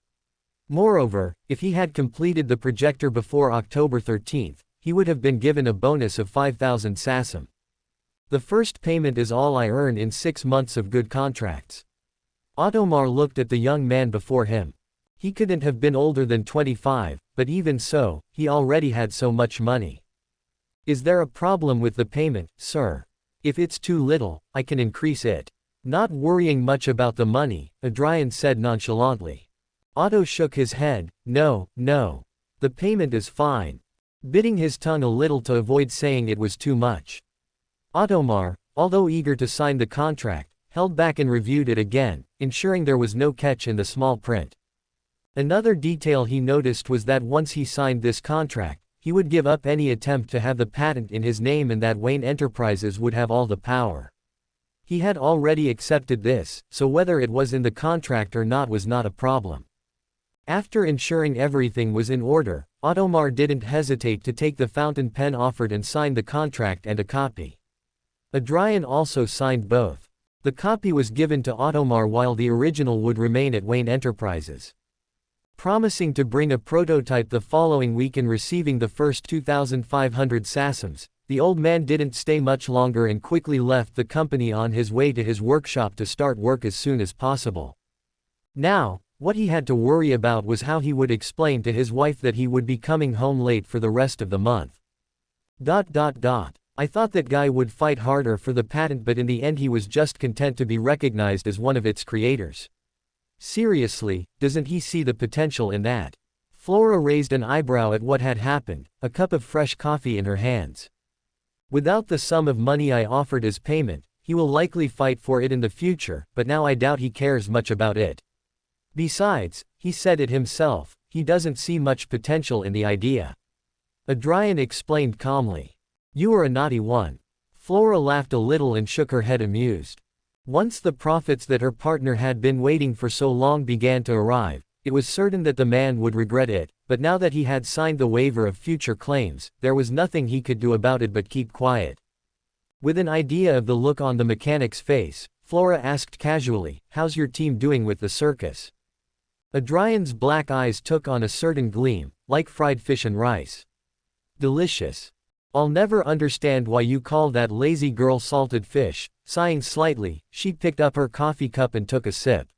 Moreover, if he had completed the projector before October 13th, he would have been given a bonus of 5,000 sasam. "The first payment is all I earn in 6 months of good contracts." Ottomar looked at the young man before him. He couldn't have been older than 25, but even so, he already had so much money. "Is there a problem with the payment, sir? If it's too little, I can increase it." Not worrying much about the money, Adrian said nonchalantly. Otto shook his head. No. The payment is fine." Biting his tongue a little to avoid saying it was too much. Ottomar, although eager to sign the contract, held back and reviewed it again, ensuring there was no catch in the small print. Another detail he noticed was that once he signed this contract, he would give up any attempt to have the patent in his name and that Wayne Enterprises would have all the power. He had already accepted this, so whether it was in the contract or not was not a problem. After ensuring everything was in order, Ottomar didn't hesitate to take the fountain pen offered and sign the contract and a copy. Adrian also signed both. The copy was given to Ottomar while the original would remain at Wayne Enterprises. Promising to bring a prototype the following week and receiving the first 2,500 sassams, the old man didn't stay much longer and quickly left the company on his way to his workshop to start work as soon as possible. Now, what he had to worry about was how he would explain to his wife that he would be coming home late for the rest of the month. I thought that guy would fight harder for the patent, but in the end he was just content to be recognized as one of its creators. Seriously, doesn't he see the potential in that? Flora raised an eyebrow at what had happened, a cup of fresh coffee in her hands. Without the sum of money I offered as payment, he will likely fight for it in the future, but now I doubt he cares much about it. Besides, he said it himself, he doesn't see much potential in the idea. Adrian explained calmly. You are a naughty one. Flora laughed a little and shook her head amused. Once the profits that her partner had been waiting for so long began to arrive, it was certain that the man would regret it, but now that he had signed the waiver of future claims, there was nothing he could do about it but keep quiet. With an idea of the look on the mechanic's face, Flora asked casually, how's your team doing with the circus? Adrian's black eyes took on a certain gleam, like fried fish and rice. Delicious. I'll never understand why you call that lazy girl salted fish. Sighing slightly, she picked up her coffee cup and took a sip.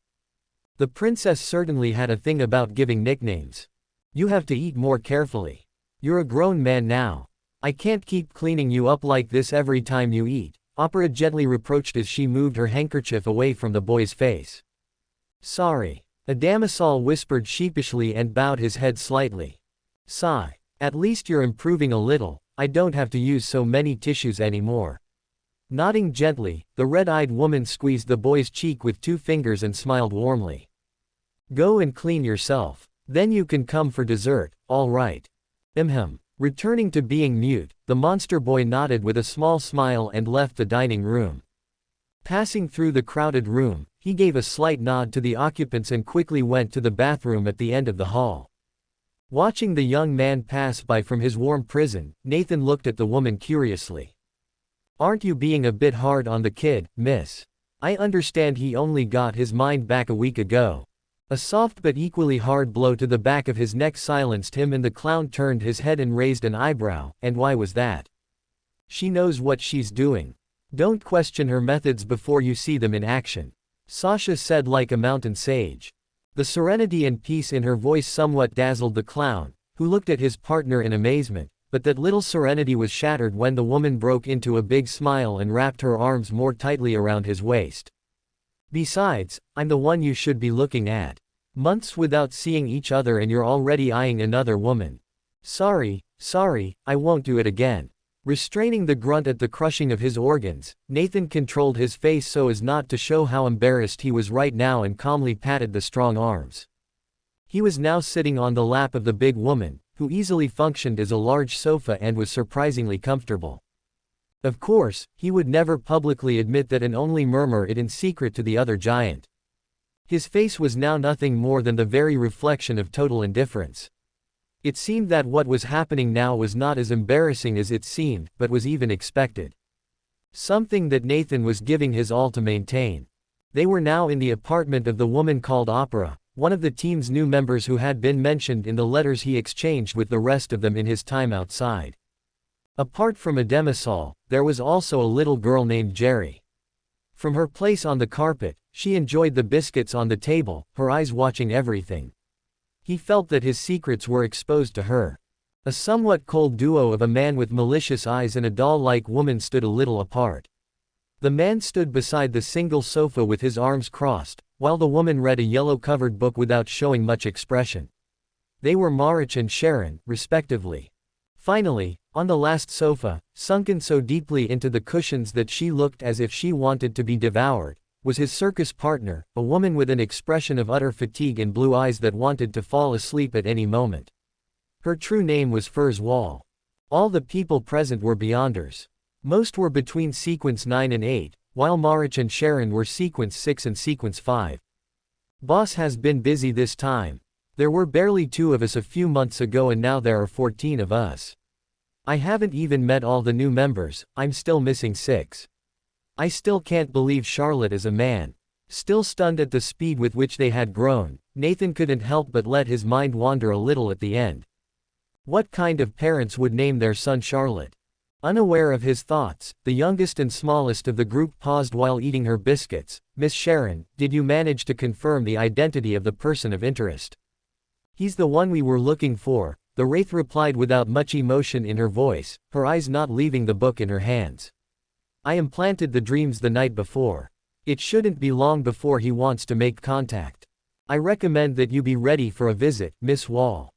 The princess certainly had a thing about giving nicknames. You have to eat more carefully. You're a grown man now. I can't keep cleaning you up like this every time you eat, Opera gently reproached as she moved her handkerchief away from the boy's face. Sorry. Adamisal whispered sheepishly and bowed his head slightly. Sigh. At least you're improving a little, I don't have to use so many tissues anymore. Nodding gently, the red-eyed woman squeezed the boy's cheek with 2 fingers and smiled warmly. Go and clean yourself. Then you can come for dessert, all right. Returning to being mute, the monster boy nodded with a small smile and left the dining room. Passing through the crowded room, he gave a slight nod to the occupants and quickly went to the bathroom at the end of the hall. Watching the young man pass by from his warm prison, Nathan looked at the woman curiously. Aren't you being a bit hard on the kid, miss? I understand he only got his mind back a week ago. A soft but equally hard blow to the back of his neck silenced him, and the clown turned his head and raised an eyebrow. And why was that? She knows what she's doing. Don't question her methods before you see them in action. Sasha said like a mountain sage. The serenity and peace in her voice somewhat dazzled the clown, who looked at his partner in amazement, but that little serenity was shattered when the woman broke into a big smile and wrapped her arms more tightly around his waist. Besides, I'm the one you should be looking at. Months without seeing each other and you're already eyeing another woman. Sorry, I won't do it again. Restraining the grunt at the crushing of his organs, Nathan controlled his face so as not to show how embarrassed he was right now and calmly patted the strong arms. He was now sitting on the lap of the big woman, who easily functioned as a large sofa and was surprisingly comfortable. Of course, he would never publicly admit that and only murmur it in secret to the other giant. His face was now nothing more than the very reflection of total indifference. It seemed that what was happening now was not as embarrassing as it seemed, but was even expected. Something that Nathan was giving his all to maintain. They were now in the apartment of the woman called Opera, one of the team's new members who had been mentioned in the letters he exchanged with the rest of them in his time outside. Apart from Adamisal, there was also a little girl named Jerry. From her place on the carpet, she enjoyed the biscuits on the table, her eyes watching everything. He felt that his secrets were exposed to her. A somewhat cold duo of a man with malicious eyes and a doll-like woman stood a little apart. The man stood beside the single sofa with his arms crossed, while the woman read a yellow-covered book without showing much expression. They were Marich and Sharon, respectively. Finally, on the last sofa, sunken so deeply into the cushions that she looked as if she wanted to be devoured, was his circus partner, a woman with an expression of utter fatigue and blue eyes that wanted to fall asleep at any moment. Her true name was Furs Wall. All the people present were Beyonders. Most were between sequence 9 and 8, while Marich and Sharon were sequence 6 and sequence 5. Boss has been busy this time. There were barely 2 of us a few months ago and now there are 14 of us. I haven't even met all the new members, I'm still missing 6. I still can't believe Charlotte is a man. Still stunned at the speed with which they had grown, Nathan couldn't help but let his mind wander a little at the end. What kind of parents would name their son Charlotte? Unaware of his thoughts, the youngest and smallest of the group paused while eating her biscuits. Miss Sharon, did you manage to confirm the identity of the person of interest? He's the one we were looking for, the Wraith replied without much emotion in her voice, her eyes not leaving the book in her hands. I implanted the dreams the night before. It shouldn't be long before he wants to make contact. I recommend that you be ready for a visit, Miss Wall.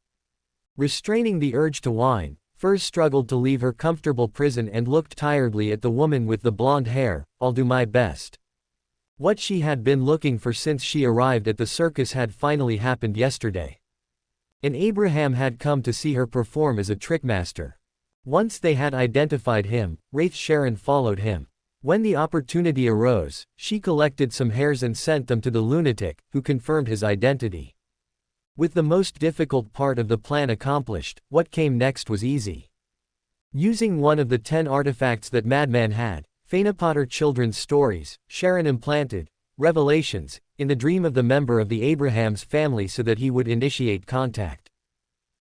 Restraining the urge to whine, Furs struggled to leave her comfortable prison and looked tiredly at the woman with the blonde hair. I'll do my best. What she had been looking for since she arrived at the circus had finally happened yesterday. And Abraham had come to see her perform as a trickmaster. Once they had identified him, Wraith Sharon followed him. When the opportunity arose, she collected some hairs and sent them to the lunatic, who confirmed his identity. With the most difficult part of the plan accomplished, what came next was easy. Using one of the 10 artifacts that Madman had, Potter children's stories, Sharon implanted revelations in the dream of the member of the Abraham's family so that he would initiate contact.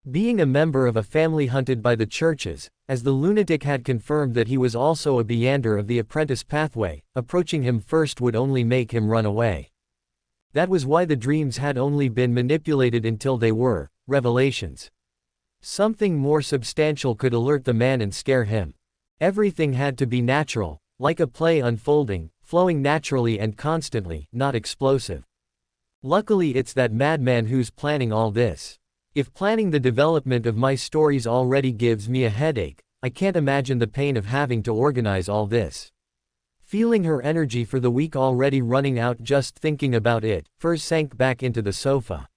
Being a member of a family hunted by the churches, as the lunatic had confirmed that he was also a Beyander of the apprentice pathway, approaching him first would only make him run away. That was why the dreams had only been manipulated until they were revelations. Something more substantial could alert the man and scare him. Everything had to be natural, like a play unfolding, flowing naturally and constantly, not explosive. Luckily it's that madman who's planning all this. If planning the development of my stories already gives me a headache, I can't imagine the pain of having to organize all this. Feeling her energy for the week already running out just thinking about it, Furs sank back into the sofa.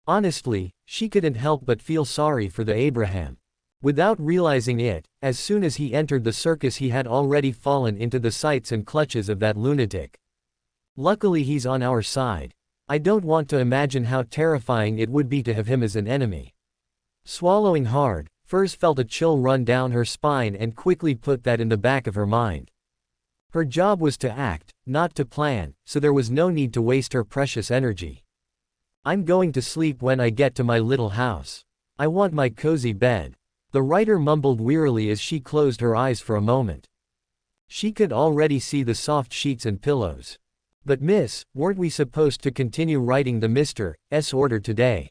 Honestly, she couldn't help but feel sorry for the Abraham. Without realizing it, as soon as he entered the circus he had already fallen into the sights and clutches of that lunatic. Luckily he's on our side. I don't want to imagine how terrifying it would be to have him as an enemy. Swallowing hard, Furs felt a chill run down her spine and quickly put that in the back of her mind. Her job was to act, not to plan, so there was no need to waste her precious energy. I'm going to sleep when I get to my little house. I want my cozy bed. The writer mumbled wearily as she closed her eyes for a moment. She could already see the soft sheets and pillows. But miss, weren't we supposed to continue writing the Mr. S order today?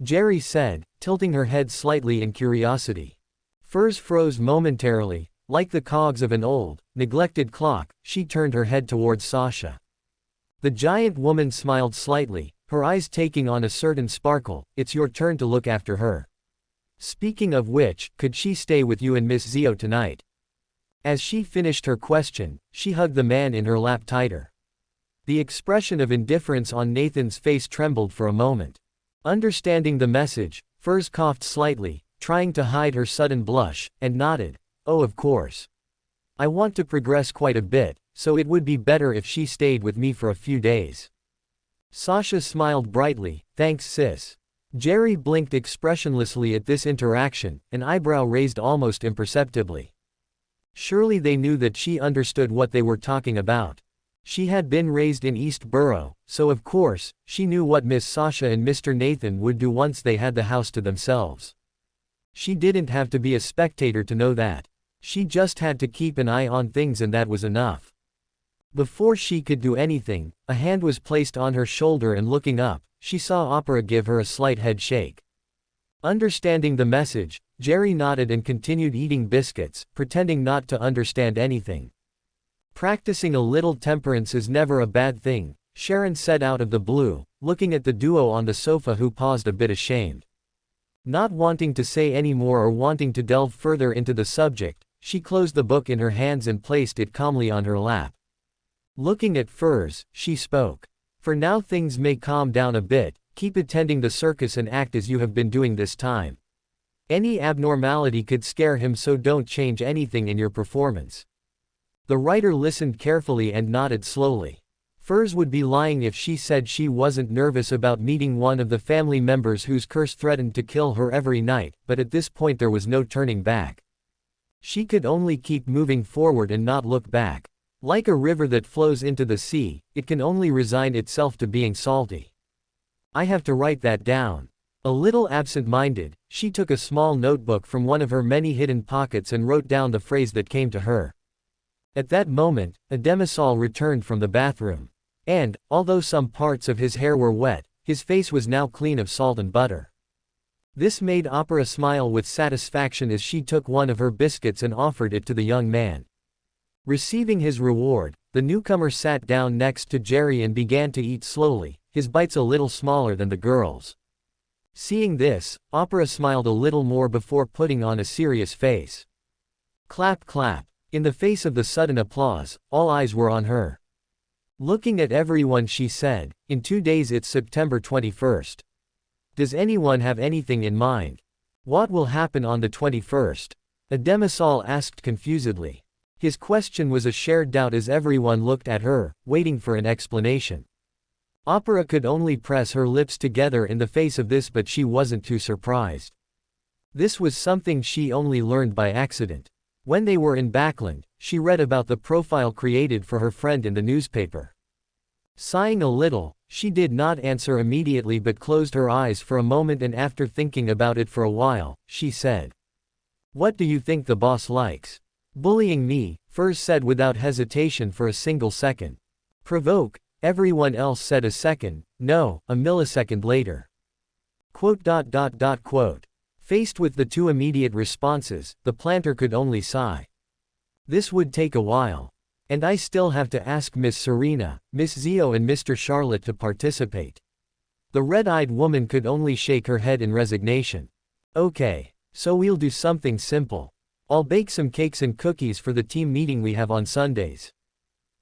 Jerry said, tilting her head slightly in curiosity. Furs froze momentarily, like the cogs of an old, neglected clock. She turned her head towards Sasha. The giant woman smiled slightly, her eyes taking on a certain sparkle. It's your turn to look after her. Speaking of which, could she stay with you and Miss Zio tonight? As she finished her question, she hugged the man in her lap tighter. The expression of indifference on Nathan's face trembled for a moment. Understanding the message, Furs coughed slightly, trying to hide her sudden blush, and nodded. Oh, of course. I want to progress quite a bit, so it would be better if she stayed with me for a few days. Sasha smiled brightly. Thanks sis. Jerry blinked expressionlessly at this interaction, an eyebrow raised almost imperceptibly. Surely they knew that she understood what they were talking about. She had been raised in East Borough, so of course, she knew what Miss Sasha and Mr. Nathan would do once they had the house to themselves. She didn't have to be a spectator to know that. She just had to keep an eye on things and that was enough. Before she could do anything, a hand was placed on her shoulder and looking up, she saw Opera give her a slight head shake. Understanding the message, Jerry nodded and continued eating biscuits, pretending not to understand anything. Practicing a little temperance is never a bad thing, Sharon said out of the blue, looking at the duo on the sofa who paused a bit ashamed. Not wanting to say any more or wanting to delve further into the subject, she closed the book in her hands and placed it calmly on her lap. Looking at Furs, she spoke. For now things may calm down a bit, keep attending the circus and act as you have been doing this time. Any abnormality could scare him, so don't change anything in your performance. The writer listened carefully and nodded slowly. Furs would be lying if she said she wasn't nervous about meeting one of the family members whose curse threatened to kill her every night, but at this point there was no turning back. She could only keep moving forward and not look back. Like a river that flows into the sea, it can only resign itself to being salty. I have to write that down. A little absent-minded, she took a small notebook from one of her many hidden pockets and wrote down the phrase that came to her. At that moment, a demisol returned from the bathroom. And, although some parts of his hair were wet, his face was now clean of salt and butter. This made Opera smile with satisfaction as she took one of her biscuits and offered it to the young man. Receiving his reward, the newcomer sat down next to Jerry and began to eat slowly, his bites a little smaller than the girl's. Seeing this, Opera smiled a little more before putting on a serious face. Clap clap. In the face of the sudden applause, all eyes were on her. Looking at everyone, she said, "In 2 days it's September 21st. Does anyone have anything in mind? What will happen on the 21st? A demisol asked confusedly. His question was a shared doubt as everyone looked at her, waiting for an explanation. Opera could only press her lips together in the face of this, but she wasn't too surprised. This was something she only learned by accident. When they were in Backland, she read about the profile created for her friend in the newspaper. Sighing a little, she did not answer immediately but closed her eyes for a moment, and after thinking about it for a while, she said, "What do you think the boss likes?" "Bullying me," Furs said without hesitation for a single second. "Provoke," everyone else said a second, no, a millisecond later. Quote. Faced with the two immediate responses, the planter could only sigh. This would take a while. And I still have to ask Miss Serena, Miss Zio and Mr. Charlotte to participate. The red-eyed woman could only shake her head in resignation. Okay. So we'll do something simple. I'll bake some cakes and cookies for the team meeting we have on Sundays.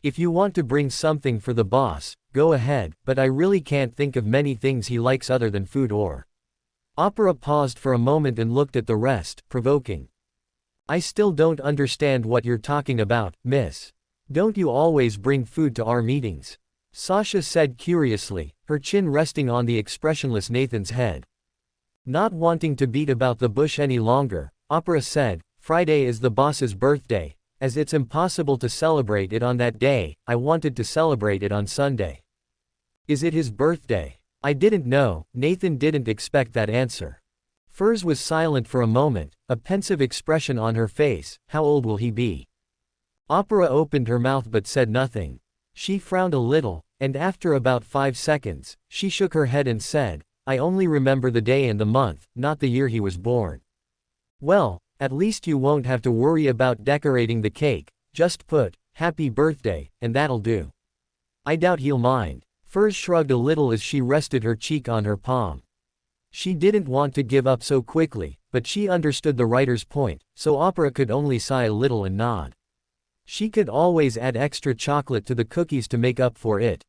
If you want to bring something for the boss, go ahead, but I really can't think of many things he likes other than food or. Opera paused for a moment and looked at the rest, provoking. I still don't understand what you're talking about, miss. Don't you always bring food to our meetings? Sasha said curiously, her chin resting on the expressionless Nathan's head. Not wanting to beat about the bush any longer, Opera said, Friday is the boss's birthday. As it's impossible to celebrate it on that day, I wanted to celebrate it on Sunday. Is it his birthday? I didn't know. Nathan didn't expect that answer. Furs was silent for a moment, a pensive expression on her face. How old will he be? Opera opened her mouth but said nothing. She frowned a little, and after about 5 seconds, she shook her head and said, I only remember the day and the month, not the year he was born. Well, at least you won't have to worry about decorating the cake, just put, happy birthday, and that'll do. I doubt he'll mind. Furs shrugged a little as she rested her cheek on her palm. She didn't want to give up so quickly, but she understood the writer's point, so Opera could only sigh a little and nod. She could always add extra chocolate to the cookies to make up for it.